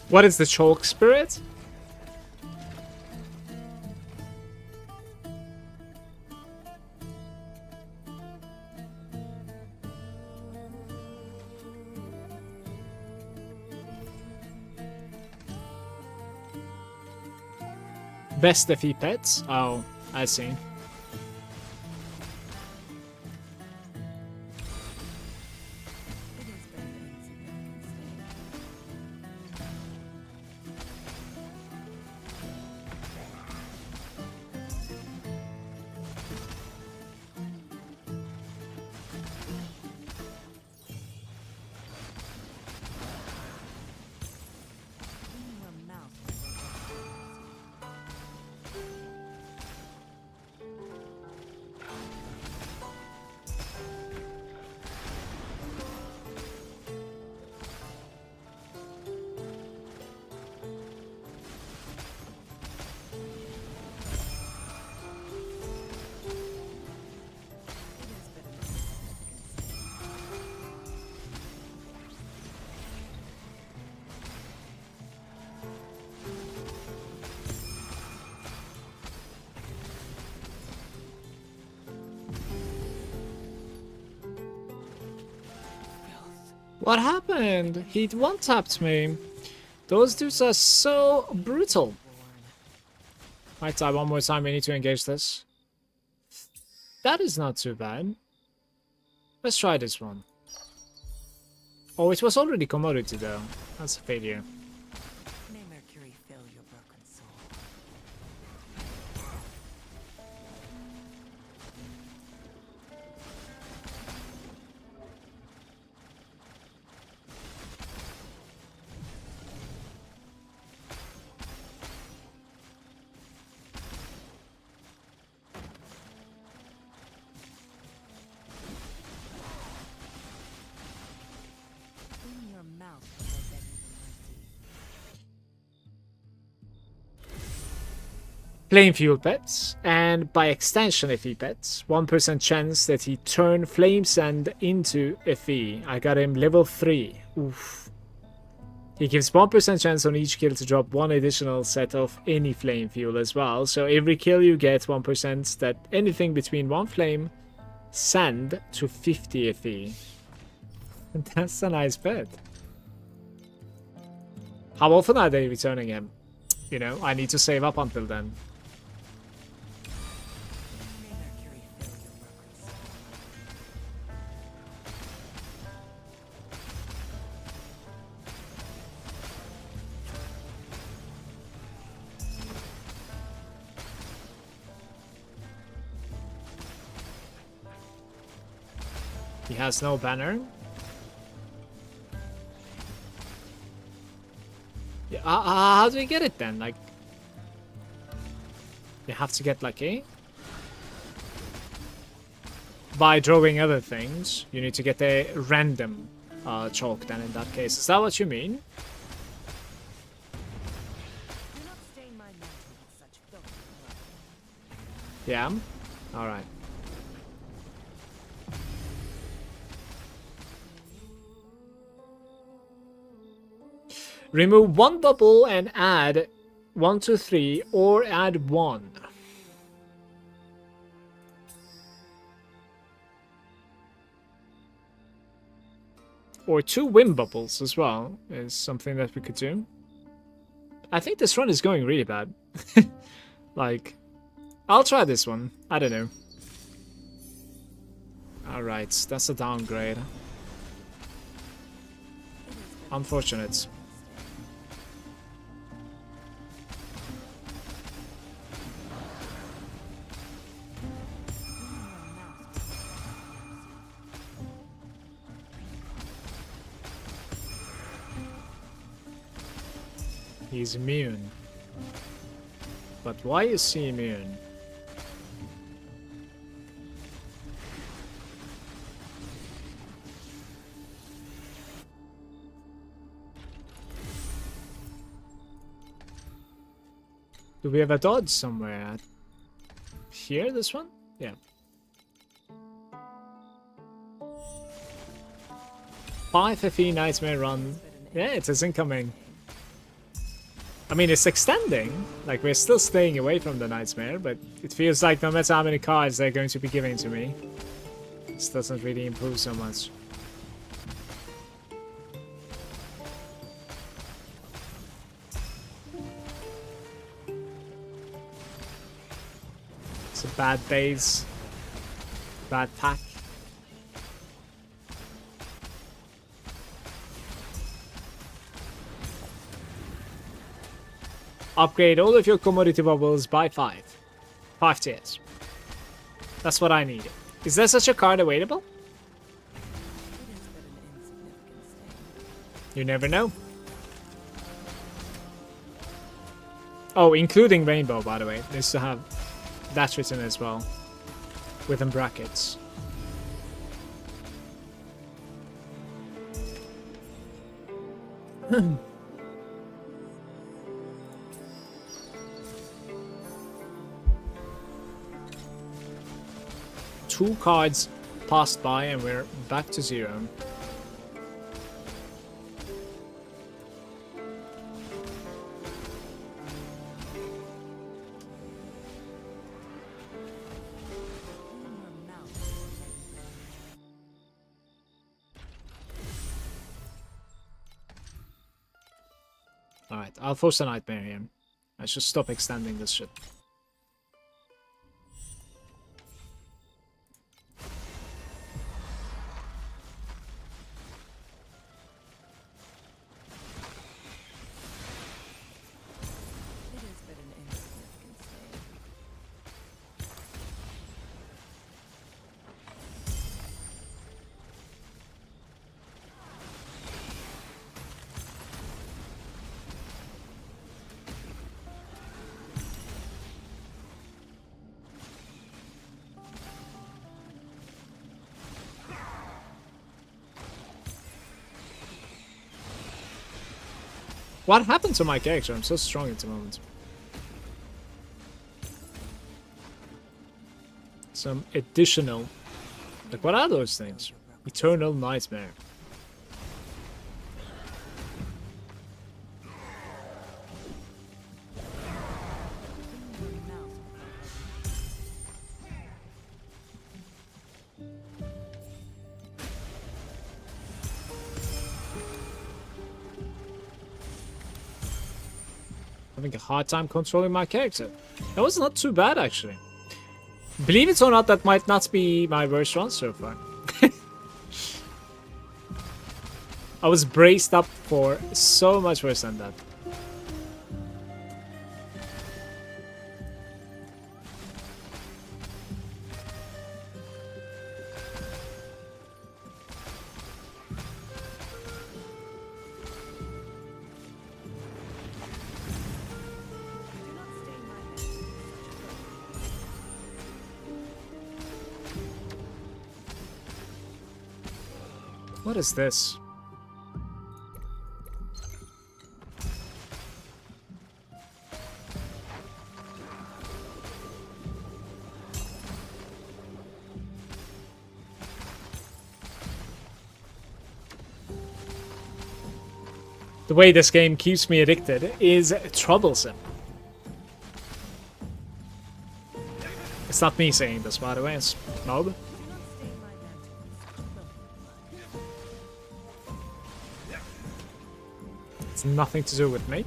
Speaker 1: What is the chalk spirit? Best FE pets? Oh, I see.
Speaker 2: It is but an insignificant stain.
Speaker 1: What happened? He one-tapped me. Those dudes are so brutal. Might die one more time. We need to engage this. That is not too bad. Let's try this one. Oh, it was already commodity though. That's a failure.
Speaker 2: May Mercury fill your broken soul. In your mouth, I beg for mercy.
Speaker 1: Flame fuel pets, and by extension if he pets, 1% chance that he turn flame sand into a fee. I got him level 3. Oof. He gives 1% chance on each kill to drop one additional set of any flame fuel as well. So every kill you get 1% that anything between 1 flame sand to 50 FE. That's a nice pet. How often are they returning him? You know, I need to save up until then.
Speaker 2: May Mercury fill your broken soul.
Speaker 1: He has no banner. Yeah, how do we get it then? Like, you have to get lucky. By drawing other things, you need to get a random chalk then in that case. Is that what you mean?
Speaker 2: Do not stain my mantle with such filthy blood.
Speaker 1: Yeah? Alright. Remove 1 bubble and add 1, 2, 3, or add 1. Or 2 wind bubbles as well is something that we could do. I think this run is going really bad. Like, I'll try this one. I don't know. Alright, that's a downgrade. Unfortunate. He's immune. But why is he immune? Do we have a dodge somewhere? Here, this one? Yeah. 5 FE Nightmare run. Yeah, it is incoming. I mean, it's extending. Like, we're still staying away from the Nightmare, but it feels like no matter how many cards they're going to be giving to me, this doesn't really improve so much. It's a bad base. Bad pack. Upgrade all of your commodity bubbles by 5. 5 tiers. That's what I need. Is there such a card available?
Speaker 2: It is but an insignificant stain.
Speaker 1: You never know. Oh, including Rainbow, by the way. Needs to have that written as well. Within brackets. Two cards passed by and we're back to 0.
Speaker 2: In your mouth,
Speaker 1: Alright, I'll force a nightmare here. I should stop extending this shit.
Speaker 2: It is but an insignificant stain.
Speaker 1: What happened to my character? I'm so strong at the moment. Some additional... Like, what are those things? Eternal Nightmare. Having a hard time controlling my character. That was not too bad, actually. Believe it or not, that might not be my worst run so far. I was braced up for so much worse than that.
Speaker 2: Do not stain my hands with such a
Speaker 1: What is this? The way this game keeps me addicted is troublesome. It's not me saying this, by the way, it's Mob.
Speaker 2: Do not stain my mantle with such blood.
Speaker 1: It's nothing to do with me.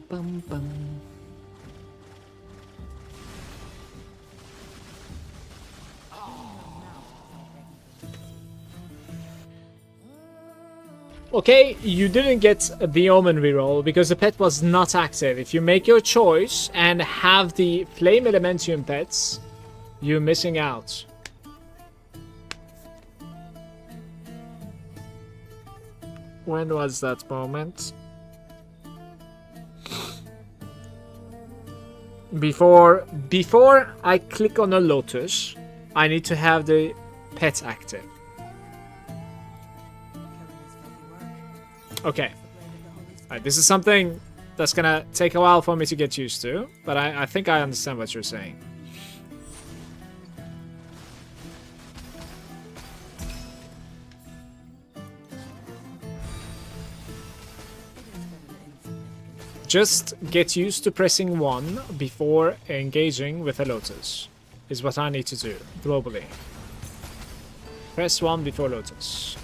Speaker 1: Bum, bum. Okay, you didn't get the Omen reroll because the pet was not active. If you make your choice and have the Flame Elementium pets, you're missing out. When was that moment? Before I click on a Lotus, I need to have the pet active.
Speaker 2: Killing is filthy work.
Speaker 1: Okay.
Speaker 2: The blade of the Holy Spirit.
Speaker 1: Alright, this is something that's gonna take a while for me to get used to, but I think I understand what you're saying. Just get used to pressing 1 before engaging with a Lotus, is what I need to do, globally. Press 1 before Lotus.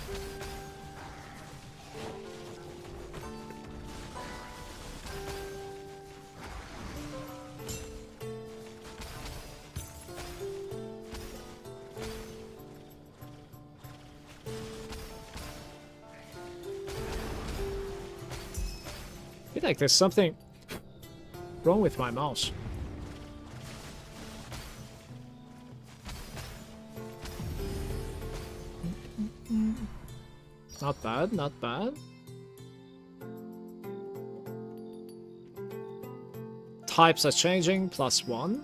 Speaker 1: I feel like there's something wrong with my mouse. Not bad, not bad. Types are changing, +1.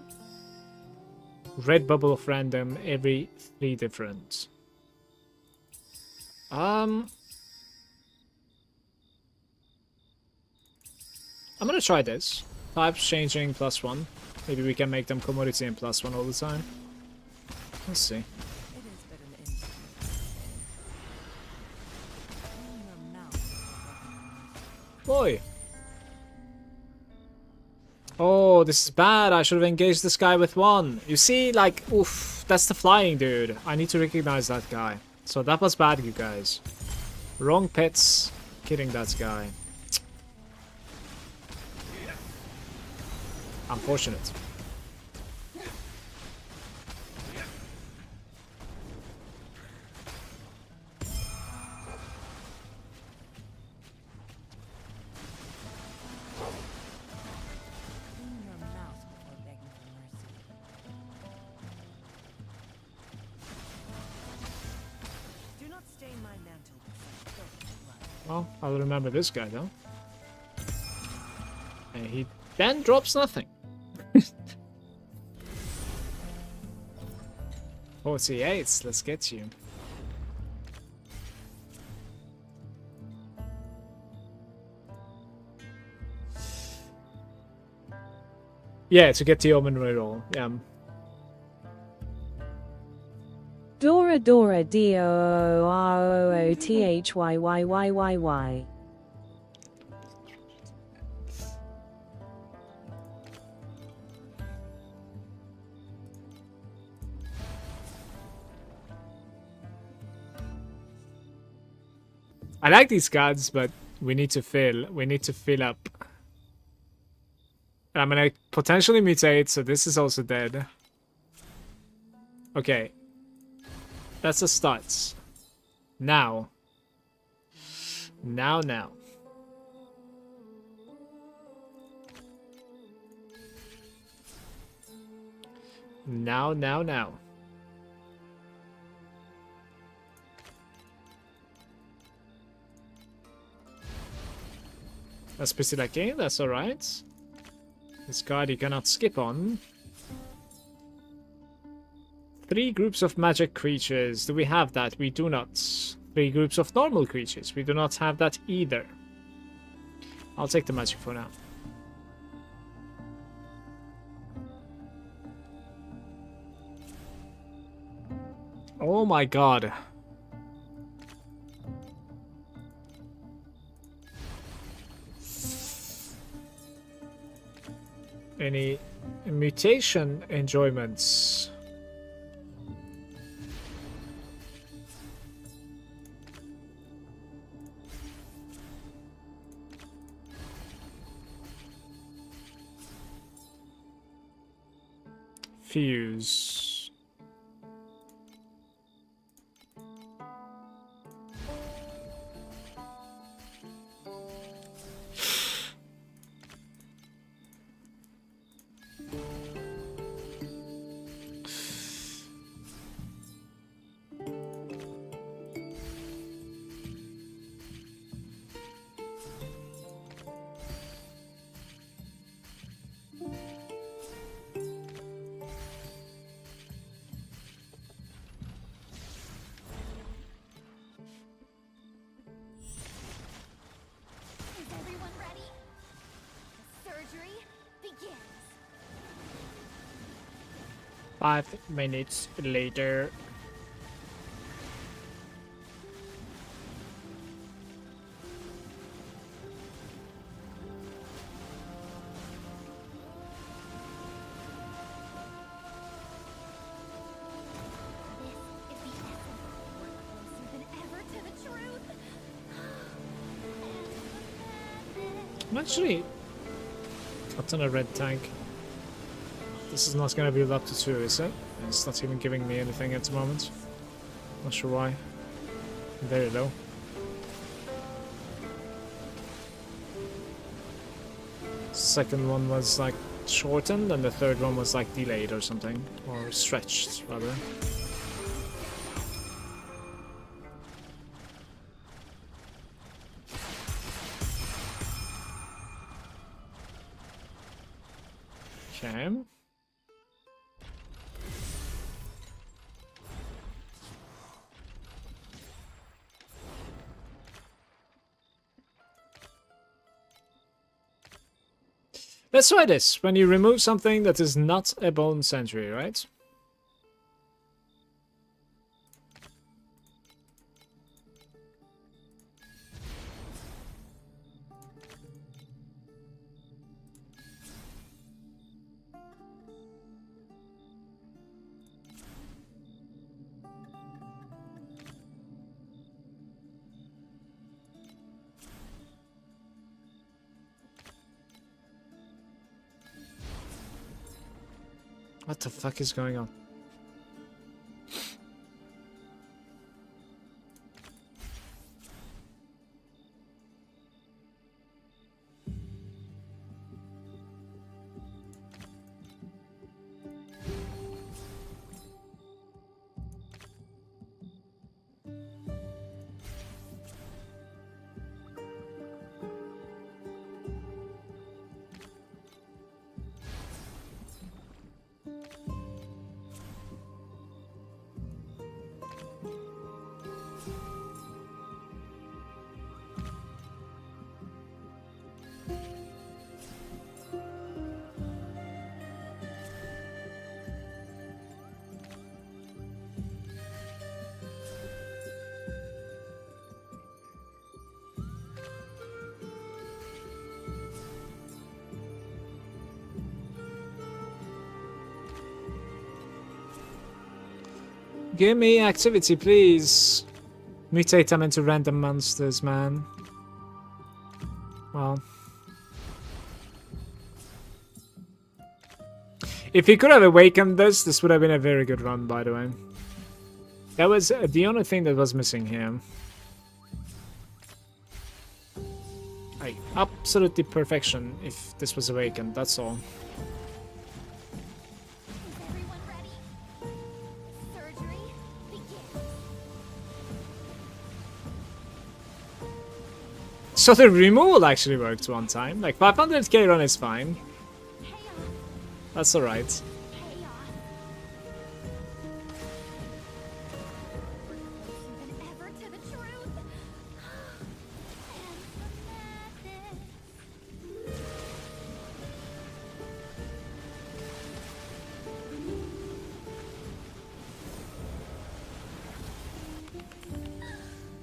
Speaker 1: Red bubble of random every 3 different. I'm gonna try this. Types changing +1. Maybe we can make them commodity and +1 all the time. Let's see.
Speaker 2: It is but an
Speaker 1: Boy. Oh, this is bad. I should have engaged this guy with one. You see, like, oof, that's the flying dude. I need to recognize that guy. So that was bad, you guys. Wrong pets. Kidding that guy. Unfortunate.
Speaker 2: Clean your mouth before begging for mercy. Do not stain my mantle with such filthy blood.
Speaker 1: Well, I'll remember this guy, though. And he then drops nothing. 48, let's get you. Yeah, to get the Omen reroll. Yeah.
Speaker 5: Dora Dora DOOROOTHYYYYY.
Speaker 1: I like these cards, but we need to fill. We need to fill up. And I'm gonna potentially mutate, so this is also dead. Okay. That's a start. Now. Now. Now. That's pretty lucky, that's alright. This card you cannot skip on. 3 groups of magic creatures. Do we have that? We do not. 3 groups of normal creatures. We do not have that either. I'll take the magic for now. Oh my god. Any mutation enjoyments? Fuse.
Speaker 3: Is everyone ready? The surgery begins.
Speaker 1: 5 minutes later.
Speaker 3: This is the essence. We're closer than ever to the truth.
Speaker 1: I'm actually not on a red tank. This is not going to build up to 2, is it? It's not even giving me anything at the moment. Not sure why. Very low. Second one was like shortened, and the third one was like delayed or something. Or stretched, rather. Okay. Let's try this. When you remove something that is not a bone sentry, right? What the fuck is going on? Give me activity, please. Mutate them into random monsters, man. Well. If he could have awakened this would have been a very good run, by the way. That was the only thing that was missing here. Like, absolutely perfection if this was awakened, that's all.
Speaker 3: Is everyone ready? Surgery begins.
Speaker 1: So the removal actually worked one time. Like, 500k run is fine.
Speaker 3: Chaos.
Speaker 1: That's alright.
Speaker 3: Chaos. We're closer than ever to the truth. And the madness.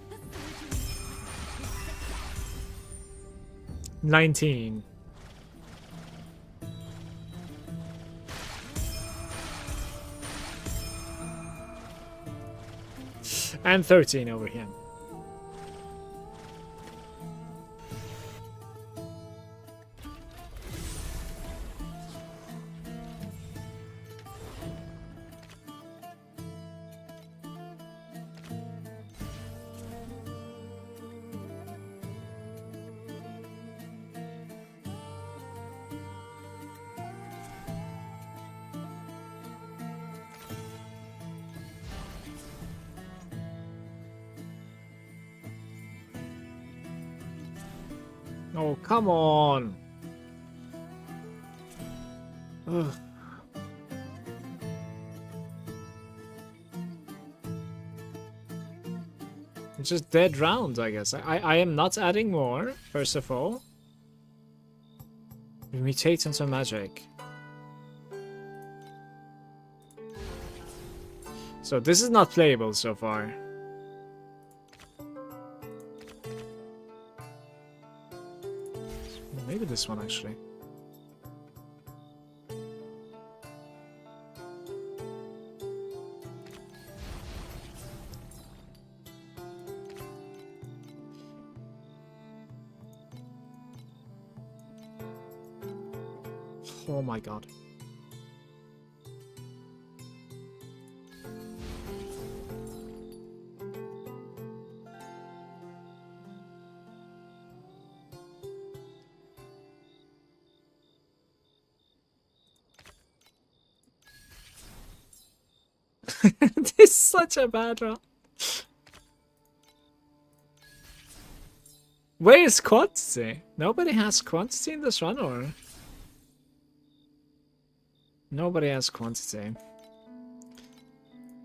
Speaker 3: The surgery.
Speaker 1: 19. And 13 over here. Oh, come on. Ugh. It's just dead round, I guess. I am not adding more, first of all. We mutate into magic. So this is not playable so far. Maybe this one, actually. Oh my god. This is such a bad run. Where is quantity? Nobody has quantity in this run, or? Nobody has quantity.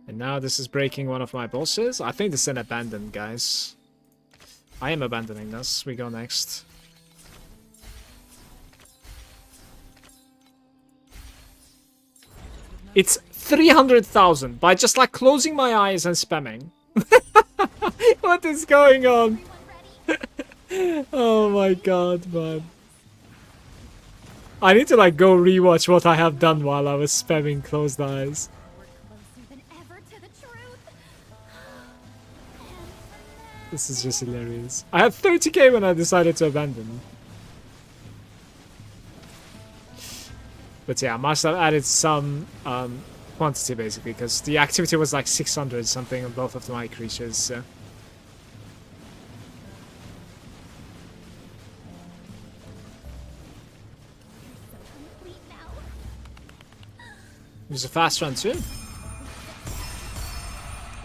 Speaker 1: And now this is breaking one of my bosses. I think this is an abandon, guys. I am abandoning this. We go next. It's 300,000 by just like closing my eyes and spamming. What is going on? Oh my god, man. I need to like go rewatch what I have done while I was spamming closed eyes.
Speaker 3: We're closer than ever to the truth.
Speaker 1: This is just hilarious. I had 30k when I decided to abandon. But yeah, must have added some quantity basically, because the activity was like 600 something on both of my creatures. So.
Speaker 3: Complete now.
Speaker 1: It was a fast run too.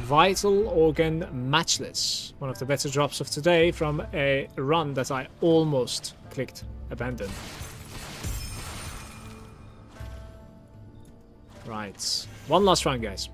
Speaker 1: Vital Organ Matchless. One of the better drops of today from a run that I almost clicked abandon. Right. One last run, guys.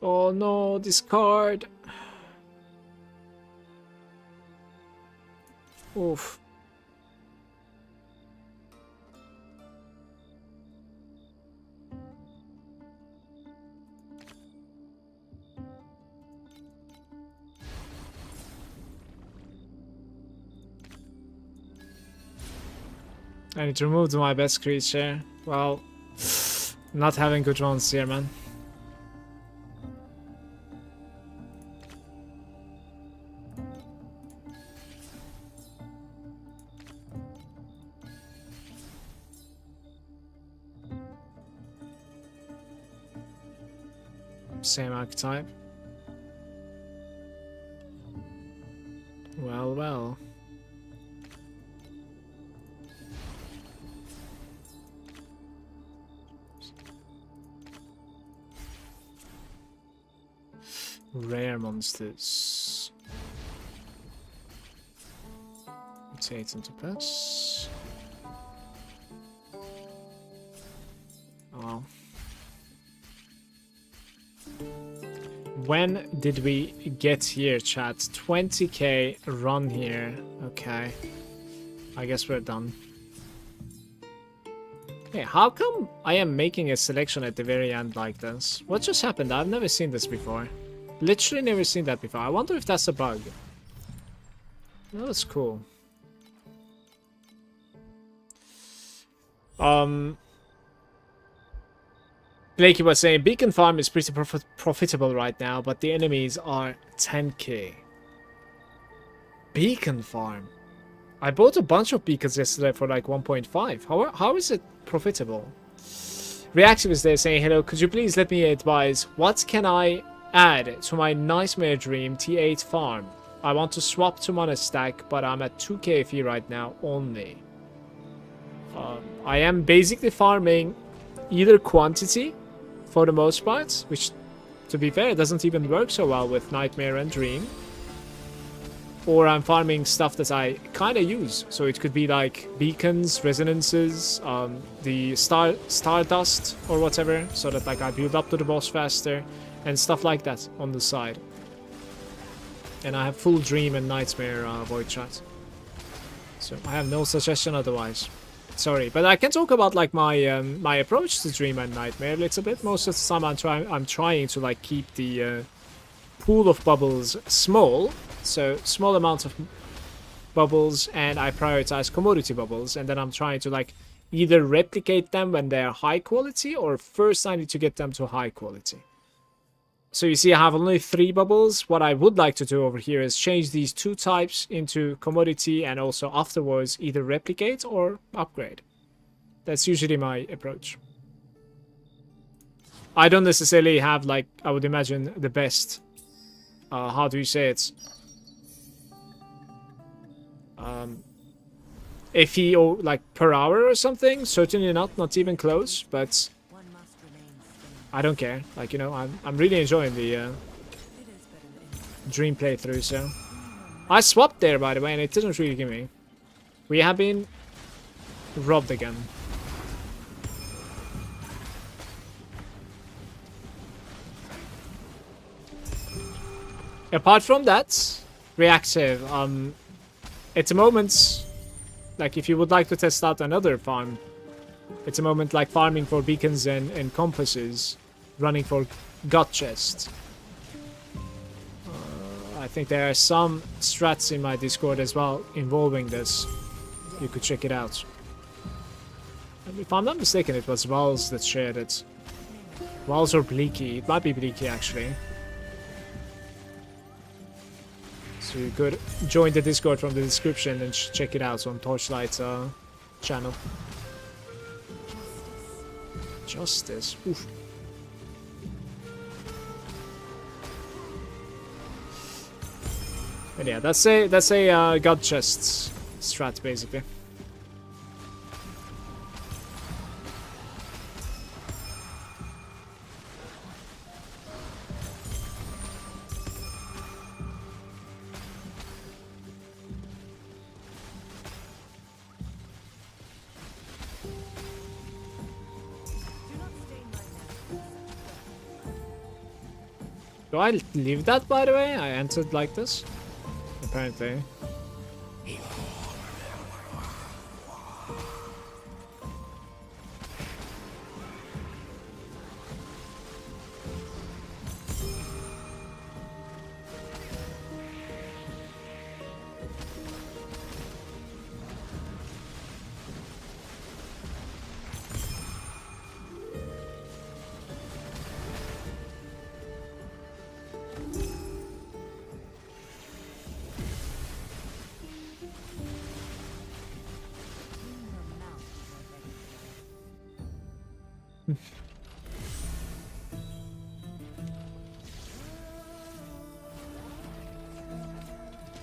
Speaker 1: Oh no, discard. Oof. I need to remove my best creature. Well, not having good runs here, man. Same archetype. Well, well. Rare monsters. Rotate into pets. Oh. When did we get here, chat? 20k run here. Okay. I guess we're done. Hey, how come I am making a selection at the very end like this? What just happened? I've never seen this before. Literally never seen that before. I wonder if that's a bug. Oh, that's cool. Blakey was saying Beacon Farm is pretty profitable right now, but the enemies are 10k. Beacon Farm. I bought a bunch of beacons yesterday for like 1.5. How is it profitable? Reactive is there saying, hello, could you please let me advise what can I add to my Nightmare Dream T8 farm? I want to swap to mana stack, but I'm at 2k fee right now only. I am basically farming either quantity for the most part, which to be fair doesn't even work so well with Nightmare and Dream, or I'm farming stuff that I kind of use. So it could be like beacons, resonances, the stardust or whatever, so that like I build up to the boss faster and stuff like that on the side. And I have full Dream and Nightmare void chat, so I have no suggestion otherwise. Sorry, but I can talk about like my my approach to Dream and Nightmare a little bit. Most of the time I'm trying to like keep the pool of bubbles small, so small amount of bubbles, and I prioritize commodity bubbles, and then I'm trying to like either replicate them when they're high quality, or first I need to get them to high quality. So you see I have only 3 bubbles. What I would like to do over here is change these 2 types into commodity, and also afterwards either replicate or upgrade. That's usually my approach. I don't necessarily have like, I would imagine, the best, how do you say it? FE or like per hour or something. Certainly not even close, but I don't care. Like, you know, I'm really enjoying the Dream playthrough, so. I swapped there, by the way, and it didn't really give me. We have been robbed again. Apart from that, reactive, It's a moment, like if you would like to test out another farm, it's a moment like farming for beacons and compasses, running for gut chests. I think there are some strats in my Discord as well involving this. You could check it out. If I'm not mistaken, it was Vals that shared it. Vals or Bleaky. It might be Bleaky, actually. So you could join the Discord from the description and check it out on Torchlight's channel. Justice. Oof. But yeah, that's a god chests strat basically. Do I leave that, by the way? I entered like this? Apparently.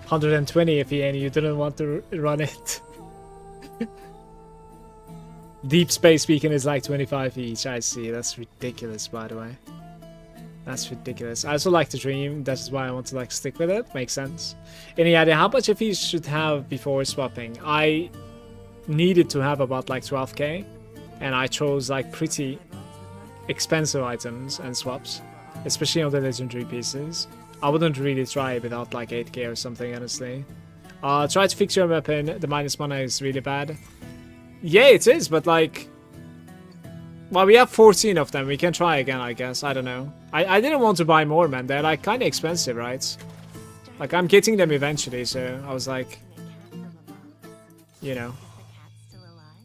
Speaker 1: $120 FE and you didn't want to run it. Deep Space Beacon is like 25 each, I see. That's ridiculous, by the way. That's ridiculous. I also like the dream, that's why I want to like stick with it. Makes sense. Any idea how much FE should have before swapping? I needed to have about like 12k, and I chose like pretty expensive items and swaps, especially on the legendary pieces. I wouldn't really try without like 8k or something, honestly. Try to fix your weapon. The minus mana is really bad. Yeah, it is, but like... Well, we have 14 of them. We can try again, I guess. I don't know. I didn't want to buy more, man. They're like kind of expensive, right? Like, I'm getting them eventually, so I was like... You know.
Speaker 2: Is the cat still alive?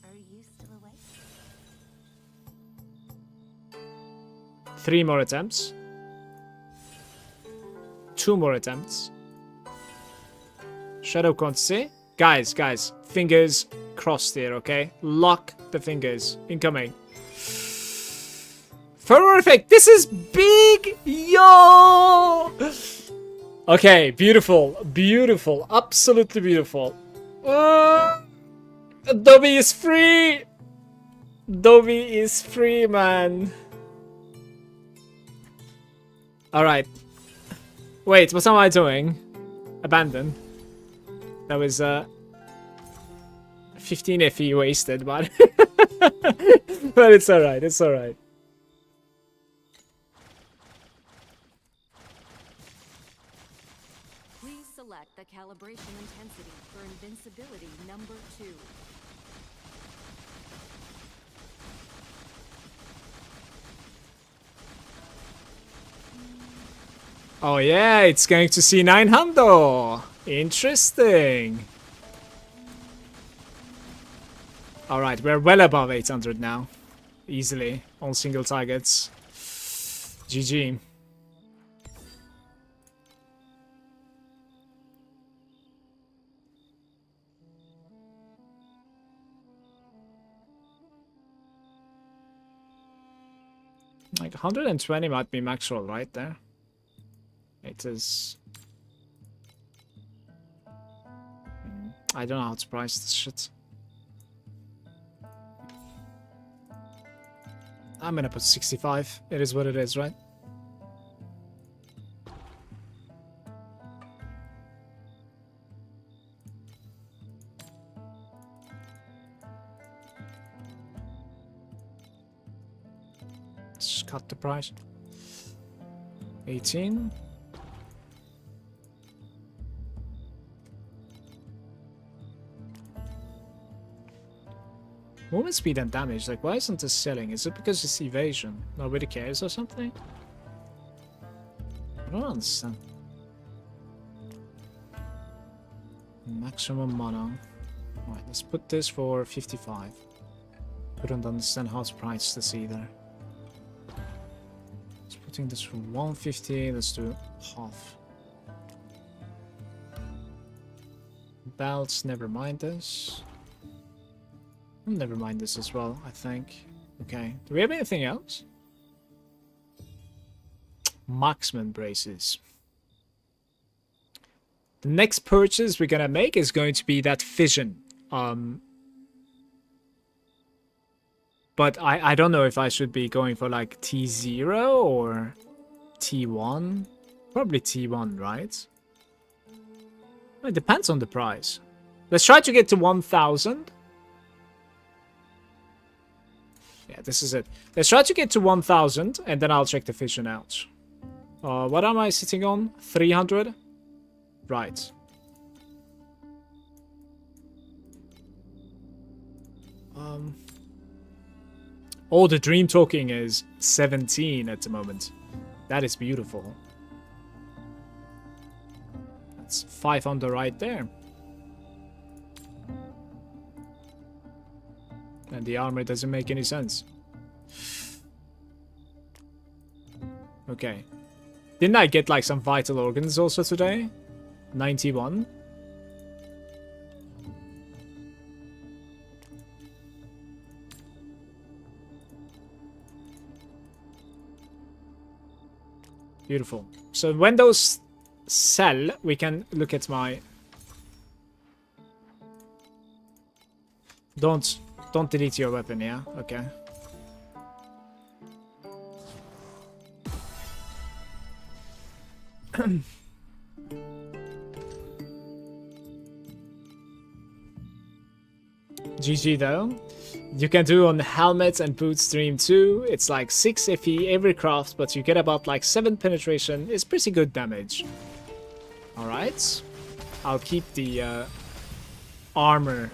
Speaker 2: Are you still awake?
Speaker 1: 3 more attempts. 2 more attempts. Shadow quantity. Guys, fingers crossed here, okay? Lock the fingers. Incoming. Fervor effect. This is big, yo. Okay, beautiful, beautiful, absolutely beautiful. Dobby is free. Dobby is free, man. All right. Wait, what am I doing? Abandon. That was 15 FE wasted, but but it's alright, it's alright.
Speaker 6: Please select the calibration intensity for invincibility number 2.
Speaker 1: Oh yeah, it's going to see 900. Interesting. Alright, we're well above 800 now. Easily, on single targets. GG. Like 120 might be max roll right there. It is... I don't know how to price this shit. I'm gonna put 65. It is what it is, right? Just cut the price. 18. Movement speed and damage. Like, why isn't this selling? Is it because it's evasion? Nobody cares or something? I don't understand. Maximum mana. Alright, let's put this for 55. I don't understand how it's priced this either. Let's putting this for 150. Let's do half. Belts, never mind this. Never mind this as well, I think. Okay, do we have anything else? Marksman braces. The next purchase we're gonna make is going to be that fission. But I don't know if I should be going for like T0 or T1. Probably T1, right? It depends on the price. Let's try to get to 1,000. Yeah, this is it. Let's try to get to 1,000 and then I'll check the fission out. What am I sitting on? 300? Right. Oh, the dream talking is 17 at the moment. That is beautiful. That's 500 right there. And the armor doesn't make any sense. Okay. Didn't I get like some vital organs also today? 91. Beautiful. So when those sell, we can look at my... Don't delete your weapon, yeah? Okay. GG though. You can do on helmet and boot stream too. It's like 6 FE every craft, but you get about like 7 penetration. It's pretty good damage. Alright. I'll keep the armor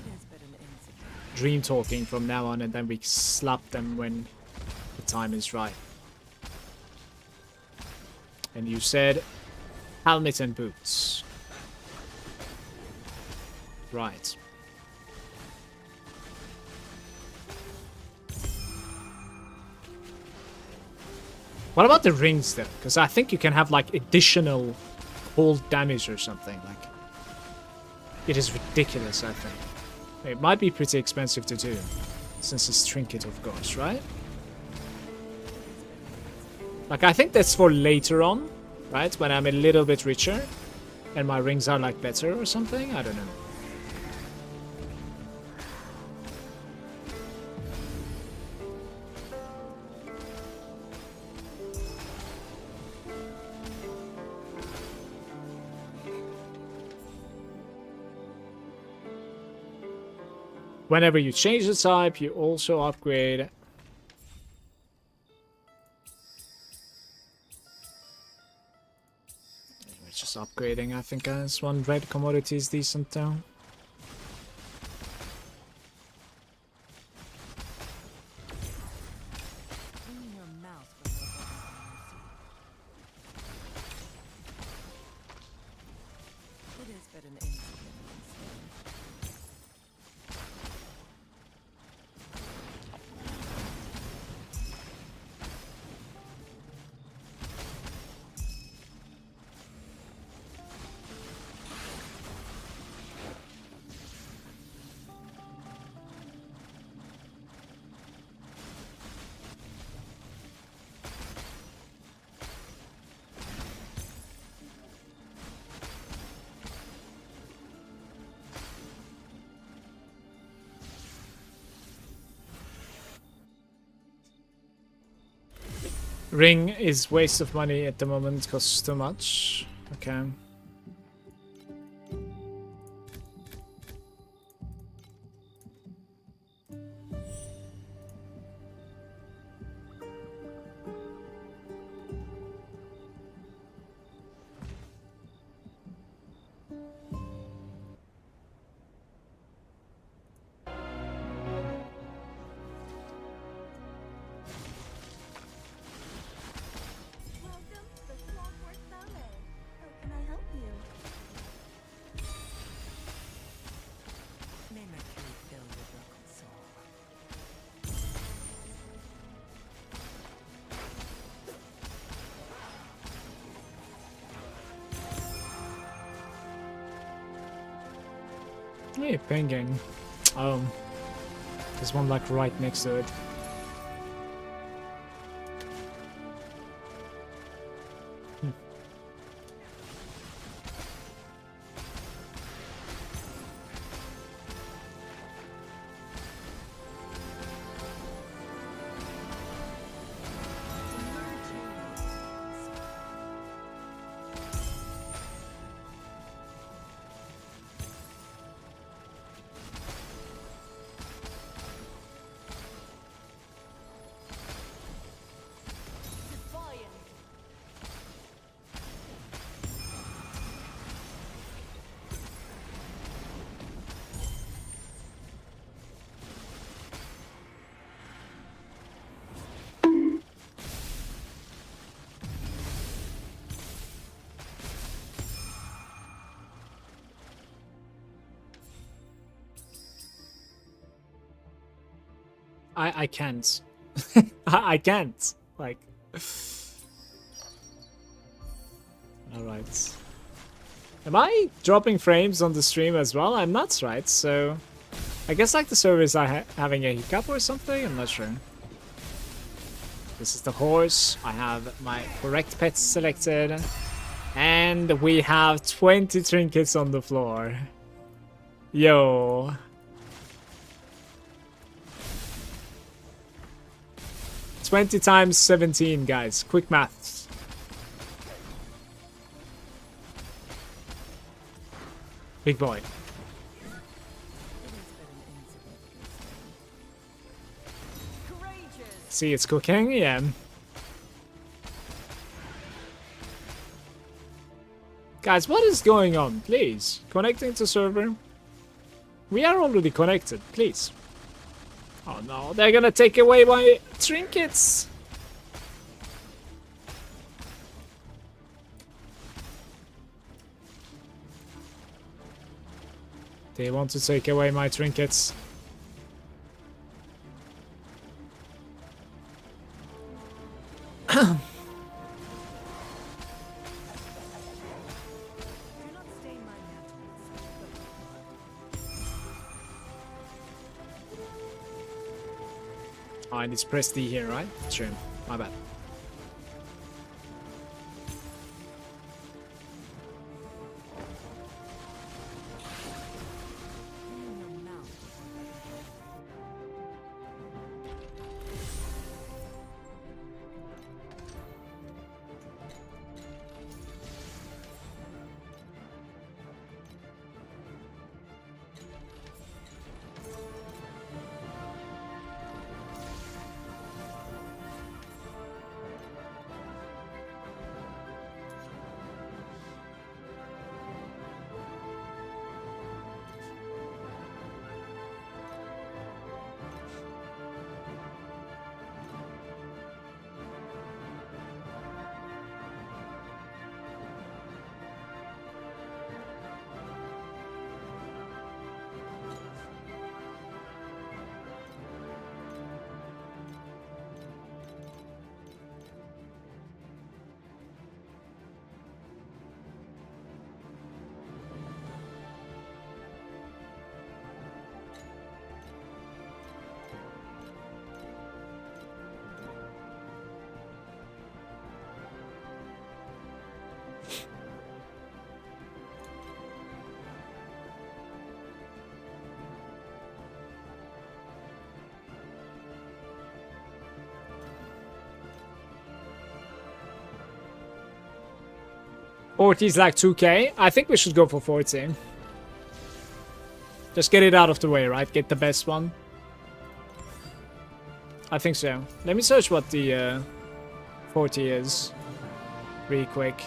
Speaker 1: dream talking from now on, and then we slap them when the time is right. And you said helmet and boots. Right. What about the rings then? Because I think you can have like additional cold damage or something. Like, it is ridiculous, I think. It might be pretty expensive to do, since it's trinket, of course, right? Like, I think that's for later on, right? When I'm a little bit richer and my rings are like better or something. I don't know. Whenever you change the type, you also upgrade. We're just upgrading, I think, as one red commodity is decent though. Ring is waste of money at the moment, costs too much. Okay. Hey, pinging. Oh. There's one like right next to it. I can't. I can't. Like. Alright. Am I dropping frames on the stream as well? I'm not, right? So I guess like the server is having a hiccup or something? I'm not sure. This is the horse. I have my correct pets selected. And we have 20 trinkets on the floor. Yo. $20 times 17, guys. Quick maths. Big boy. See, it's cooking? Yeah. Guys, what is going on? Please. Connecting to server. We are already connected. Please. Oh no, they're gonna take away my trinkets. They want to take away my trinkets. Oh, I need to press D here, right? Sure. My bad. Forty's like 2k. I think we should go for 40. Just get it out of the way, right? Get the best one. I think so. Let me search what the 40 is. Really quick.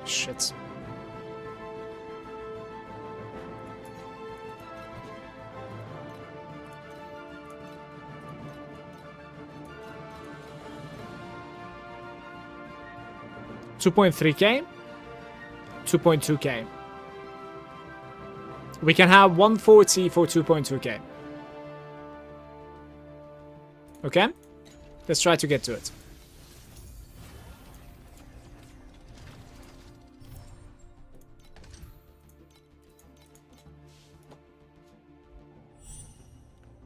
Speaker 1: Shit. $2.3k, 2.2k. We can have 140 for 2.2k. Okay? Let's try to get to it.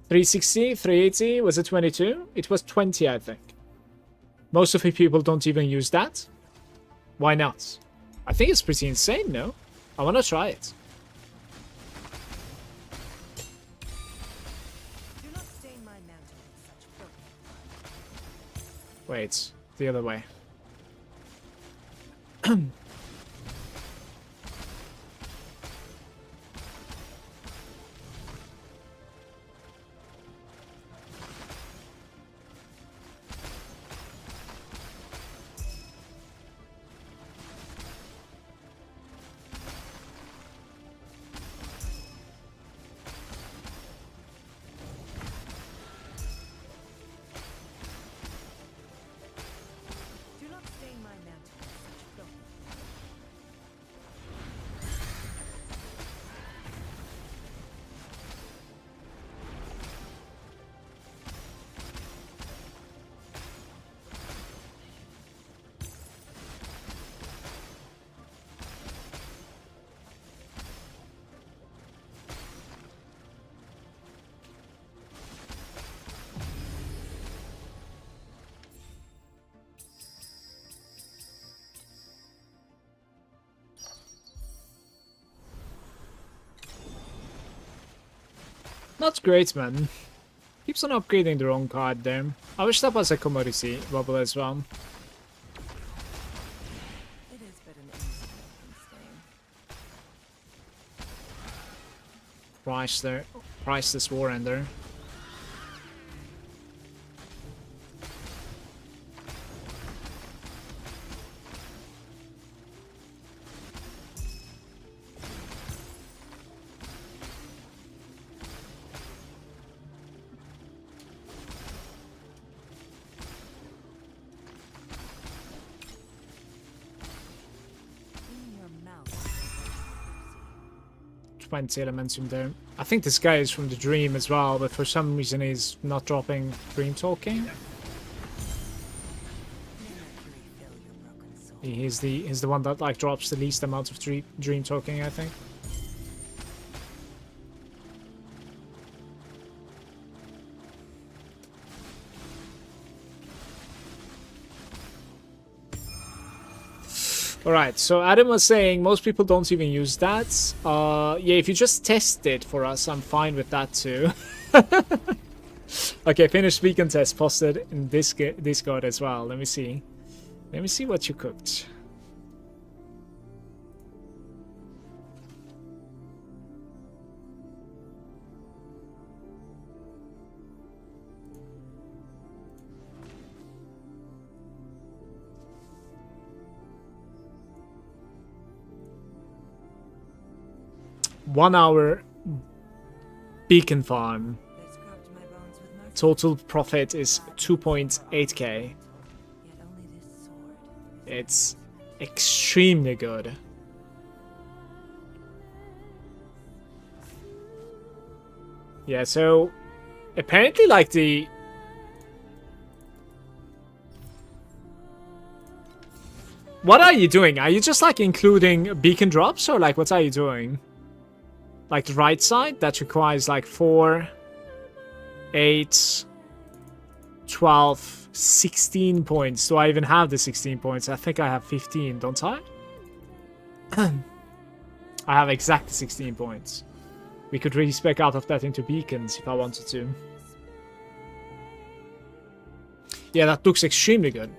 Speaker 1: 360, 380, was it 22? It was 20, I think. Most of the people don't even use that. Why not? I think it's pretty insane, no? I want to try it.
Speaker 2: Do not stain my mantle with such filth.
Speaker 1: Wait, the other way.
Speaker 2: Do not stain my mantle with such filth.
Speaker 1: Not great, man. Keeps on upgrading the wrong card there. I wish that was a commodity bubble as well.
Speaker 2: It is but an instant stain.
Speaker 1: Price this war ender.
Speaker 2: In your mouth.
Speaker 1: 20 elementum there. I think this guy is from the dream as well, but for some reason he's not dropping dream talking.
Speaker 2: May Mercury fill your broken soul.
Speaker 1: He's the one that like drops the least amount of dream talking, I think. Alright, so Adam was saying most people don't even use that. Yeah, if you just test it for us, I'm fine with that too. Okay, finished beacon test posted in Discord as well. Let me see. Let me see what you cooked. One hour beacon farm.
Speaker 2: They scrubbed my bones with mercury.
Speaker 1: Total profit is 2.8k.
Speaker 2: Yet only this sword is
Speaker 1: It's extremely good. Yeah, so apparently like the what are you doing? Are you just like including beacon drops or like what are you doing? Like the right side that requires like 4, 8, 12, 16 points. Do I even have the 16 points? I think I have 15, don't I? I have exactly 16 points. We could really spec out of that into beacons if I wanted to. Yeah, that looks extremely good.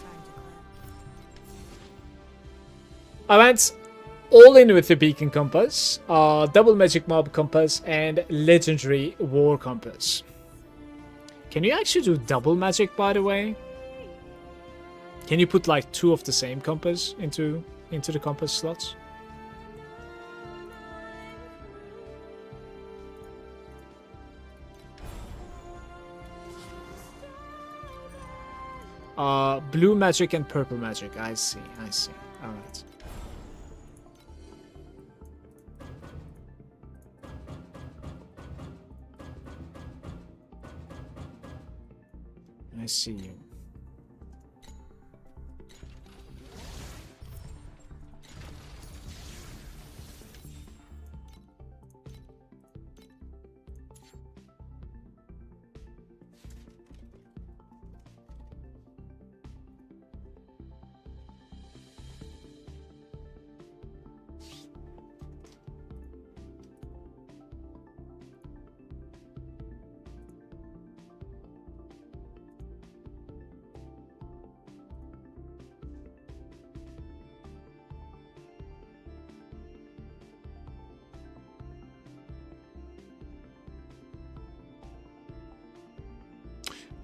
Speaker 2: time to cleanse.
Speaker 1: I went all in with the beacon compass, double magic mob compass, and legendary war compass. Can you actually do double magic, by the way? Can you put like 2 of the same compass into the compass slots? Blue magic and purple magic. I see. All right. I see you.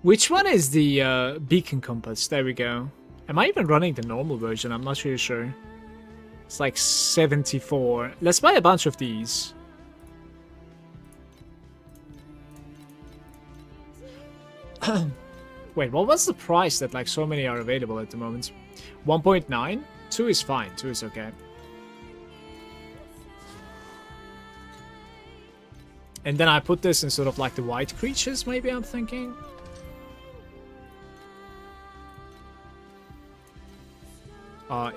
Speaker 1: Which one is the beacon compass? There we go. Am I even running the normal version? I'm not really sure. It's like 74. Let's buy a bunch of these. Wait, what was the price that like so many are available at the moment? 1.9? 2 is fine. 2 is okay. And then I put this in sort of like the white creatures, maybe I'm thinking.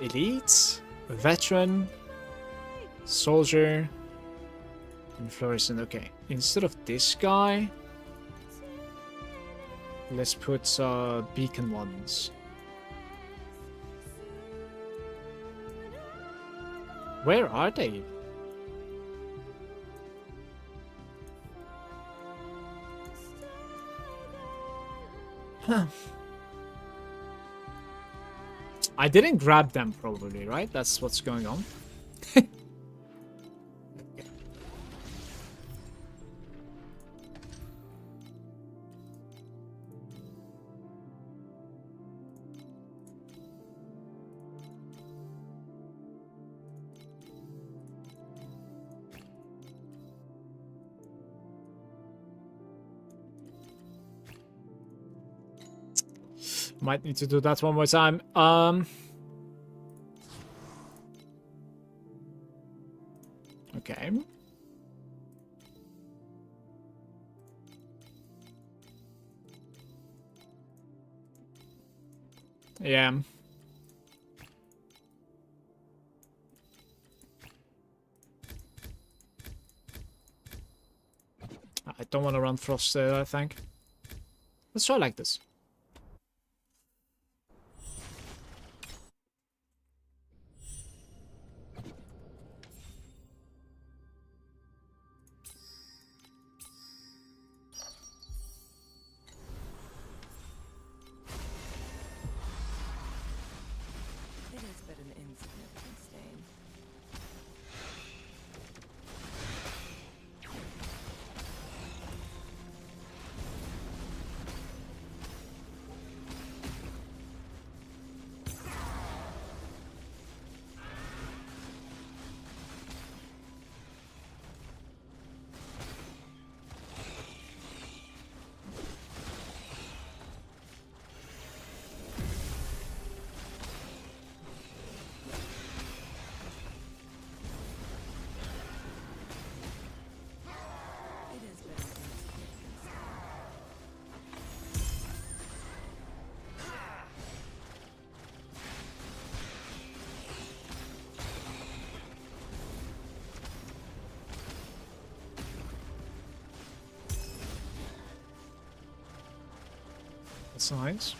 Speaker 1: Elite, veteran, soldier, and fluorescent. Okay, instead of this guy, let's put beacon ones. Where are they? Huh. I didn't grab them probably, right? That's what's going on. Might need to do that one more time. Okay. Yeah. I don't want to run Frost, I think. Let's try like this.
Speaker 2: It is but an insignificant stain.
Speaker 1: That's nice.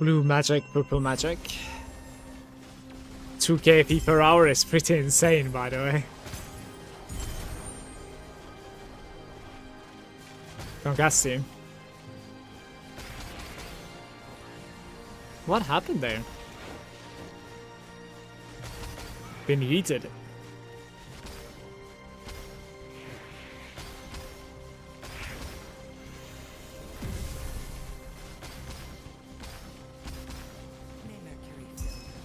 Speaker 1: Blue magic, purple magic. 2 KP per hour is pretty insane, by the way. Congrats, team. What happened there? Been yeeted.
Speaker 2: May Mercury fill your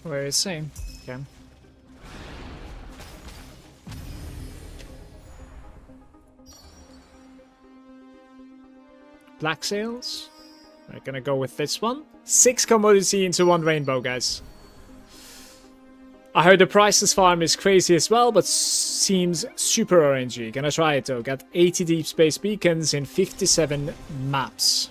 Speaker 1: Where is he? Okay. Black sails. We're gonna go with this one. 6 commodity into 1 rainbow, guys. I heard the prices farm is crazy as well, but seems super RNG. Gonna try it though. Got 80 deep space beacons in 57 maps.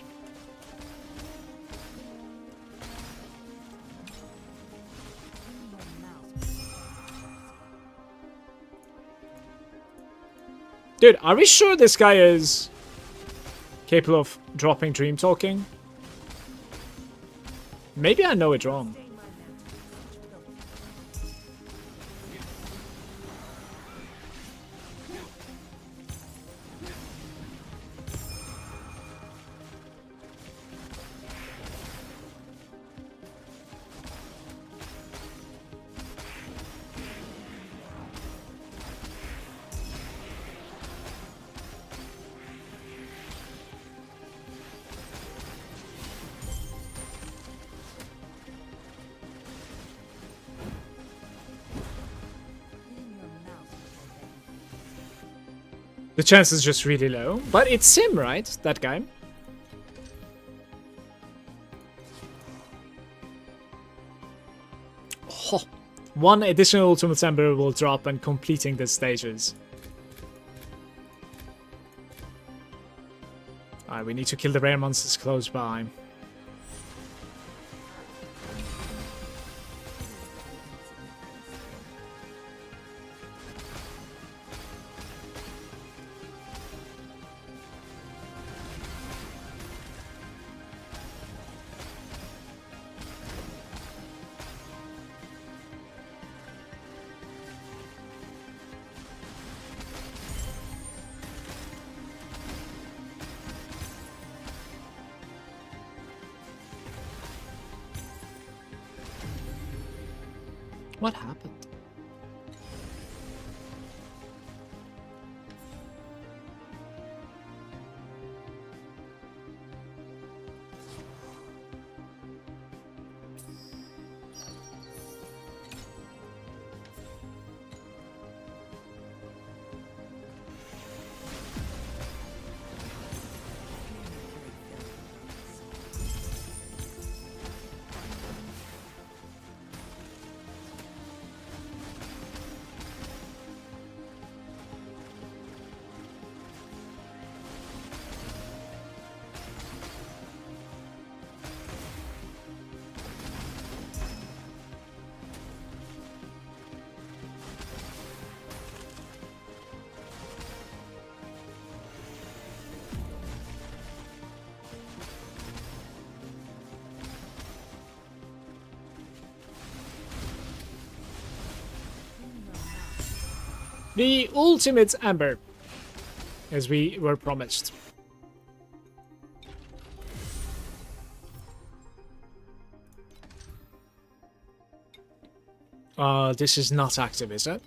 Speaker 1: Dude, are we sure this guy is capable of dropping dream talking? Maybe I know it wrong. The chance is just really low, but it's him, right? That guy. Oh, 1 additional ultimate ember will drop when completing the stages. Alright, we need to kill the rare monsters close by. What happened? The ultimate Ember, as we were promised. This is not active, is it?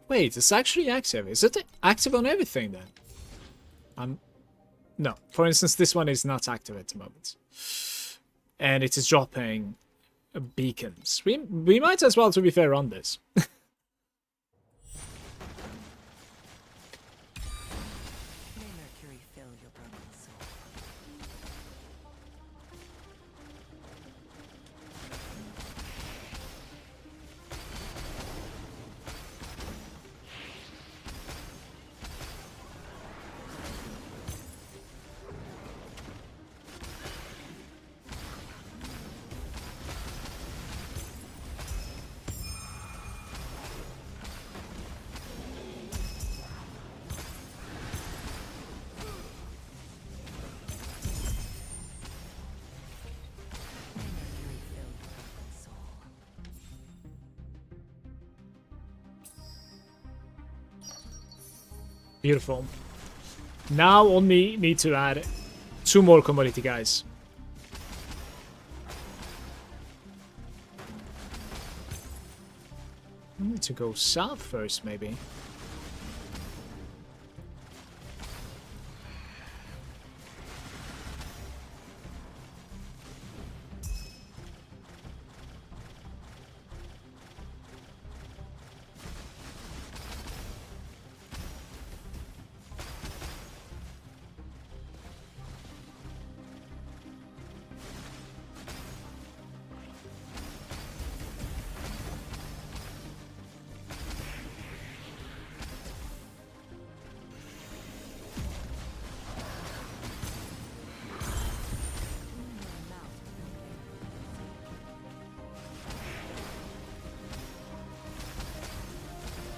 Speaker 1: Wait, it's actually active. Is it active on everything then? No. For instance, this one is not active at the moment. And it is dropping beacons. We might as well, to be fair, run this.
Speaker 2: May Mercury fill your broken soul. May Mercury fill your broken soul.
Speaker 1: Beautiful. Now only need to add 2 more commodity guys. I need to go south first, maybe.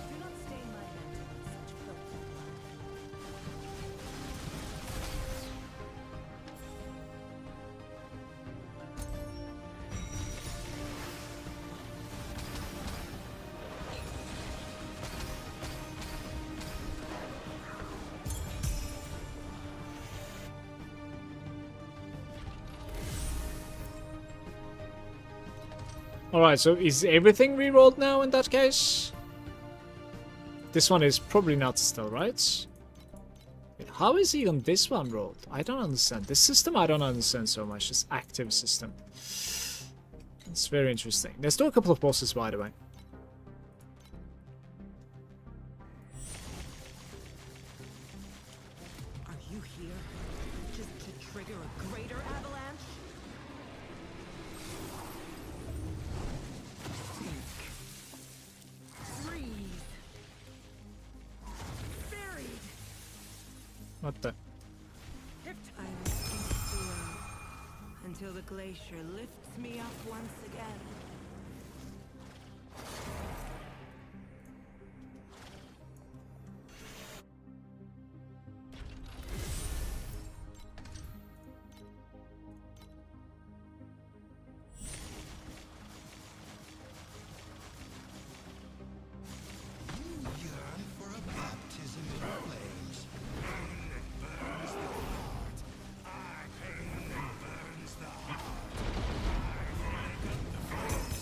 Speaker 2: Do not stain my mantle with such filthy blood.
Speaker 1: Alright, so is everything rerolled now in that case? This one is probably not still, right? Wait, how is even this one rolled? I don't understand. This system I don't understand so much. This active system. It's very interesting. Let's do a couple of bosses, by the way.
Speaker 2: Are you here just to trigger a greater avalanche? Think. Breathe. Buried.
Speaker 1: What the?
Speaker 2: I will keep below until the glacier lifts me up once again.
Speaker 7: Yearn for a baptism in flames. Pain that burns the heart. Pain that burns the heart. Malagant the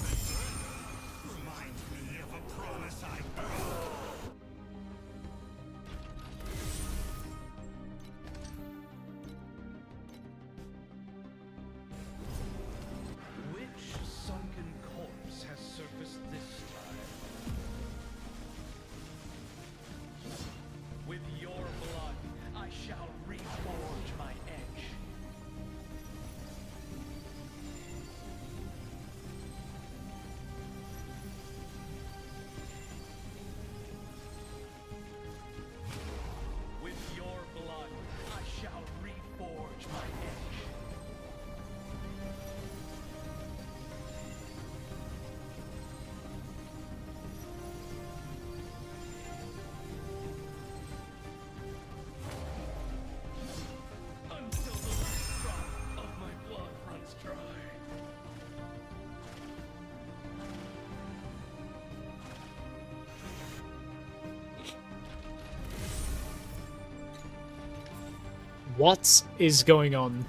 Speaker 1: What is going on?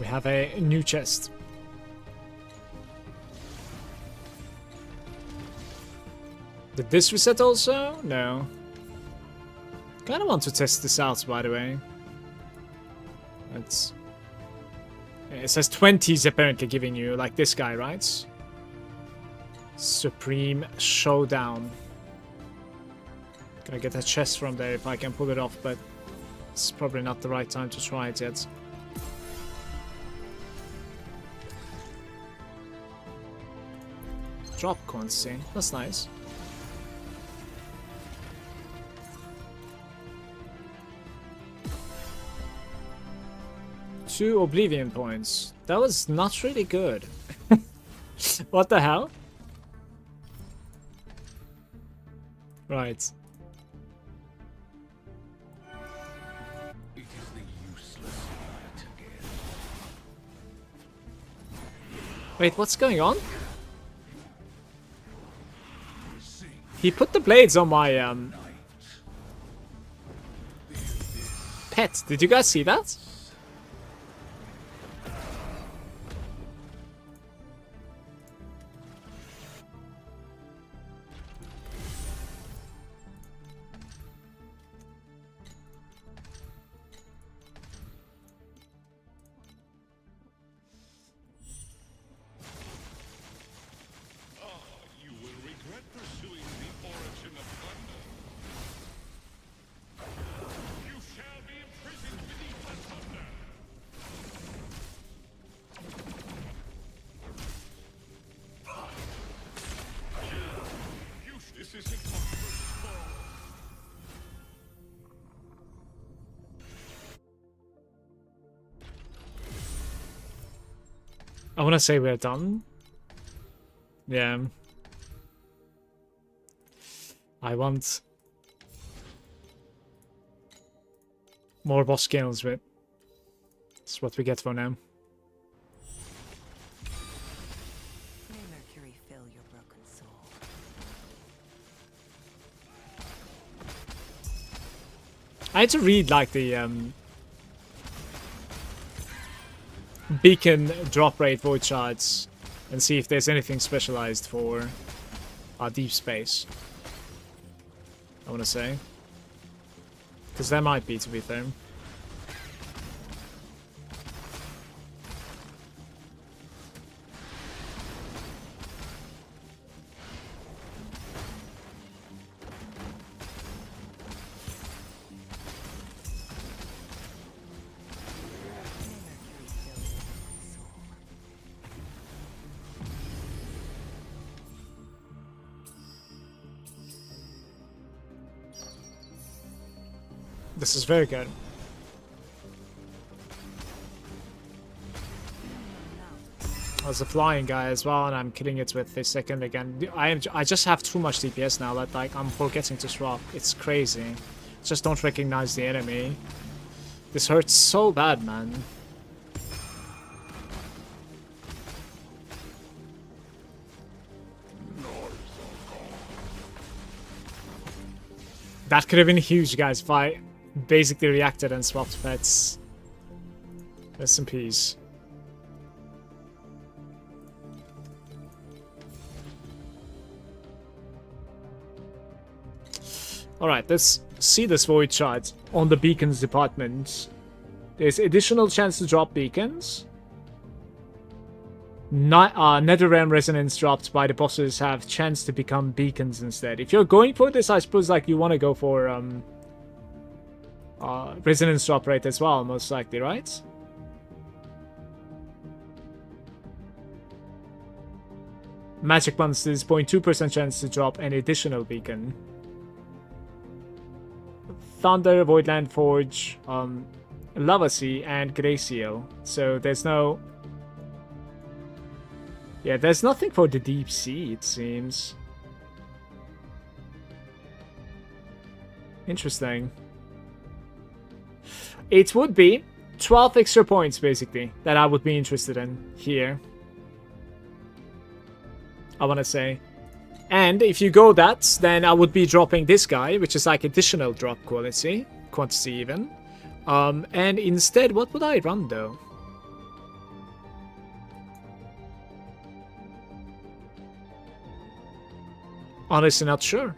Speaker 1: We have a new chest. Did this reset also? No. Kind of want to test this out, by the way. It's... It says 20 is apparently giving you, like this guy, right? Supreme Showdown. Gonna get a chest from there if I can pull it off, but it's probably not the right time to try it yet. Drop quantity. That's nice. Two Oblivion points. That was not really good. What the hell? Right.
Speaker 4: It is the useless fight again.
Speaker 1: Wait, what's going on? He put the blades on my pet. Did you guys see that?
Speaker 4: You will regret pursuing the origin of thunder. You shall be imprisoned beneath the thunder. This isn't Octopus's fault.
Speaker 1: I want to say we're done. Yeah. I want more boss kills, but that's what we get for now.
Speaker 2: May Mercury fill your broken soul.
Speaker 1: I had to read like the beacon drop rate void shards and see if there's anything specialized for deep space. I want to say, because there might be, to be fair. This is very good. There's a flying guy as well, and I'm killing it with this second again. I just have too much DPS now that like I'm forgetting to swap. It's crazy. Just don't recognize the enemy. This hurts so bad, man. That could have been huge, guys, if I basically reacted and swapped pets. Rest in peace. Alright, let's see this void shard on the beacons department. There's additional chance to drop beacons. Netherrealm resonance dropped by the bosses have chance to become beacons instead. If you're going for this, I suppose like you want to go for resonance drop rate as well, most likely, right? Magic monsters 0.2% chance to drop an additional beacon. Thunder, Voidland Forge, Lava Sea, and Glacial. So there's no... Yeah, there's nothing for the deep sea, it seems. Interesting. It would be 12 extra points, basically, that I would be interested in here. I want to say. And if you go that, then I would be dropping this guy, which is like additional drop quantity even. And instead, what would I run though? Honestly, not sure.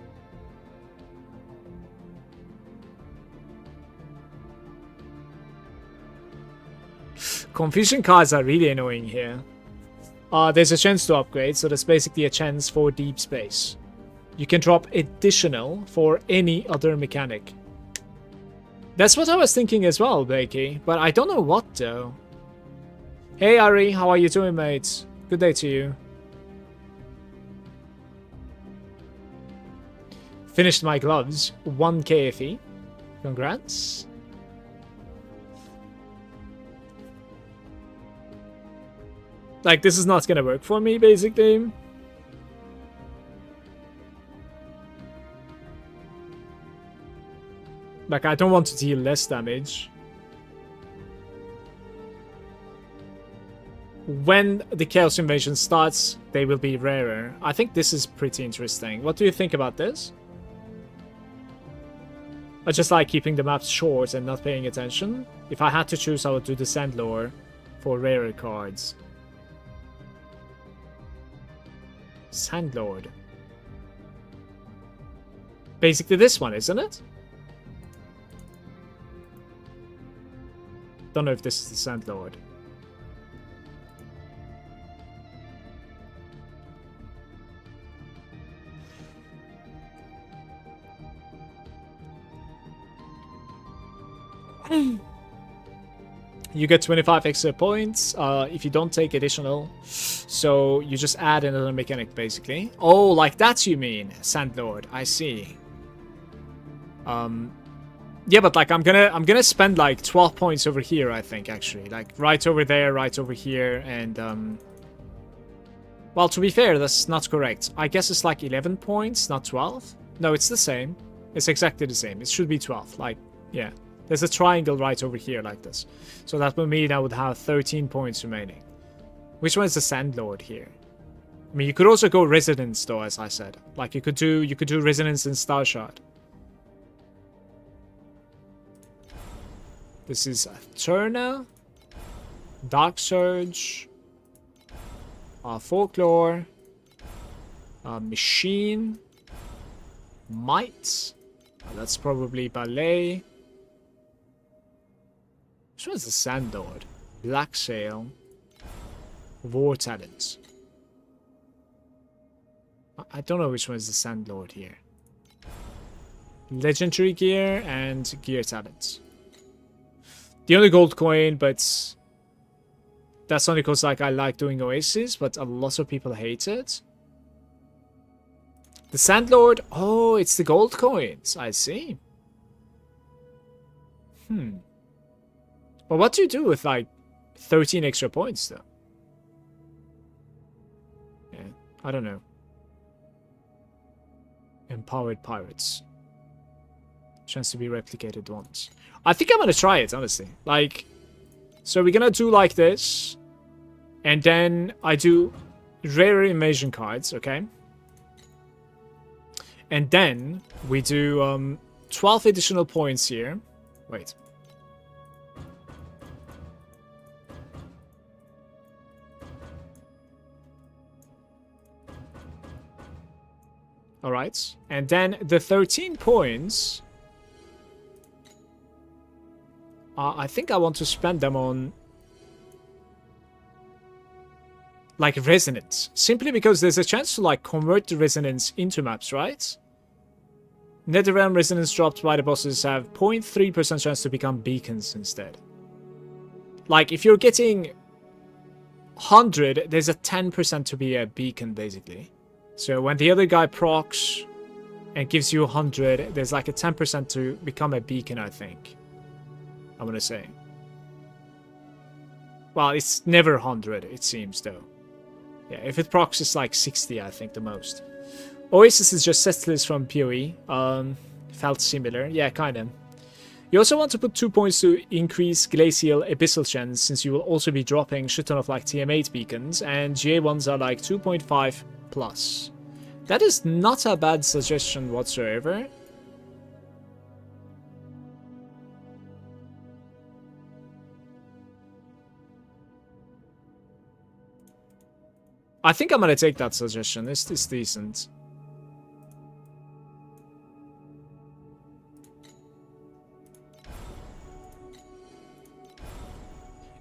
Speaker 1: Confusion cards are really annoying here. There's a chance to upgrade, so that's basically a chance for deep space. You can drop additional for any other mechanic. That's what I was thinking as well, Blakey, but I don't know what though. Hey Ari, how are you doing, mate? Good day to you. Finished my gloves, 1 KFE. Congrats. Like, this is not gonna work for me, basically. Like, I don't want to deal less damage. When the Chaos Invasion starts, they will be rarer. I think this is pretty interesting. What do you think about this? I just like keeping the maps short and not paying attention. If I had to choose, I would do the Sandlore for rarer cards. Sandlord. Basically this one, isn't it? Don't know if this is the Sandlord. You get 25 extra points if you don't take additional. So you just add another mechanic, basically. Oh, like that you mean, Sandlord. I see. Yeah, but like I'm gonna spend like 12 points over here, I think, actually. Like right over there, right over here, and well, to be fair, that's not correct. I guess it's like 11 points, not 12. No, it's the same. It's exactly the same. It should be 12. Like, yeah. There's a triangle right over here like this. So that would mean I would have 13 points remaining. Which one is the Sandlord here? I mean, you could also go Resonance though, as I said. Like you could do Resonance and Starshard. This is Turner, Dark Surge, Folklore, Machine, Might. That's probably Ballet. Which one's the Sandlord? Black Sail. War Talent. I don't know which one is the Sandlord here. Legendary Gear and Gear Talent. The only gold coin, but that's only because like I like doing Oasis, but a lot of people hate it. The Sandlord, oh, it's the gold coins. I see. But what do you do with like 13 extra points though? Yeah, I don't know. Empowered Pirates. Chance to be replicated once. I think I'm gonna try it, honestly. Like, so we're gonna do like this. And then I do rare invasion cards, okay? And then we do 12 additional points here. Wait. Alright, and then the 13 points, I think I want to spend them on, like, Resonance. Simply because there's a chance to, like, convert the Resonance into maps, right? Netherrealm Resonance dropped by the bosses have 0.3% chance to become beacons instead. Like, if you're getting 100, there's a 10% to be a beacon, basically. So when the other guy procs and gives you 100, there's like a 10% to become a beacon, I think. I'm gonna say. Well, it's never 100, it seems, though. Yeah, if it procs, it's like 60, I think, the most. Oasis is just set list from PoE. Felt similar. Yeah, kinda. You also want to put 2 points to increase Glacial Abyssal chance, since you will also be dropping shit ton of like TM8 beacons, and GA1s are like 2.5 plus. That is not a bad suggestion whatsoever. I think I'm gonna take that suggestion. It's decent.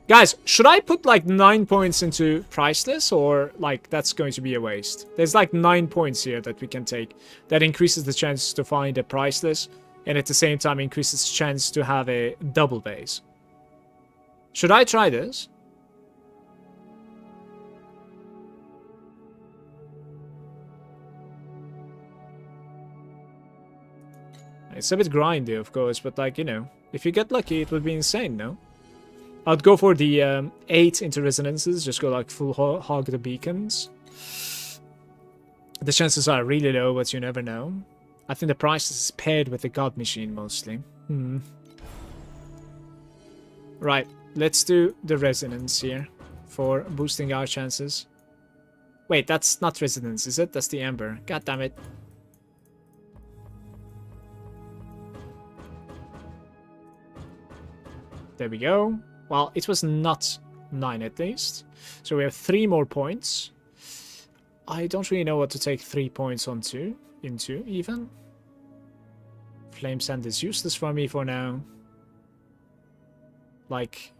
Speaker 1: Guys, should I put like 9 points into priceless, or like that's going to be a waste? There's like 9 points here that we can take. That increases the chance to find a priceless, and at the same time increases the chance to have a double base. Should I try this? It's a bit grindy, of course, but like, you know, if you get lucky, it would be insane, no? I'd go for the 8 into resonances, just go like full hog the beacons. The chances are really low, but you never know. I think the price is paired with the god machine mostly. Right, let's do the resonance here for boosting our chances. Wait, that's not resonance, is it? That's the ember. God damn it. There we go. Well, it was not 9 at least. So we have 3 more points. I don't really know what to take 3 points into even. Flame Sand is useless for me for now. Like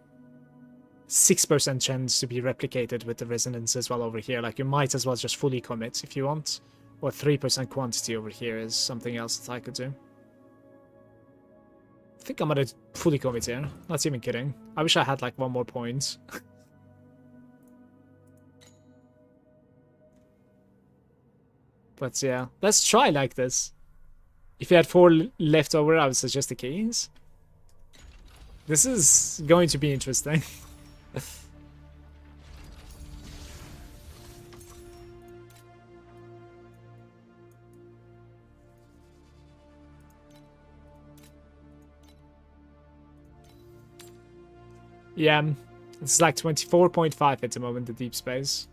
Speaker 1: 6% chance to be replicated with the resonance as well over here. Like you might as well just fully commit if you want. Or 3% quantity over here is something else that I could do. I think I'm gonna fully commit here. Not even kidding. I wish I had like 1 more point. But yeah, let's try like this. If you had 4 left over, I would suggest the keys. This is going to be interesting. Yeah, it's like 24.5 at the moment, the deep space.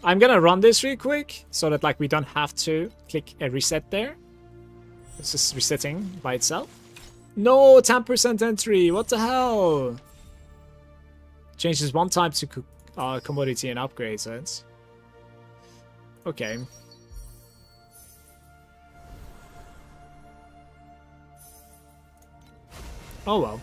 Speaker 1: I'm gonna run this real quick, so that like we don't have to click a reset there. It's just resetting by itself. No, 10% entry, what the hell? Changes 1 time to commodity and upgrades it. Okay. Oh well.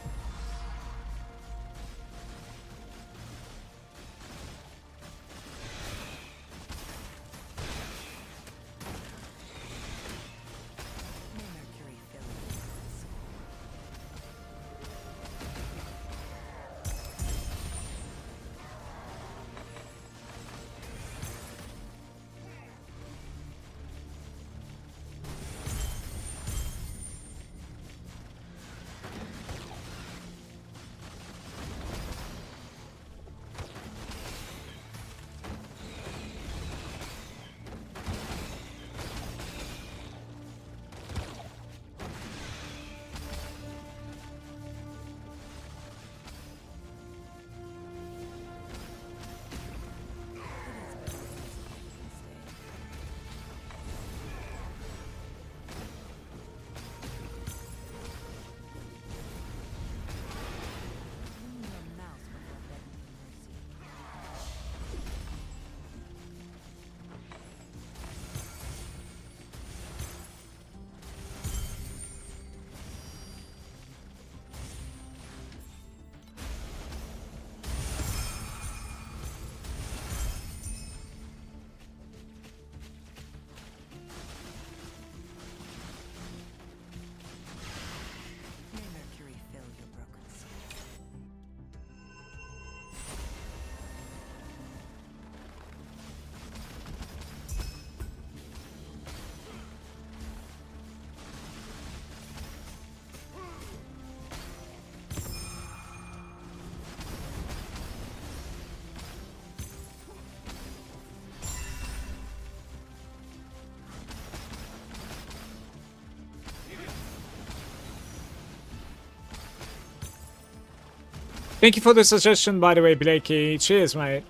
Speaker 1: Thank you for the suggestion, by the way, Blakey. Cheers, mate.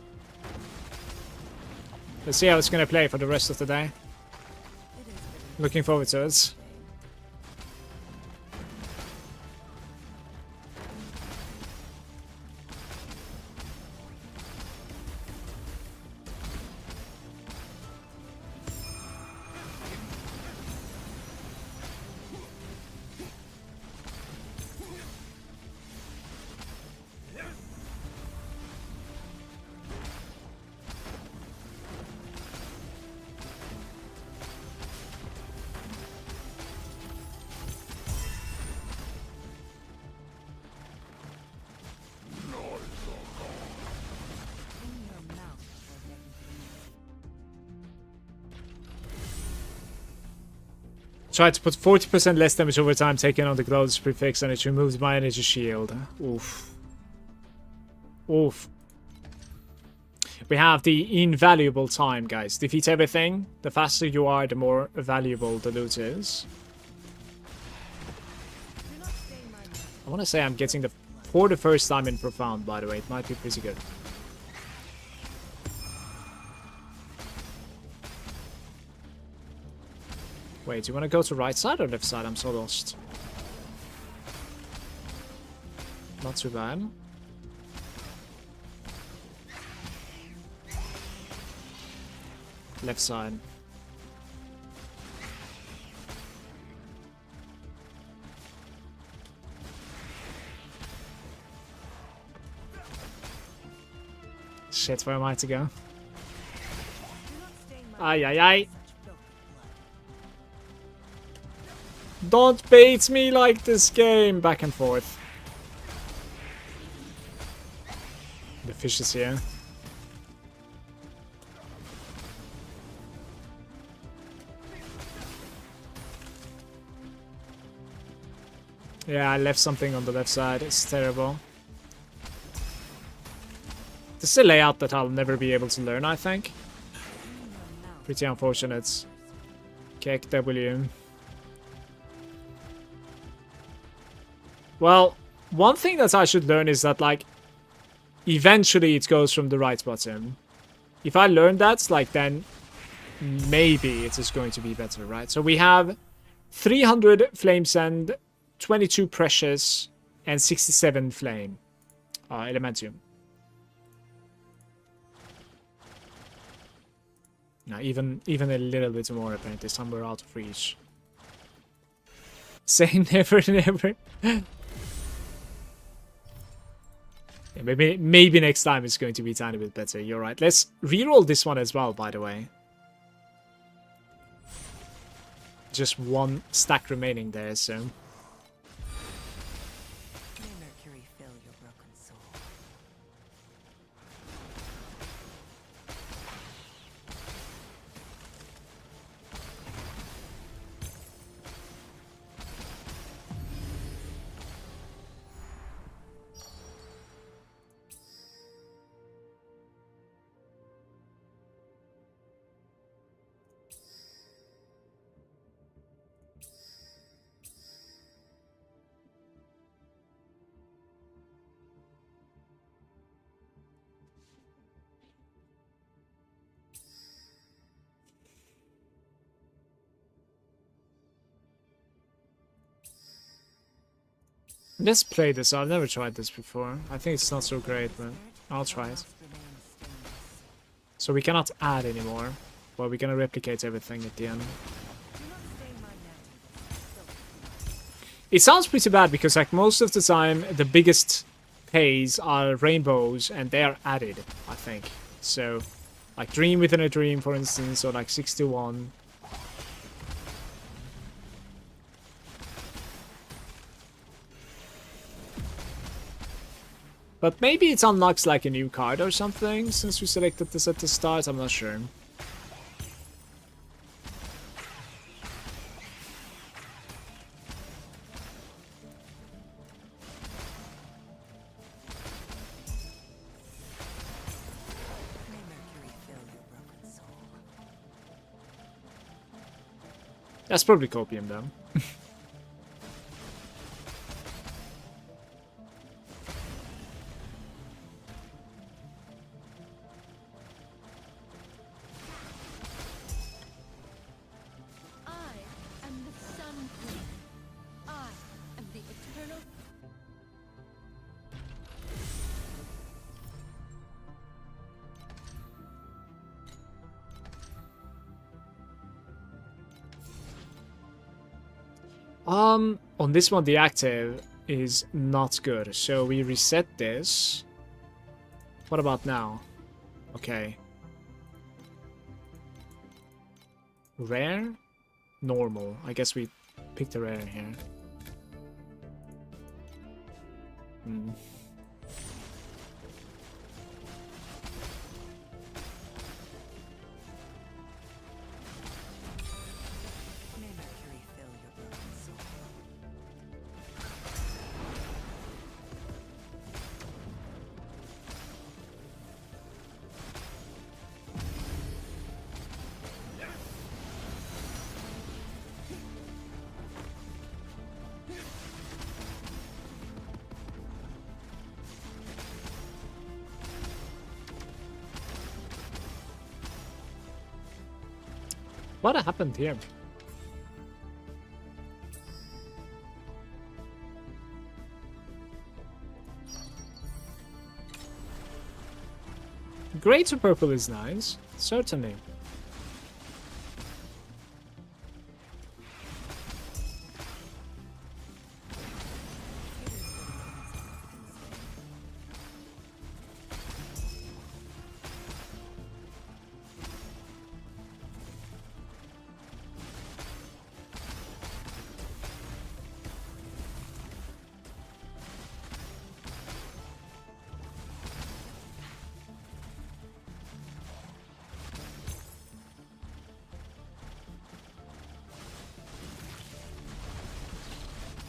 Speaker 1: Let's see how it's gonna play for the rest of the day. Looking forward to it. Try to put 40% less damage over time taken on the gloves prefix, and it removes my energy shield. Oof. Oof. We have the invaluable time, guys. Defeat everything. The faster you are, the more valuable the loot is. I want to say I'm getting for the first time in Profound, by the way. It might be pretty good. Wait, do you want to go to right side or left side? I'm so lost. Not too bad. Left side. Shit, where am I to go? Ay, ay, ay. Don't bait me like this game. Back and forth. The fish is here. Yeah, I left something on the left side. It's terrible. This is a layout that I'll never be able to learn, I think. Pretty unfortunate. Kick W. Well, one thing that I should learn is that, like, eventually it goes from the right bottom. If I learn that, like, then maybe it is going to be better, right? So we have 300 flame sand, 22 precious, and 67 flame. Elementium. No, even a little bit more apparently, somewhere out of reach. Say never, never. Yeah, maybe next time it's going to be a tiny bit better. You're right. Let's reroll this one as well, by the way. Just one stack remaining there, so.
Speaker 2: May Mercury fill your broken soul.
Speaker 1: Let's play this. I've never tried this before. I think it's not so great, but I'll try it. So we cannot add anymore, but we're gonna replicate everything at the end. It sounds pretty bad because, like, most of the time the biggest pays are rainbows and they are added, I think. So, like Dream Within a Dream, for instance, or like 61. But maybe it unlocks like a new card or something since we selected this at the start, I'm not sure.
Speaker 2: May Mercury fill your broken soul.
Speaker 1: That's probably copium though.
Speaker 3: I am the Sun Queen. I am the eternal.
Speaker 1: On this one the active is not good, so we reset this. What about now? Okay. Rare? Normal. I guess we picked a rare here. Hmm.
Speaker 2: May Mercury fill
Speaker 1: What happened here? Gray to purple is nice, certainly.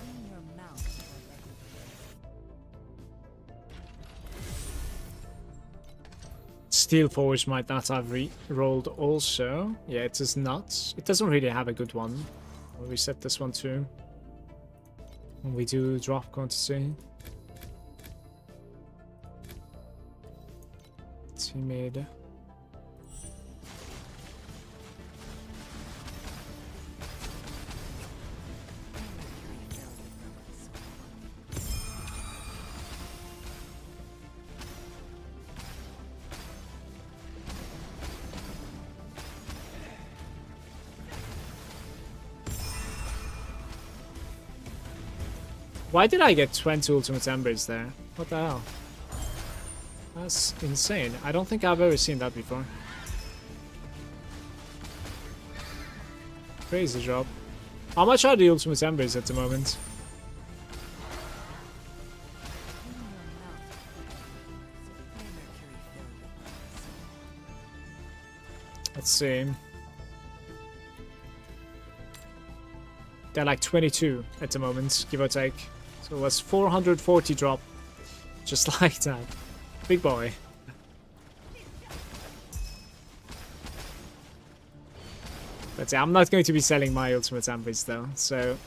Speaker 2: In your mouth.
Speaker 1: Steel Forge might not have re-rolled also. Yeah, it is not. It doesn't really have a good one. We'll reset this one too. When we do drop quantity. Timid. Why did I get 20 ultimate embers there? What the hell? That's insane. I don't think I've ever seen that before. Crazy drop. How much are the ultimate embers at the moment? Let's see. They're like 22 at the moment, give or take. So it was 440 drop. Just like that. Big boy. But yeah, I'm not going to be selling my ultimate embers though, so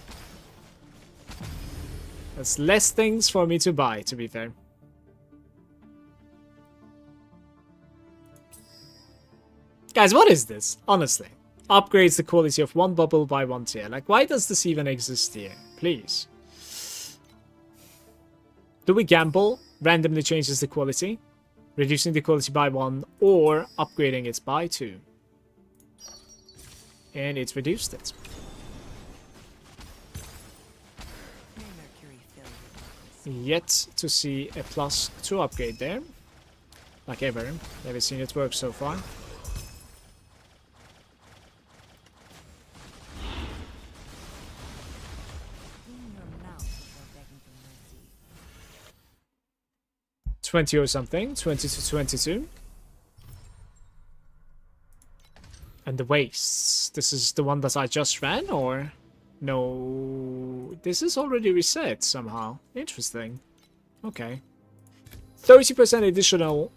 Speaker 1: that's less things for me to buy, to be fair. Guys, what is this? Honestly. Upgrades the quality of one bubble by 1 tier. Like, why does this even exist here? Please. Do we gamble? Randomly changes the quality. Reducing the quality by 1 or upgrading it by 2. And it's reduced it. Yet to see a +2 upgrade there. Like ever. Never seen it work so far.
Speaker 2: In your mouth, you're begging for mercy.
Speaker 1: 20 or something. 20 to 22. And the wastes. This is the one that I just ran, or? No. This is already reset somehow. Interesting. Okay. 30% additional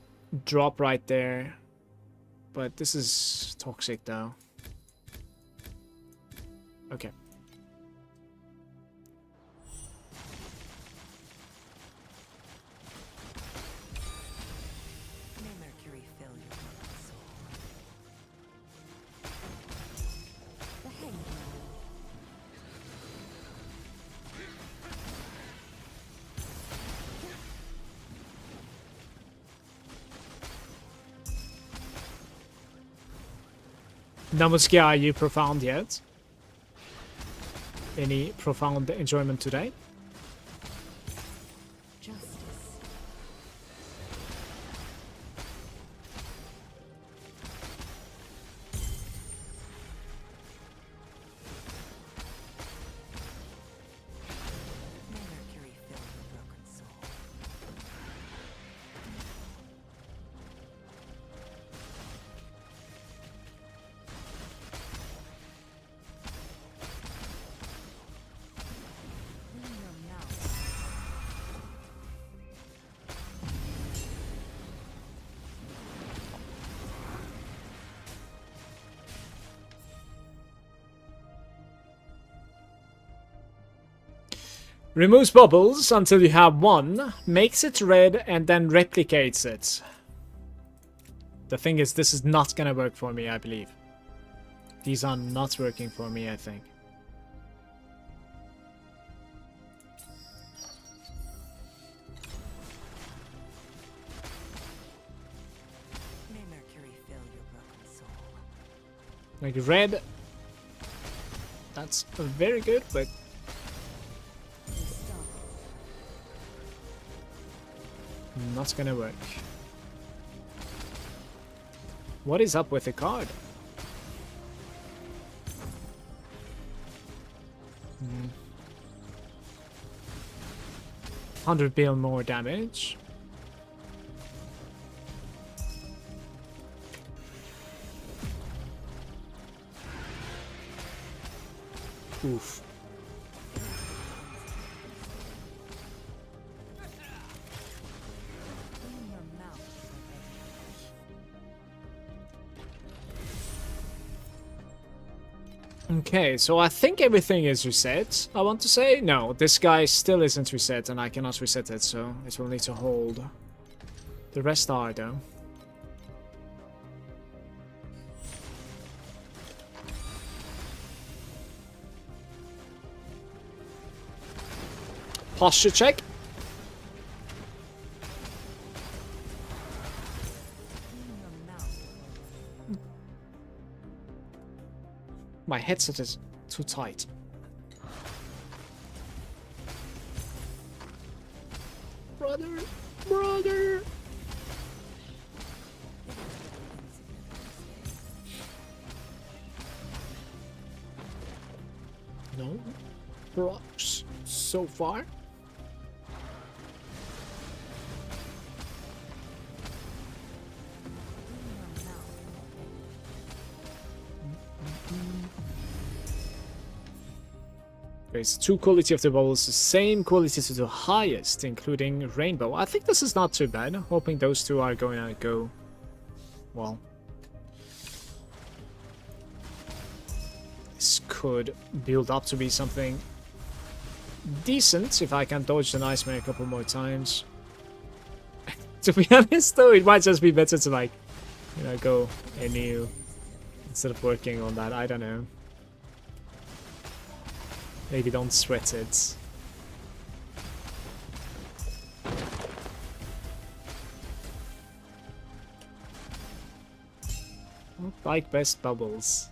Speaker 1: drop right there. But this is toxic though. Okay.
Speaker 2: May Mercury fill your heart and soul. The hangman.
Speaker 1: Namuski, are you profound yet? Any profound enjoyment today?
Speaker 2: Justice. May Mercury fill your broken soul. In your mouth.
Speaker 1: Removes bubbles until you have one, makes it red, and then replicates it. The thing is, this is not gonna work for me, I believe. These are not working for me, I think.
Speaker 2: May Mercury fill your broken soul.
Speaker 1: Like red. That's very good, but not gonna work. What is up with the card? 100 bill more damage. Oof.
Speaker 2: In your mouth.
Speaker 1: Okay, so I think everything is reset, I want to say. No, this guy still isn't reset and I cannot reset it, so it will need to hold. The rest are, though. Posture check.
Speaker 2: In your mouth.
Speaker 1: My headset is too tight. Brother. No. Rocks so far. There's 2 quality of the bubbles, the same quality to the highest, including rainbow. I think this is not too bad. Hoping those 2 are going to go well. This could build up to be something decent if I can dodge the Nightmare a couple more times. To be honest though, it might just be better to like, you know, go anew instead of working on that. I don't know. Maybe don't sweat it. Like best bubbles.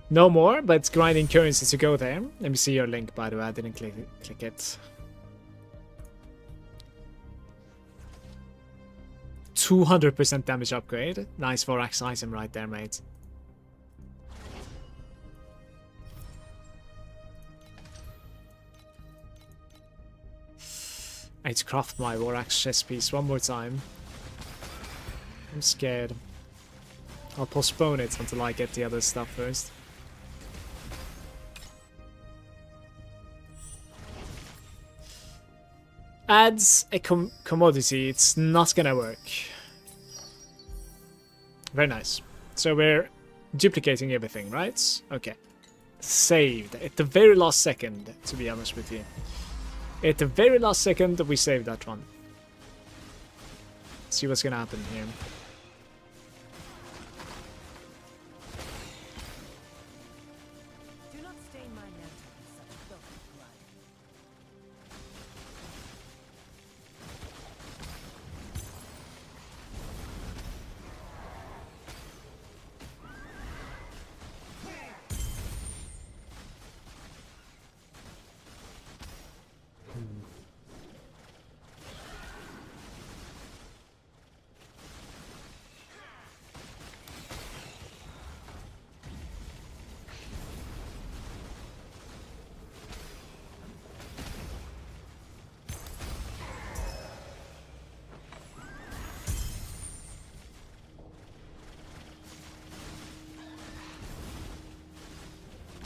Speaker 1: No more, but grinding currency to go there. Let me see your link, by the way. I didn't click it. 200% damage upgrade. Nice Vorax item right there, mate. I need to craft my Vorax chest piece one more time. I'm scared. I'll postpone it until I get the other stuff first. Adds a commodity, it's not gonna work. Very nice. So we're duplicating everything, right? Okay. Saved. At the very last second, to be honest with you. At the very last second, we saved that one. See what's gonna happen here.
Speaker 2: Do not stain my mantle with such filthy blood.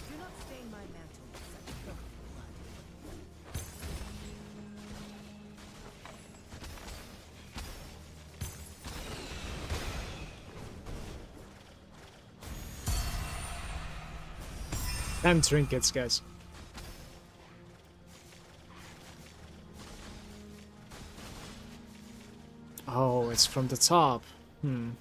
Speaker 2: Do not stain my mantle with such filthy blood.
Speaker 1: And trinkets, guys. it's from the top.
Speaker 2: May Mercury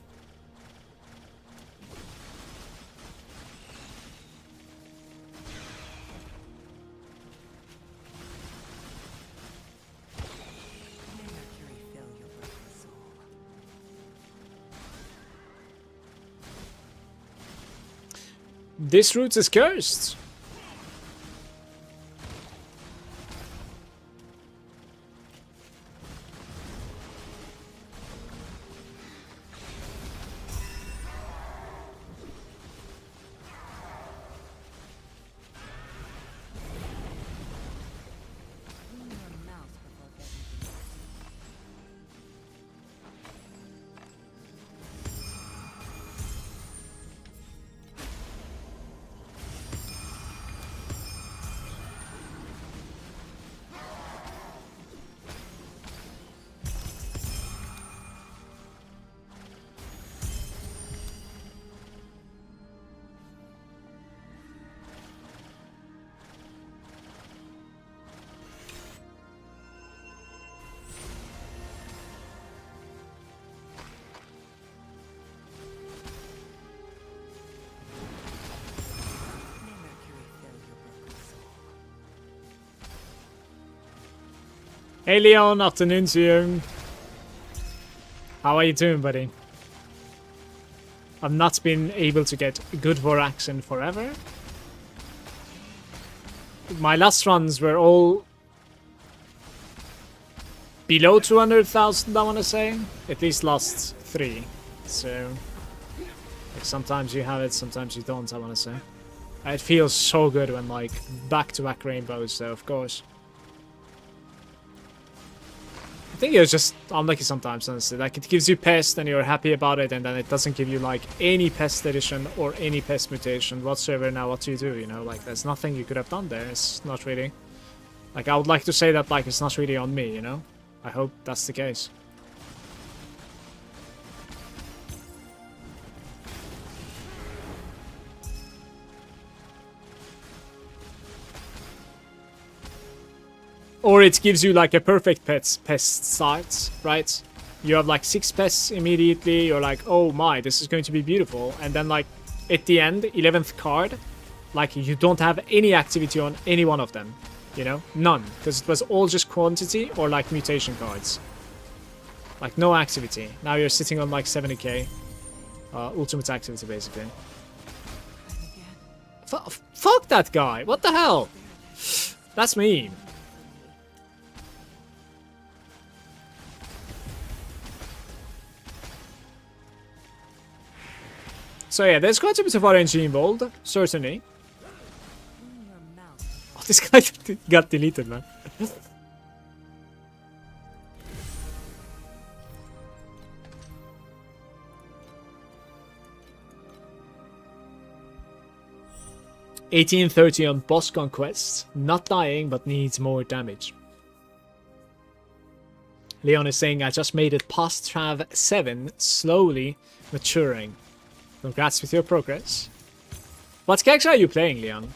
Speaker 2: fill your broken soul.
Speaker 1: This route is cursed.
Speaker 2: Clean your mouth before getting May Mercury fill your broken soul.
Speaker 1: Hey Leon, afternoon to you. How are you doing, buddy? I've not been able to get good Vorax in forever. My last runs were all below 200,000, I want to say. At least last 3. So, like, sometimes you have it, sometimes you don't, I want to say. It feels so good when, like, back-to-back rainbows, so of course. I think it was just unlucky sometimes, honestly. Like, it gives you Pest and you're happy about it, and then it doesn't give you, like, any Pest edition or any Pest mutation whatsoever. Now, what do, you know? Like, there's nothing you could have done there. It's not really... Like, I would like to say that, like, it's not really on me, you know? I hope that's the case. Or it gives you like a perfect pest start, right? You have like 6 pests immediately, you're like, oh my, this is going to be beautiful. And then like at the end, 11th card, like you don't have any activity on any one of them, you know? None, because it was all just quantity or like mutation cards. Like no activity. Now you're sitting on like 70k. Ultimate activity basically. Fuck that guy, what the hell? That's mean. So yeah, there's quite a bit of RNG involved, certainly.
Speaker 2: Clean your mouth.
Speaker 1: Oh, this guy got deleted, man. $18.30 on boss conquest. Not dying, but needs more damage. Leon is saying, I just made it past Trav 7, slowly maturing. Congrats with your progress. What character are you playing, Leon?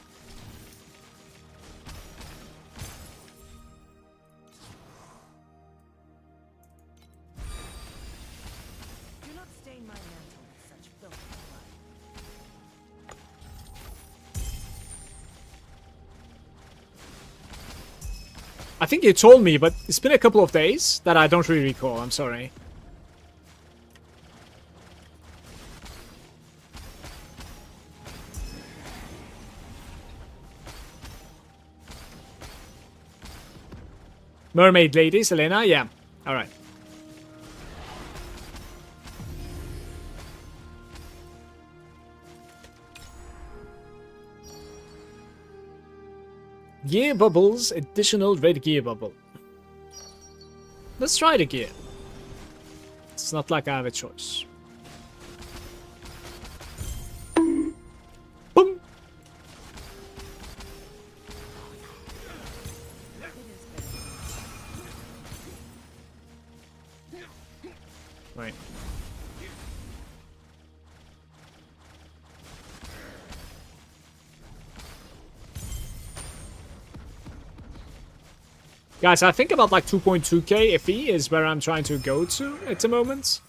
Speaker 2: Do not stain my mantle with such filthy blood.
Speaker 1: I think you told me, but it's been a couple of days that I don't really recall. I'm sorry. Mermaid lady, Selena? Yeah. Alright. Gear bubbles, additional red gear bubble. Let's try the gear. It's not like I have a choice. Boom! Right. Guys, I think about like 2.2k FE is where I'm trying to go to at the moment.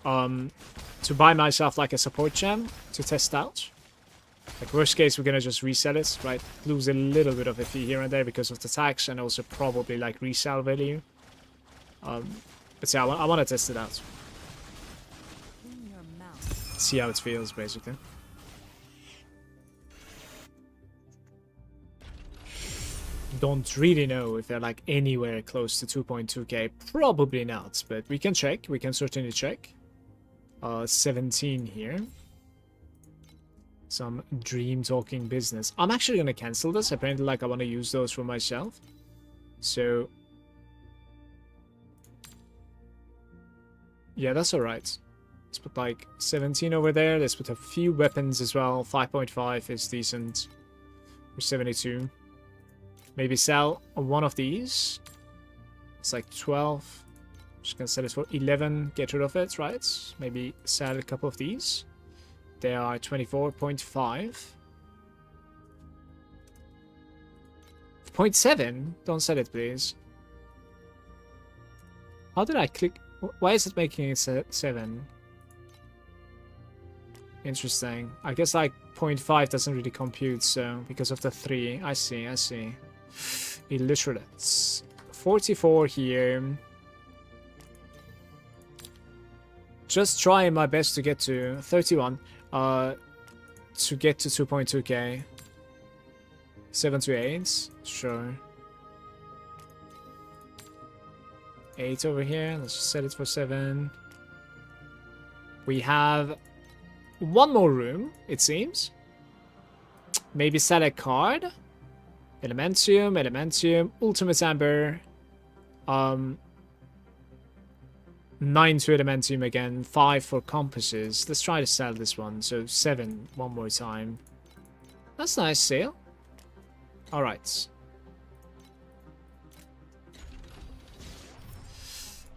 Speaker 1: To buy myself like a support gem to test out. Like worst case, we're gonna just resell it, right? Lose a little bit of FE here and there because of the tax and also probably like resale value. But yeah, I want to test it out.
Speaker 2: In your mouth.
Speaker 1: See how it feels, basically. Don't really know if they're like anywhere close to 2.2k. Probably not, but we can check. We can certainly check. 17 here. Some dream talking business. I'm actually gonna cancel this. Apparently, like I want to use those for myself. So yeah, that's alright. Let's put like 17 over there. Let's put a few weapons as well. 5.5 is decent. For 72. Maybe sell one of these. It's like 12. Just gonna sell it for 11. Get rid of it, right? Maybe sell a couple of these. They are 24.5. 0.7? Don't sell it, please. How did I click? Why is it making it 7? Interesting. I guess like 0.5 doesn't really compute, so because of the 3. I see, I see. Illiterates. 44 here. Just trying my best to get to 31. To get to 2.2k. 7 to 8. Sure. 8 over here. Let's just set it for 7. We have one more room, it seems. Maybe sell a card. Elementium, Elementium, Ultimate Amber. 9 to Elementium again. 5 for compasses. Let's try to sell this one. So 7 one more time. That's a nice sale. Alright.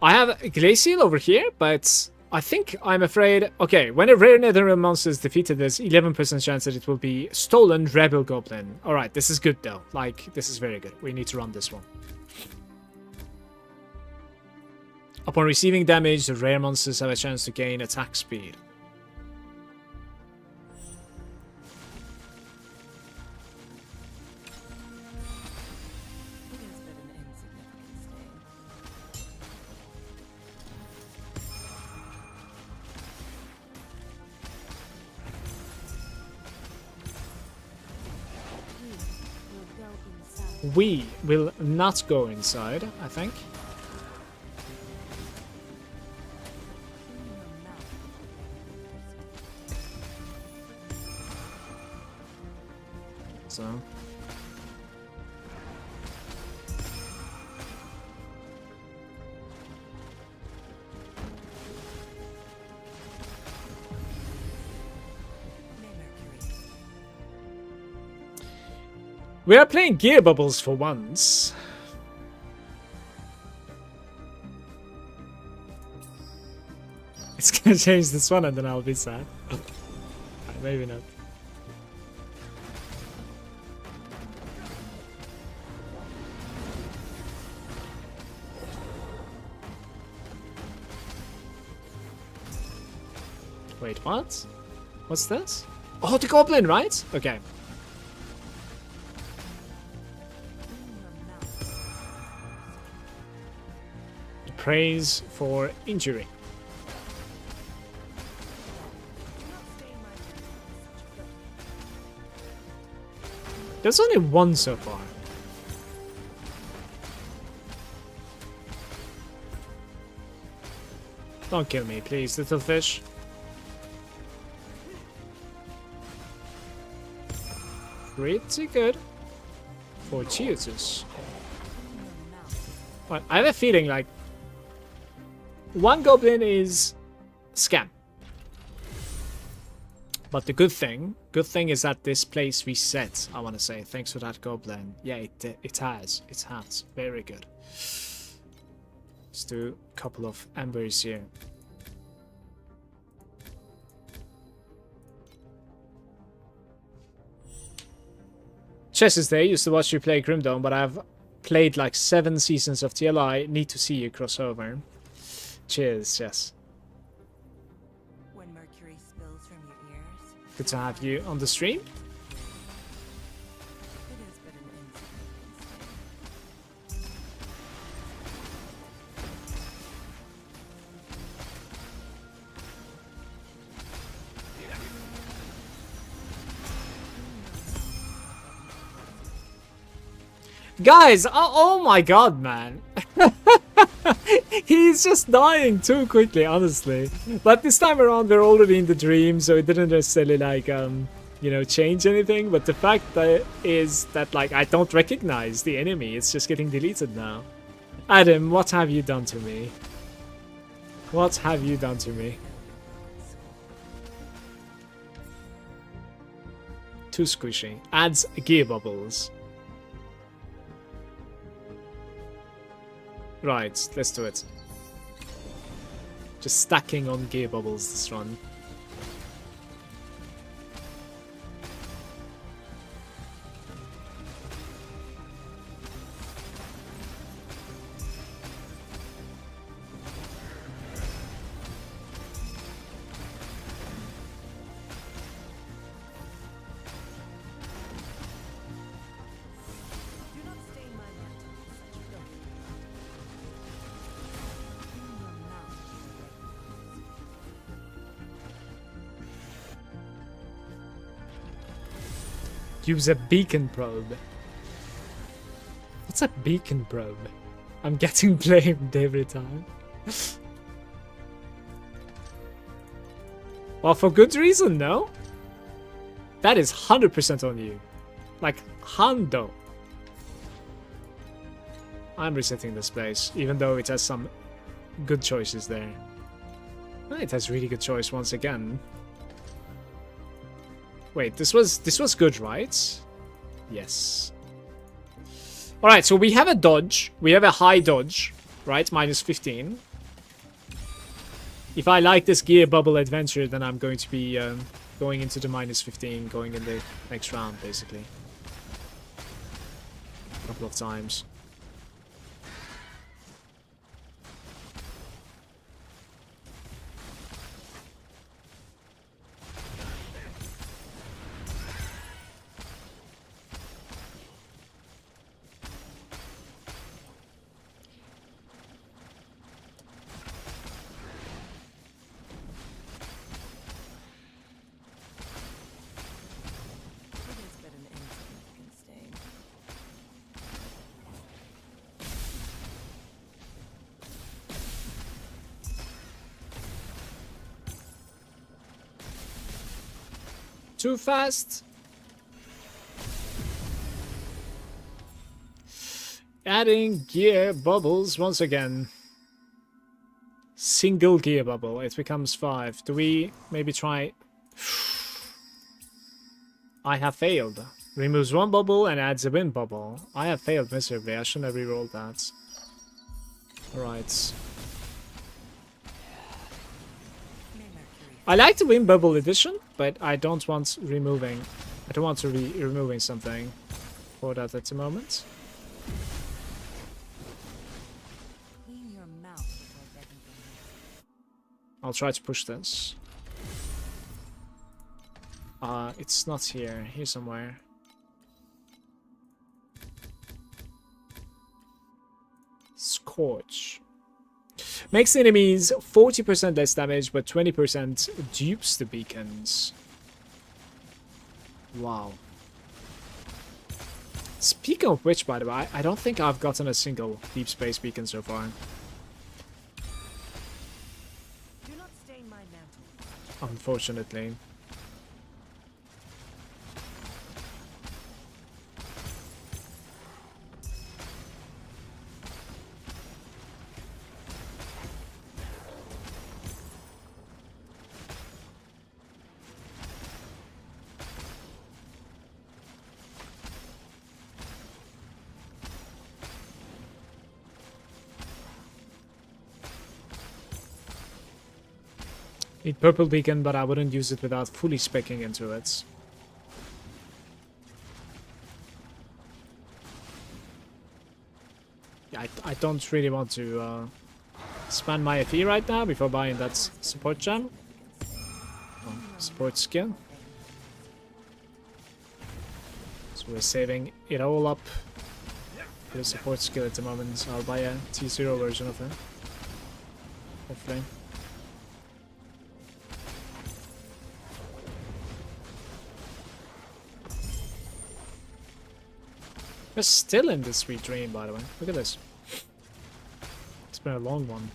Speaker 1: I have Glacial over here, but I think I'm afraid... Okay, when a rare Netherrealm monster is defeated, there's 11% chance that it will be stolen Rebel Goblin. Alright, this is good though. Like, this is very good. We need to run this one. Upon receiving damage, the rare monsters have a chance to gain attack speed.
Speaker 2: It is but an insignificant stain.
Speaker 1: We will not go inside, I think.
Speaker 2: In your mouth.
Speaker 1: So... We are playing Gear Bubbles for once. It's gonna change this one and then I'll be sad. Maybe not. Wait, what? What's this? Oh, the goblin, right? Okay. Praise for injury. There's only one so far. Don't kill me, please, little fish. Pretty good. Fortuitous. But I have a feeling like one goblin is scam. But the good thing is that this place resets, I want to say. Thanks for that, goblin. Yeah, it has. It has. Very good. Let's do a couple of embers here. Chess is there. Used to watch you play Grimdome, but I've played like 7 seasons of TLI. Need to see you crossover. Cheers, yes.
Speaker 2: When mercury spills from your ears,
Speaker 1: Good to have you on the stream.
Speaker 2: it is but an insignificant stain.
Speaker 1: Guys, oh my god, man. He's just dying too quickly, honestly. But this time around, we're already in the dream, so it didn't necessarily, like, you know, change anything. But the fact that is that, like, I don't recognize the enemy. It's just getting deleted now. Adam, what have you done to me? What have you done to me? Too squishy. Adds gear bubbles. Right, let's do it. Just stacking on gear bubbles this run.
Speaker 2: Do not stain my mantle with such filth. Clean your mouth with
Speaker 1: Use a beacon probe. What's a beacon probe? I'm getting blamed every time. Well, for good reason, no? That is 100% on you. Like, hundo. I'm resetting this place, even though it has some good choices there. It has really good choice once again. Wait, this was good, right? Yes. Alright, so we have a dodge. We have a high dodge, right? Minus 15. If I like this gear bubble adventure, then I'm going to be going into the minus 15, going in the next round, basically. A couple of times.
Speaker 2: it is but an insignificant stain.
Speaker 1: Too fast. Adding gear bubbles once again. Single gear bubble. It becomes 5. Do we maybe try? I have failed. Removes 1 bubble and adds a wind bubble. I have failed miserably. I shouldn't have rerolled that. Alright.
Speaker 2: May mercury
Speaker 1: I like the wind bubble edition, but I don't want removing. I don't want to be removing something for that at the moment.
Speaker 2: clean your mouth before begging for mercy.
Speaker 1: I'll try to push this. It's not here. Here somewhere. Scorch. Makes enemies 40% less damage, but 20% dupes the beacons. Wow. Speaking of which, by the way, I don't think I've gotten a single deep space beacon so far.
Speaker 2: Do not stain my mantle.
Speaker 1: Unfortunately. Need purple beacon, but I wouldn't use it without fully speccing into it. I don't really want to spend my FE right now before buying that support gem. Oh, support skin. So we're saving it all up for the support skill at the moment, so I'll buy a T0 version of it. Hopefully. We're still in this sweet dream, by the way. Look at this. It's been a long one.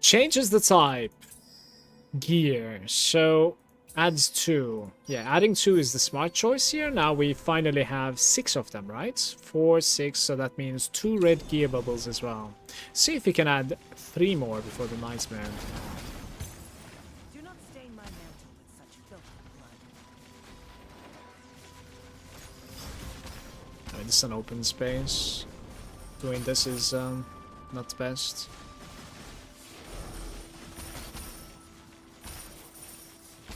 Speaker 1: Changes the type. Gear. So adds 2. Yeah, adding 2 is the smart choice here. Now we finally have 6 of them, right? 4, 6, so that means 2 red gear bubbles as well. See if we can add 3 more before the nightmare.
Speaker 2: Do not stain my mantle with such filthy blood.
Speaker 1: I mean, this is an open space. Doing this is not the best.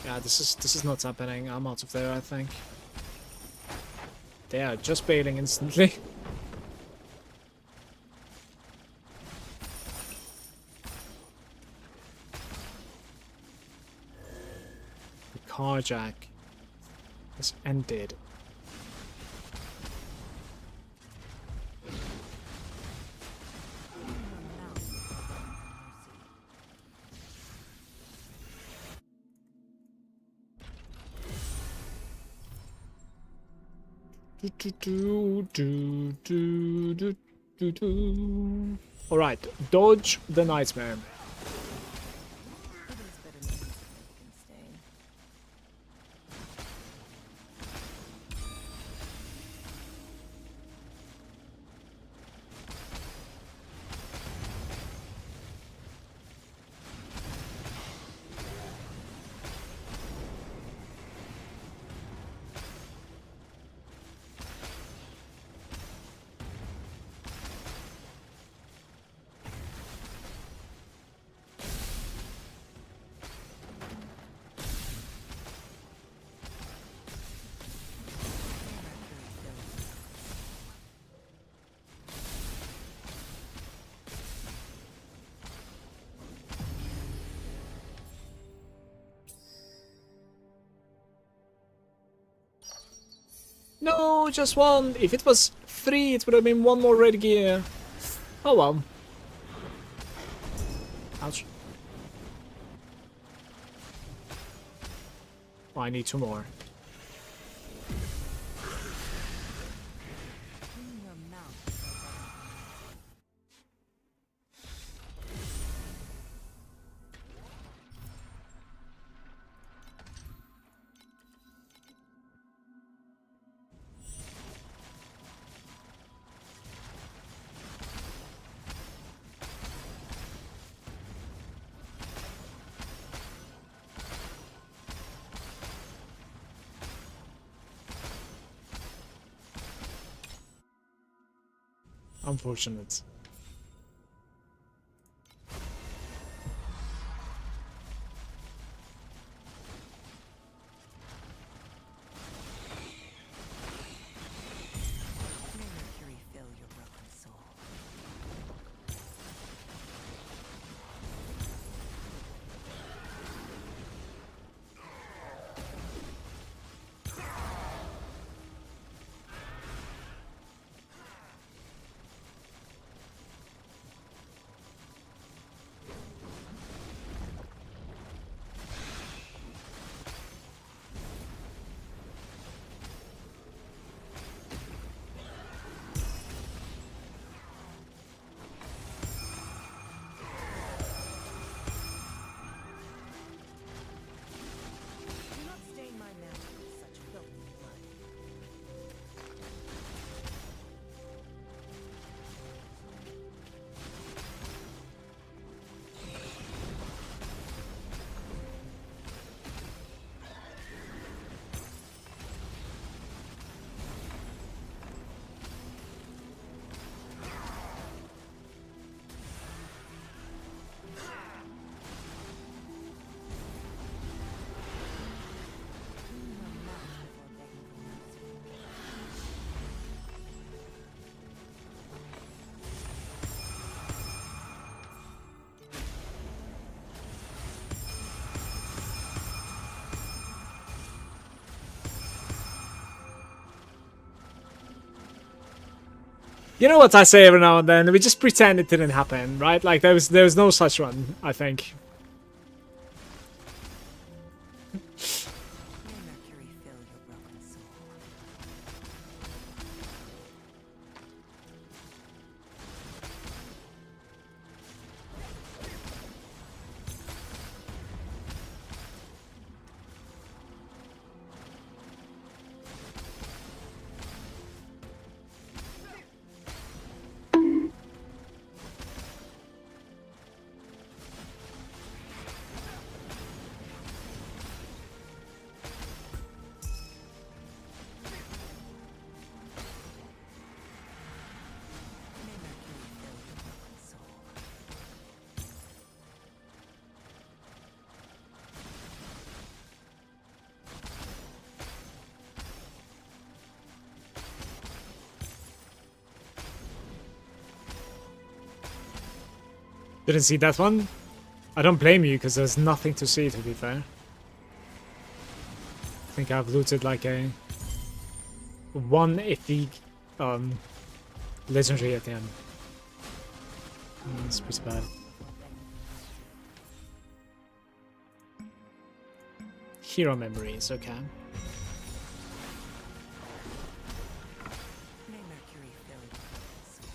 Speaker 1: Yeah, this is not happening. I'm out of there, I think. They are just bailing instantly. The carjack has ended. Alright, dodge the nightmare.
Speaker 2: It is better known as a stain.
Speaker 1: No, just 1. If it was 3, it would have been 1 more red gear. Oh well. Ouch. Oh, I need 2 more.
Speaker 2: In your mouth.
Speaker 1: Unfortunate.
Speaker 2: May Mercury fill your broken soul.
Speaker 1: You know what I say every now and then? We just pretend it didn't happen, right? Like there was no such one, I think.
Speaker 2: May Mercury fill your broken soul. May Mercury fill your broken soul.
Speaker 1: Didn't see that one. I don't blame you because there's nothing to see, to be fair. I think I've looted like a one iffy legendary at the end. It's pretty bad. Hero memories, okay.
Speaker 2: May Mercury fill your broken soul.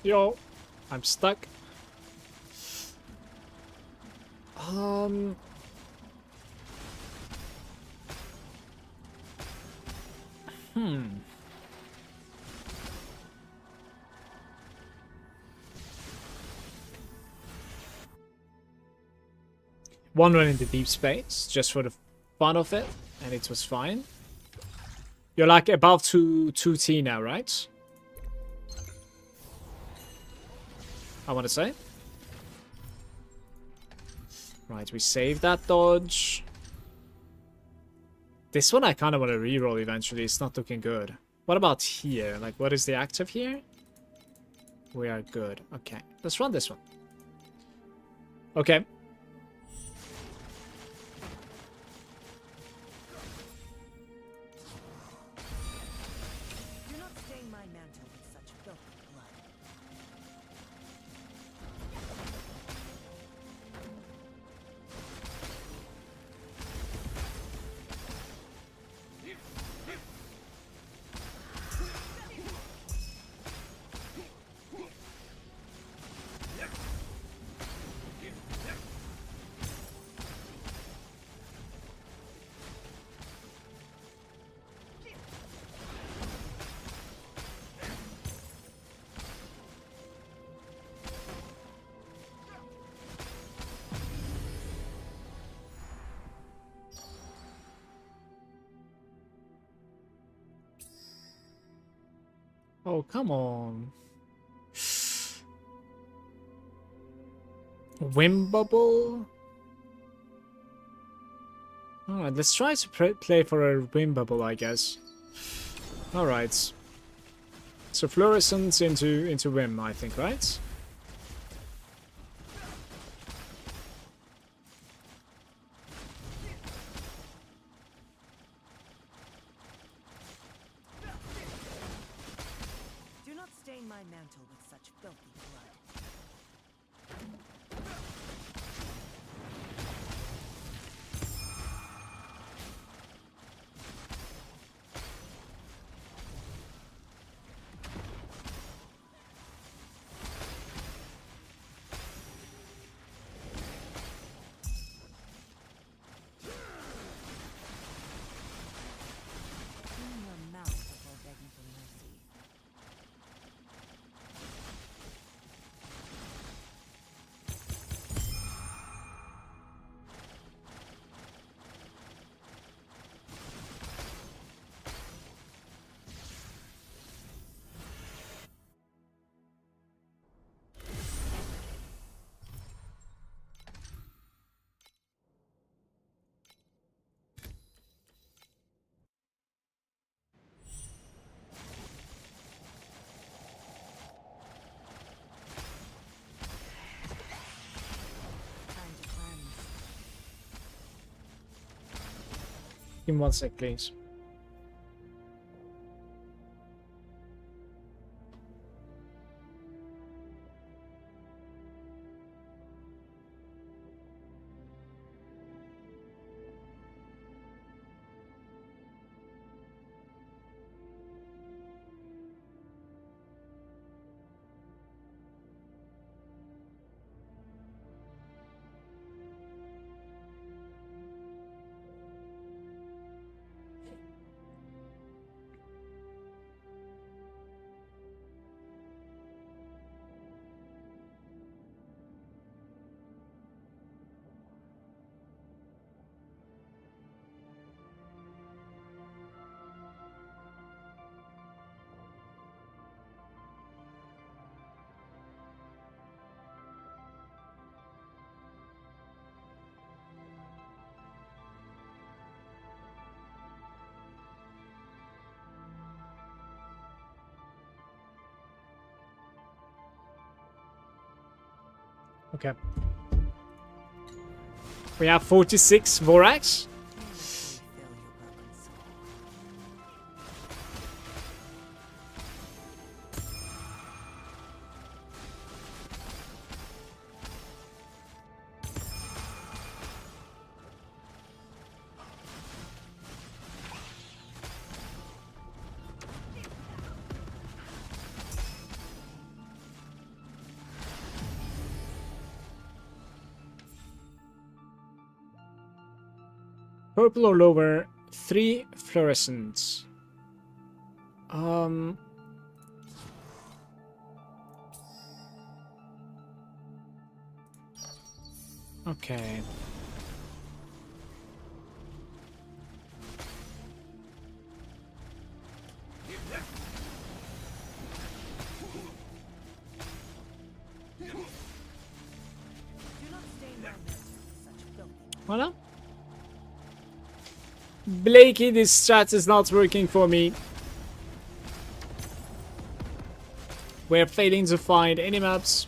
Speaker 1: Yo, I'm stuck. One run into deep space, just for the fun of it, and it was fine. You're like above 2T now, right? I want to say. Right, we saved that dodge. This one I kind of want to reroll eventually. It's not looking good. What about here? Like, what is the active here? We are good. Okay, let's run this one. Okay.
Speaker 2: Do not stain my mantle with such filthy blood.
Speaker 1: Oh, come on. Whim bubble? Alright, let's try to play for a whim bubble, I guess. Alright. So fluorescence into whim, I think, right?
Speaker 2: Do not stain my mantle with such filthy blood. Clean your mouth before begging for mercy.
Speaker 1: Give me 1 sec, please. Okay. We have 46 Vorax.
Speaker 2: Fill your broken soul.
Speaker 1: Purple or lower, 3 fluorescents. Okay.
Speaker 2: Do not stain my mantle with such filthy.
Speaker 1: Voilà. Blakey, this strat is not working for me. We're failing to find any maps.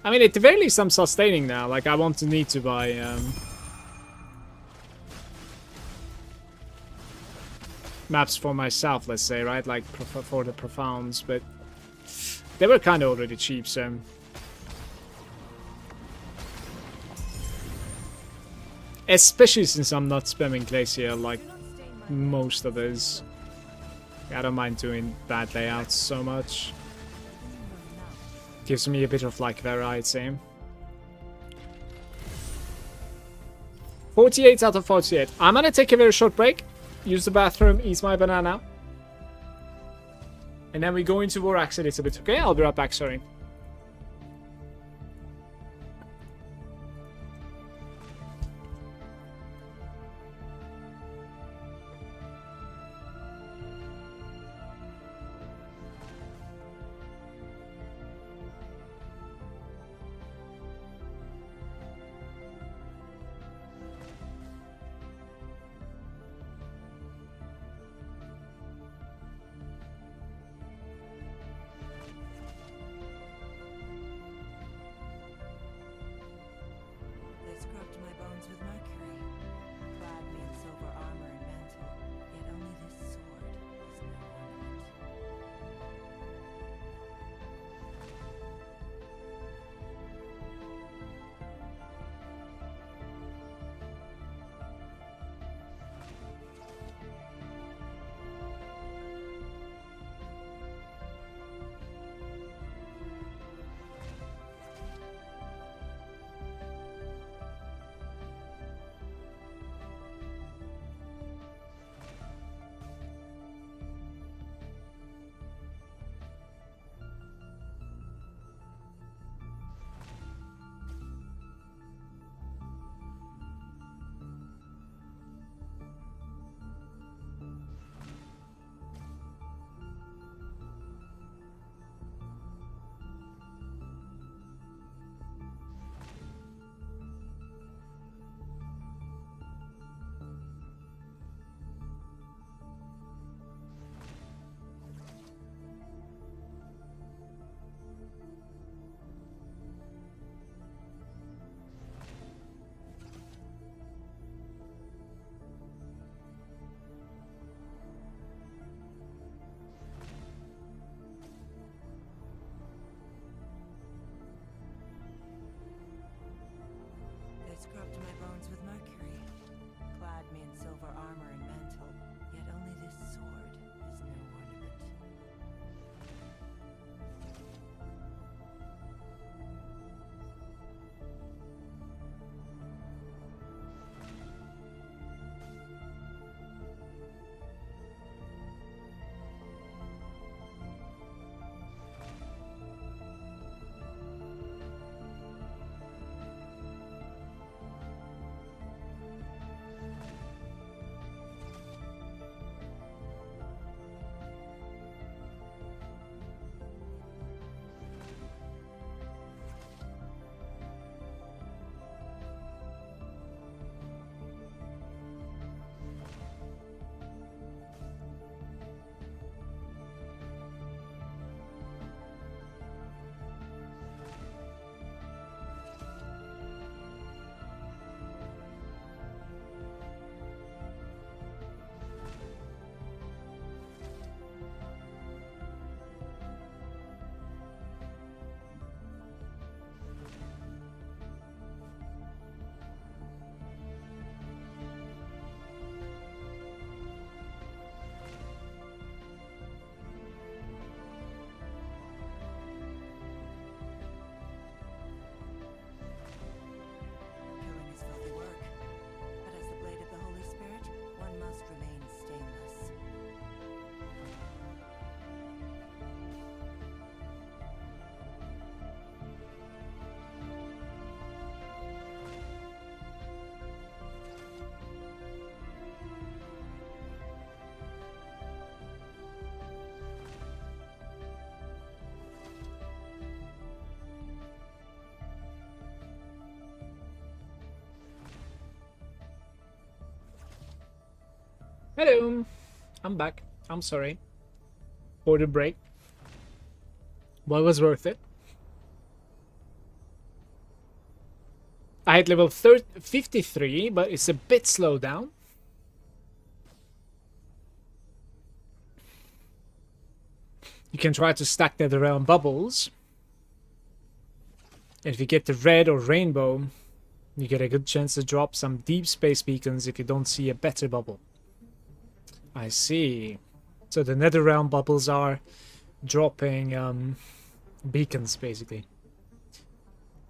Speaker 1: I mean, at the very least, I'm sustaining now. Like, I won't need to buy maps for myself, let's say, right? Like, for the Profounds, but they were kind of already cheap, so... Especially since I'm not spamming Glacier like
Speaker 2: Do not stain my
Speaker 1: most of us. I don't mind doing bad layouts so much. Gives me a bit of like variety. 48 out of 48. I'm gonna take a very short break. Use the bathroom, eat my banana. And then we go into Vorax a little bit, okay? I'll be right back, sorry. Hello. I'm back. I'm sorry for the break. But it was worth it. I had level 53, but it's a bit slowed down. You can try to stack that around bubbles. And if you get the red or rainbow, you get a good chance to drop some deep space beacons if you don't see a better bubble. I see. So the nether realm bubbles are dropping beacons, basically.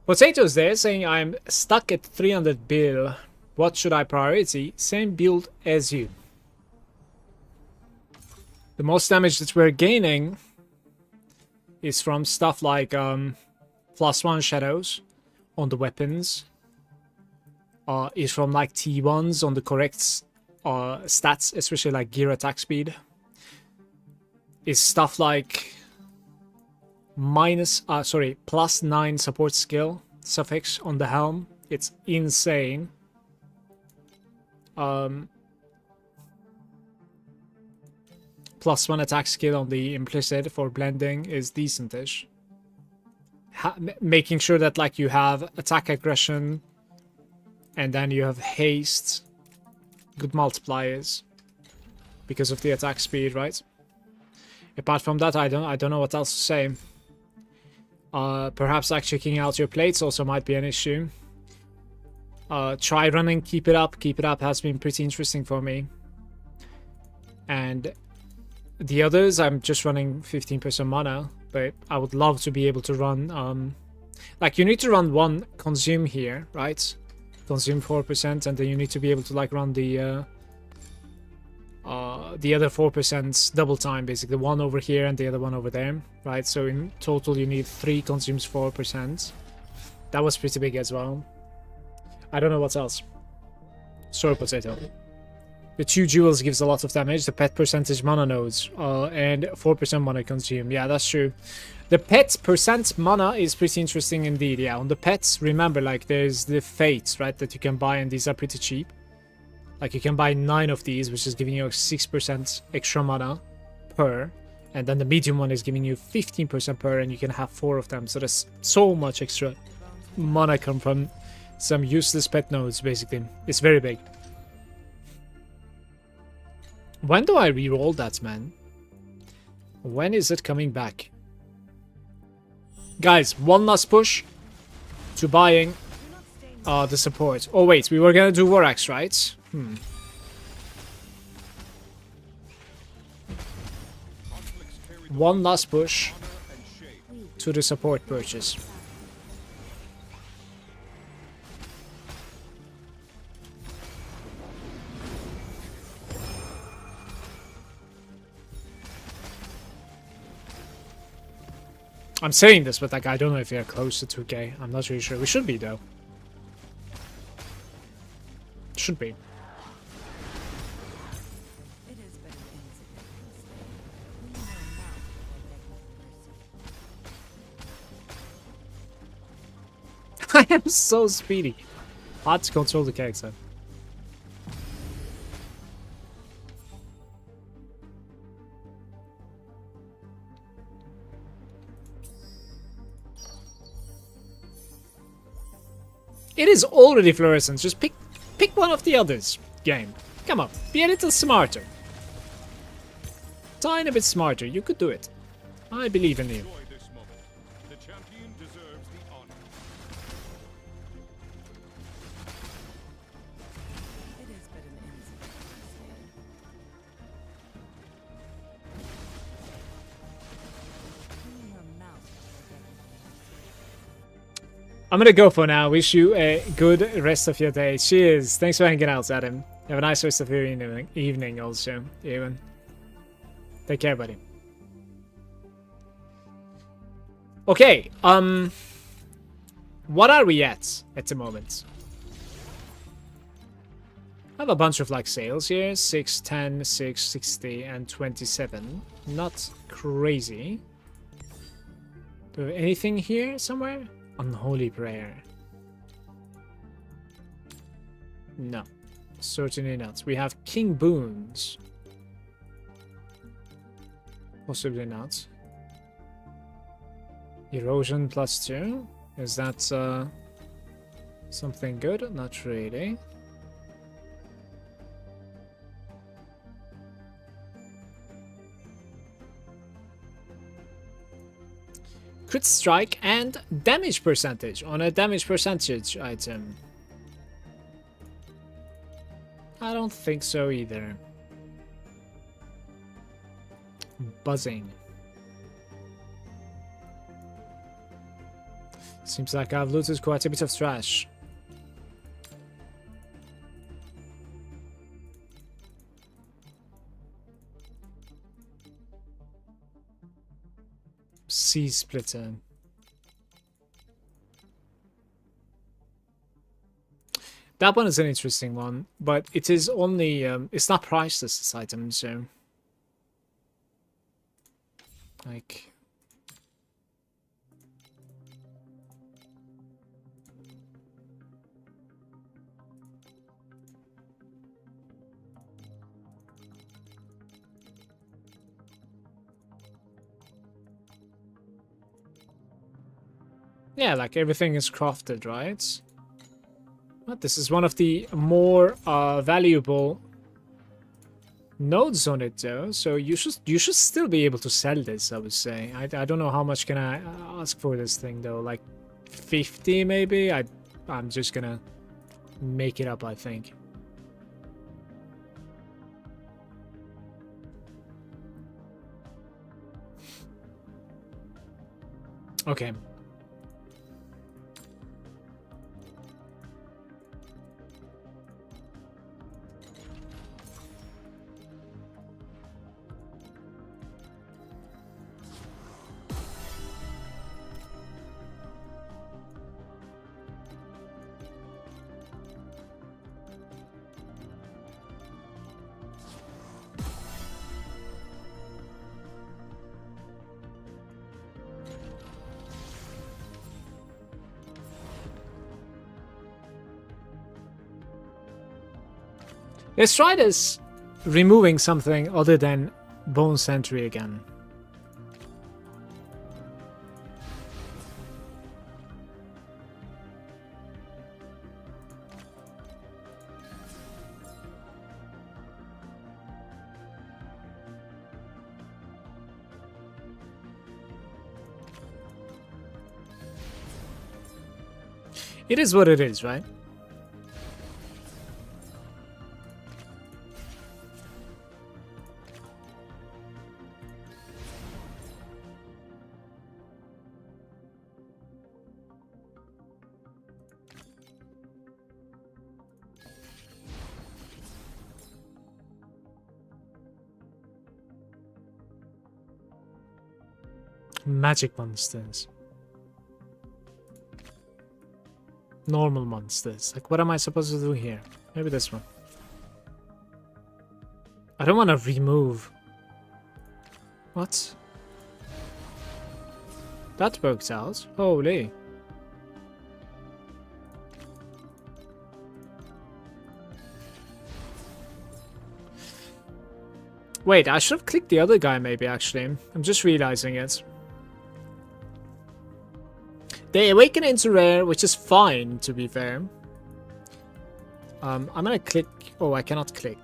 Speaker 1: Potatoes there saying I'm stuck at 300 bill. What should I priority? Same build as you. The most damage that we're gaining is from stuff like +1 shadows on the weapons. Is from like T1s on the correct stats, especially like gear attack speed. Is stuff like +9 support skill suffix on the helm. It's insane. +1 attack skill on the implicit for blending is decentish. Making sure that like you have attack aggression and then you have haste, good multipliers because of the attack speed, right? Apart from that, I don't know what else to say. Perhaps like checking out your plates also might be an issue. Try running, keep it up. Keep it up has been pretty interesting for me. And the others, I'm just running 15% mana, but I would love to be able to run, like you need to run one consume here, right? Consume 4%, and then you need to be able to like run the other 4% double time, basically one over here and the other one over there, right? So in total you need 3 consumes 4%. That was pretty big as well. I don't know what else. Sorry, potato. The 2 jewels gives a lot of damage. The pet percentage mana nodes and 4% mana consume. Yeah, that's true. The pet percent mana is pretty interesting indeed. Yeah, on the pets, remember, like there's the fates, right, that you can buy, and these are pretty cheap. Like you can buy 9 of these, which is giving you 6% extra mana per, and then the medium one is giving you 15% per, and you can have 4 of them. So there's so much extra mana come from some useless pet nodes, basically. It's very big. When do I reroll that, man? When is it coming back? Guys, one last push to buying the support. Oh wait, we were gonna do Vorax, right? One last push to the support purchase. I'm saying this, but like I don't know if we are close to 2k. I'm not really sure. We should be though. Should be.
Speaker 2: It has been insignificant. We know not what they
Speaker 1: I am so speedy. Hard to control the character. It is already fluorescent. Just pick one of the others. Game. Come on. Be a little smarter. Tiny bit smarter. You could do it. I believe in you.
Speaker 4: Enjoy this moment. The champion deserves the honor.
Speaker 2: It has been an insignificant. Clean your mouth.
Speaker 1: I'm gonna go for now. Wish you a good rest of your day. Cheers. Thanks for hanging out, Adam. Have a nice rest of your evening also, even. Take care, buddy. Okay, what are we at the moment? I have a bunch of like sales here. 6, 10, 6, 60, and 27. Not crazy. Do we have anything here somewhere? Unholy prayer. No. Certainly not. We have King Boons. Possibly not. Erosion +2. Is that something good? Not really. Crit strike and damage percentage on a damage percentage item. I don't think so either. Buzzing. Seems like I've looted quite a bit of trash. Sea Splitter. That one is an interesting one, but it is only, it's not priced as this item, so... Like... Yeah, like everything is crafted, right? But this is one of the more valuable nodes on it, though. So you should still be able to sell this, I would say. I don't know how much can I ask for this thing, though. Like 50, maybe. I'm just gonna make it up, I think. Okay. Let's try this removing something other than Bone Sentry again. It is what it is, right? Magic monsters. Normal monsters. Like, what am I supposed to do here? Maybe this one. I don't want to remove. What? That worked out. Holy. Wait, I should have clicked the other guy maybe, actually. I'm just realizing it. They awaken into rare, which is fine, to be fair. I'm gonna click... Oh, I cannot click.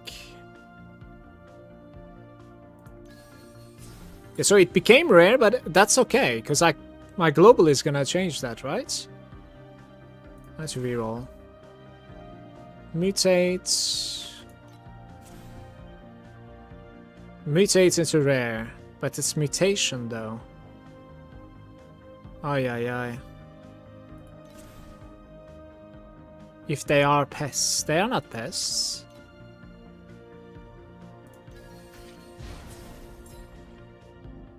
Speaker 1: Yeah, so it became rare, but that's okay, because my global is gonna change that, right? Let's reroll. Mutate. Mutate into rare, but it's mutation, though. Ay, ay, ay. If they are pests. They are not pests.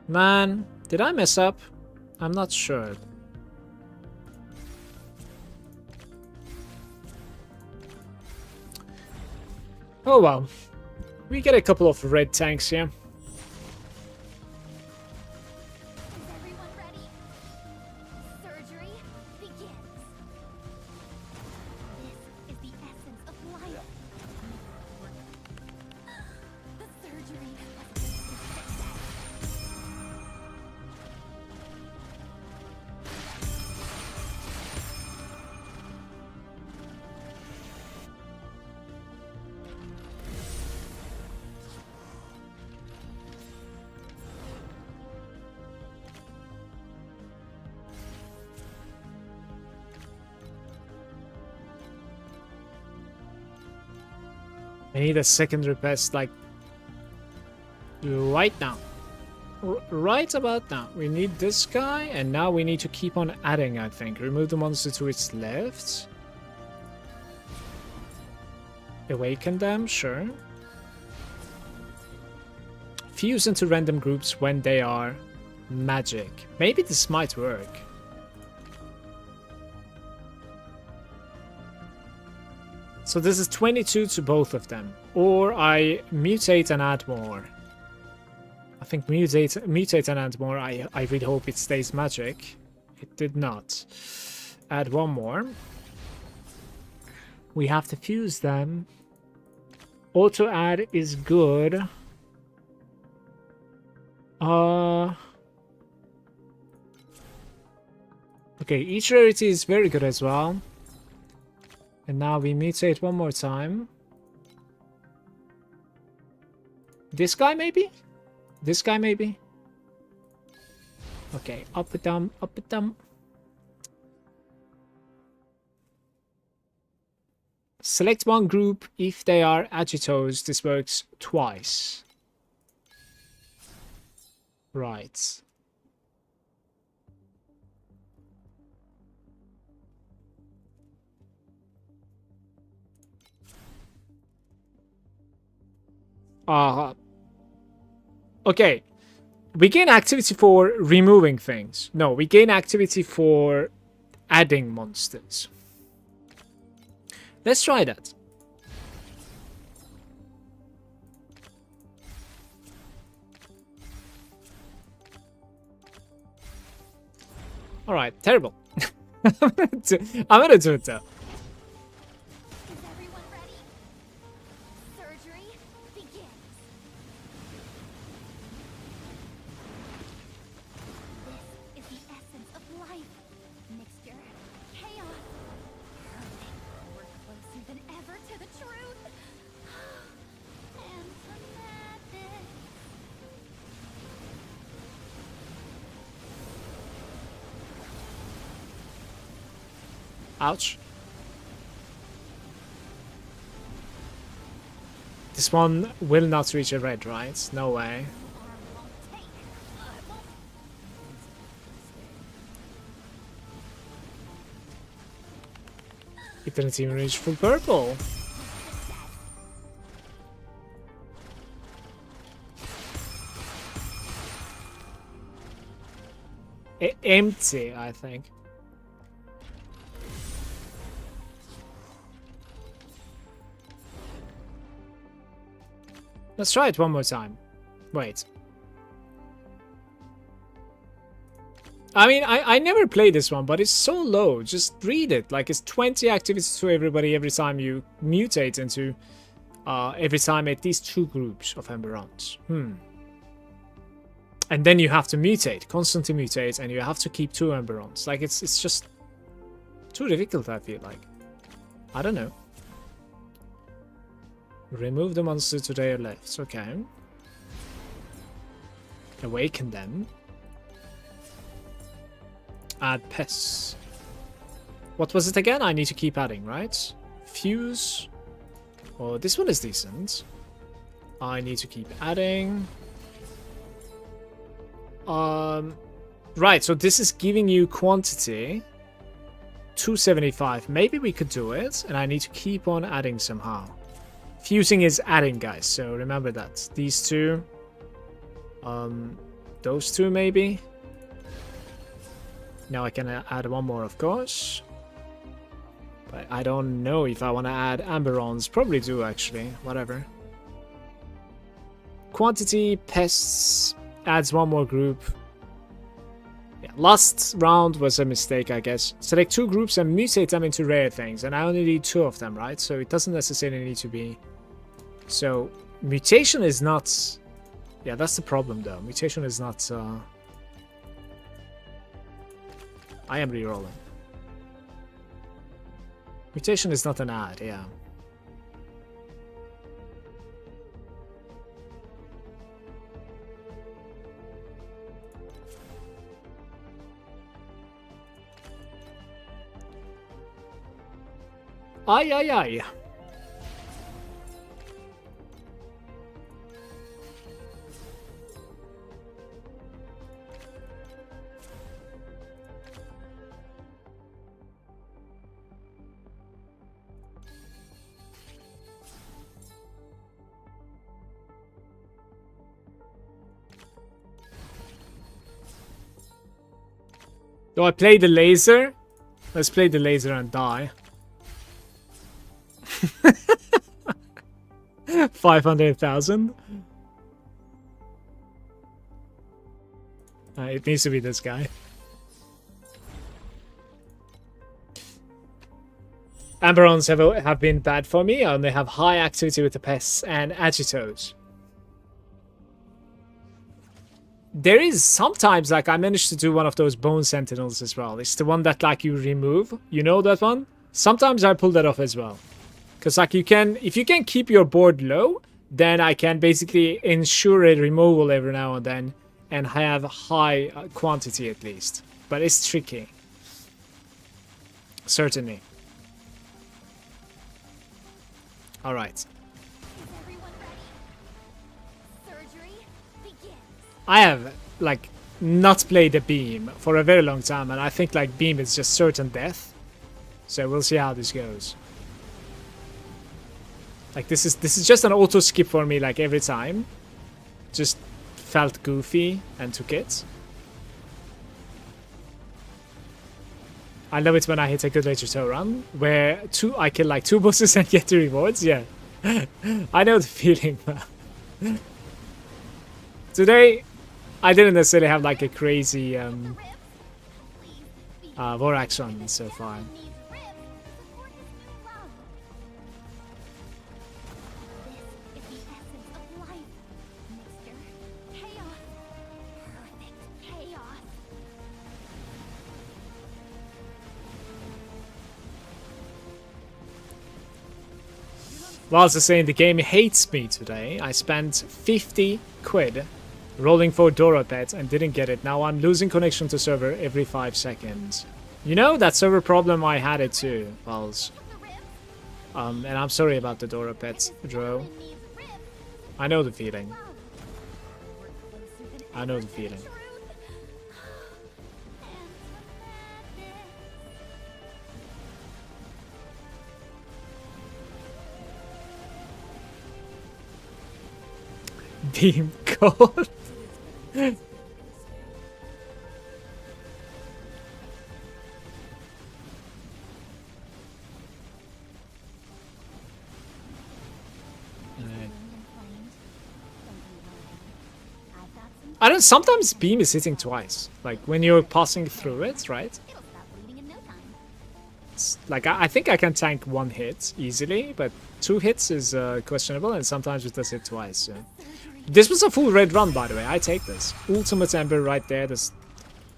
Speaker 1: Man, did I mess up? I'm not sure. Oh well. We get a couple of red tanks here.
Speaker 3: Is everyone ready? Surgery begins. This is the essence of life.
Speaker 1: need a secondary pest like right now. Right about now. We need this guy, and now we need to keep on adding, I think. Remove the monster to its left. Awaken them, sure. Fuse into random groups when they are magic. Maybe this might work. So this is 22 to both of them. Or I mutate and add more. I think mutate and add more. I really hope it stays magic. It did not. Add one more. We have to fuse them. Auto add is good. Okay, each rarity is very good as well. And now we mutate one more time. This guy maybe? This guy maybe? Okay, up and down, up and down. Select one group if they are agitos. This works twice. Right. Okay. We gain activity for removing things. No, we gain activity for adding monsters. Let's try that. Alright, terrible. I'm gonna do it though.
Speaker 3: Is everyone ready? Surgery begins. This is the essence of life. Mixture, chaos. Perfect. We're closer than ever to the truth. And to madness.
Speaker 1: Ouch. This one will not reach a red, right? No way. It didn't even reach full purple. Empty, I think. Let's try it one more time. Wait. I mean, I never played this one, but it's so low. Just read it. Like, it's 20 activities to everybody every time you mutate into... every time at least 2 groups of Emberons. And then you have to mutate. Constantly mutate, and you have to keep 2 Emberons. Like, it's just... too difficult, I feel like. I don't know. Remove the monster to their left. Okay. Awaken them. Add pests. What was it again? I need to keep adding, right? Fuse. Oh, this one is decent. I need to keep adding. Right, so this is giving you quantity. 275. Maybe we could do it, and I need to keep on adding somehow. Fusing is adding, guys, so remember that. These 2. Those 2 maybe. Now I can add one more, of course. But I don't know if I want to add Amberons. Probably do, actually. Whatever. Quantity, pests, adds one more group. Yeah, last round was a mistake, I guess. Select 2 groups and mutate them into rare things. And I only need 2 of them, right? So it doesn't necessarily need to be... So, mutation is not... Yeah, that's the problem, though. Mutation is not... I am rerolling. Mutation is not an ad, yeah. Ay, ay, ay. Do I play the laser? Let's play the laser and die. 500,000. It needs to be this guy. Amberons have been bad for me, and they have high activity with the pests and agitos. There is sometimes, like, I managed to do one of those bone sentinels as well. It's the one that, like, you remove. You know that one? Sometimes I pull that off as well. Because, like, you can, if you can keep your board low, then I can basically ensure a removal every now and then and have high quantity at least. But it's tricky. Certainly. Alright.
Speaker 3: Is everyone ready? Surgery begins.
Speaker 1: I have, like, not played a beam for a very long time, and I think, like, beam is just certain death. So we'll see how this goes. Like, this is just an auto skip for me, like, every time. Just felt goofy and took it. I love it when I hit a good later toe run, where I kill like 2 bosses and get the rewards. Yeah, I know the feeling. Today, I didn't necessarily have like a crazy Vorax run so far. Whilst saying the game hates me today, I spent 50 quid rolling for Dora Pet and didn't get it. Now I'm losing connection to server every 5 seconds. You know, that server problem, I had it too, Vals. And I'm sorry about the Dora Pet, Dro. I know the feeling. I know the feeling. Beam code. I don't. Sometimes beam is hitting twice. Like when you're passing through it, right? It's like I think I can tank 1 hit easily, but 2 hits is questionable, and sometimes it does hit twice. So. This was a full red run, by the way. I take this. Ultimate Ember right there. That's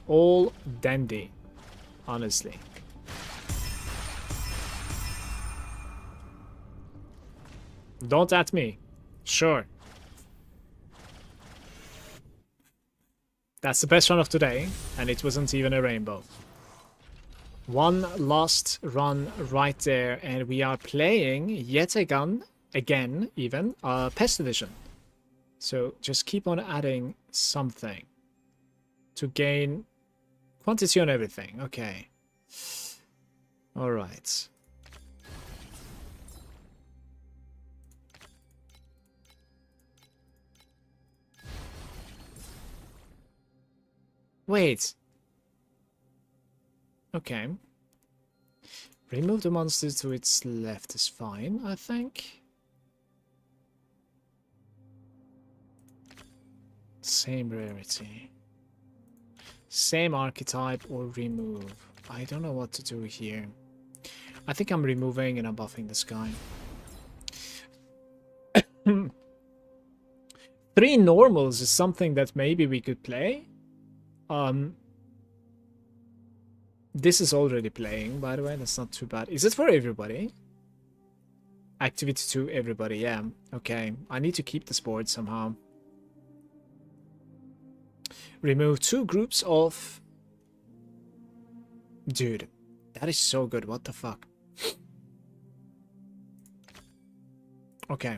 Speaker 1: all dandy, honestly. Don't at me. Sure. That's the best run of today, and it wasn't even a rainbow. 1 last run right there, and we are playing yet again, even, Pest Edition. So just keep on adding something to gain quantity on everything. Okay. All right. Wait. Okay. Remove the monster to its left is fine, I think. Same rarity. Same archetype or remove. I don't know what to do here. I think I'm removing and I'm buffing this guy. 3 normals is something that maybe we could play. This is already playing, by the way. That's not too bad. Is it for everybody? Activity to everybody, yeah. Okay. I need to keep this board somehow. Remove 2 groups of... Dude, that is so good. What the fuck? Okay.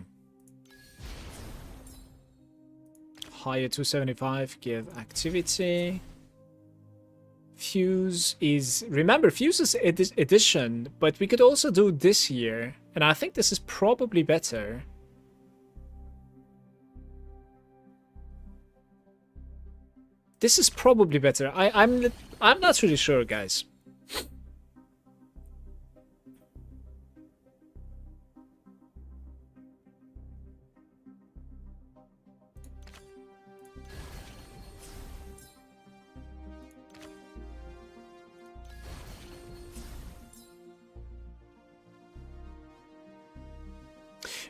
Speaker 1: Higher 275, give activity. Fuse is... Remember, Fuse is edition, but we could also do this here. And I think this is probably better. This is probably better. I'm not really sure, guys.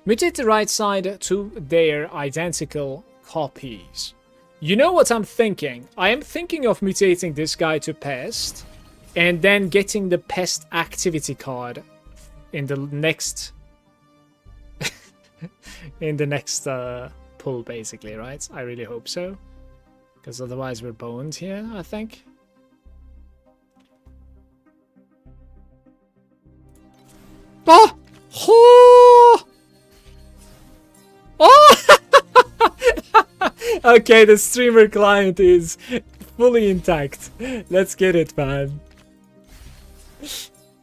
Speaker 1: Mutate the right side to their identical copies. You know what I'm thinking? I am thinking of mutating this guy to Pest and then getting the Pest activity card in the next pull, basically, right? I really hope so, because otherwise we're boned here, I think. Oh! Oh! Oh! Okay, the streamer client is fully intact. Let's get it, man.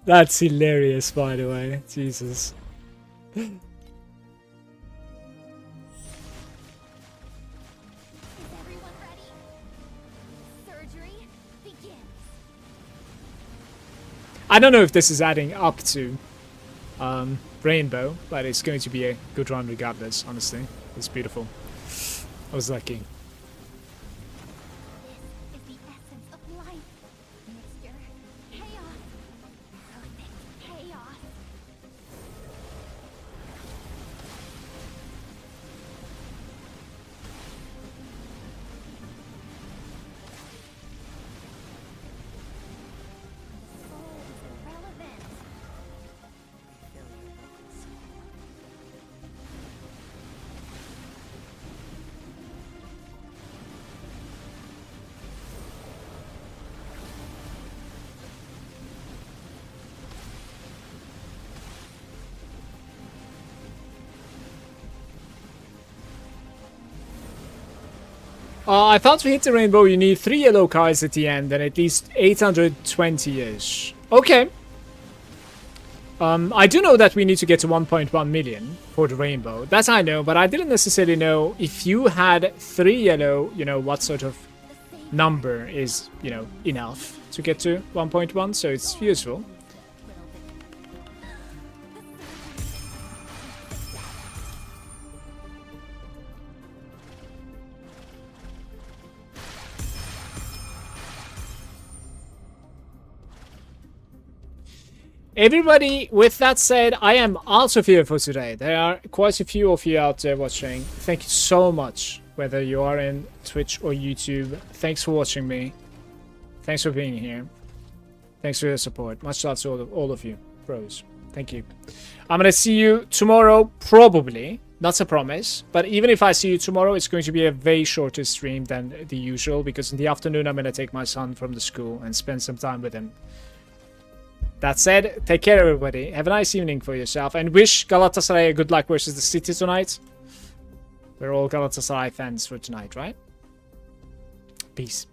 Speaker 1: That's hilarious, by the way. Jesus.
Speaker 3: Is everyone ready? Surgery begins.
Speaker 1: I don't know if this is adding up to Rainbow, but it's going to be a good run regardless, honestly. It's beautiful. I was lucky.
Speaker 3: This is the essence of life. Mixture, chaos, perfect chaos. The soul is irrelevant.
Speaker 2: Refill your broken soul.
Speaker 1: I thought to hit the rainbow you need 3 yellow cards at the end and at least 820-ish. Okay. I do know that we need to get to 1.1 million for the rainbow. That I know, but I didn't necessarily know if you had 3 yellow, you know, what sort of number is, you know, enough to get to 1.1, so it's useful. Everybody, with that said, I am out of here for today. There are quite a few of you out there watching. Thank you so much, whether you are in Twitch or YouTube. Thanks for watching me. Thanks for being here. Thanks for your support. Much love to all of you, bros. Thank you. I'm going to see you tomorrow, probably. That's a promise. But even if I see you tomorrow, it's going to be a way shorter stream than the usual, because in the afternoon, I'm going to take my son from the school and spend some time with him. That said, take care, everybody. Have a nice evening for yourself. And wish Galatasaray a good luck versus the City tonight. We're all Galatasaray fans for tonight, right? Peace.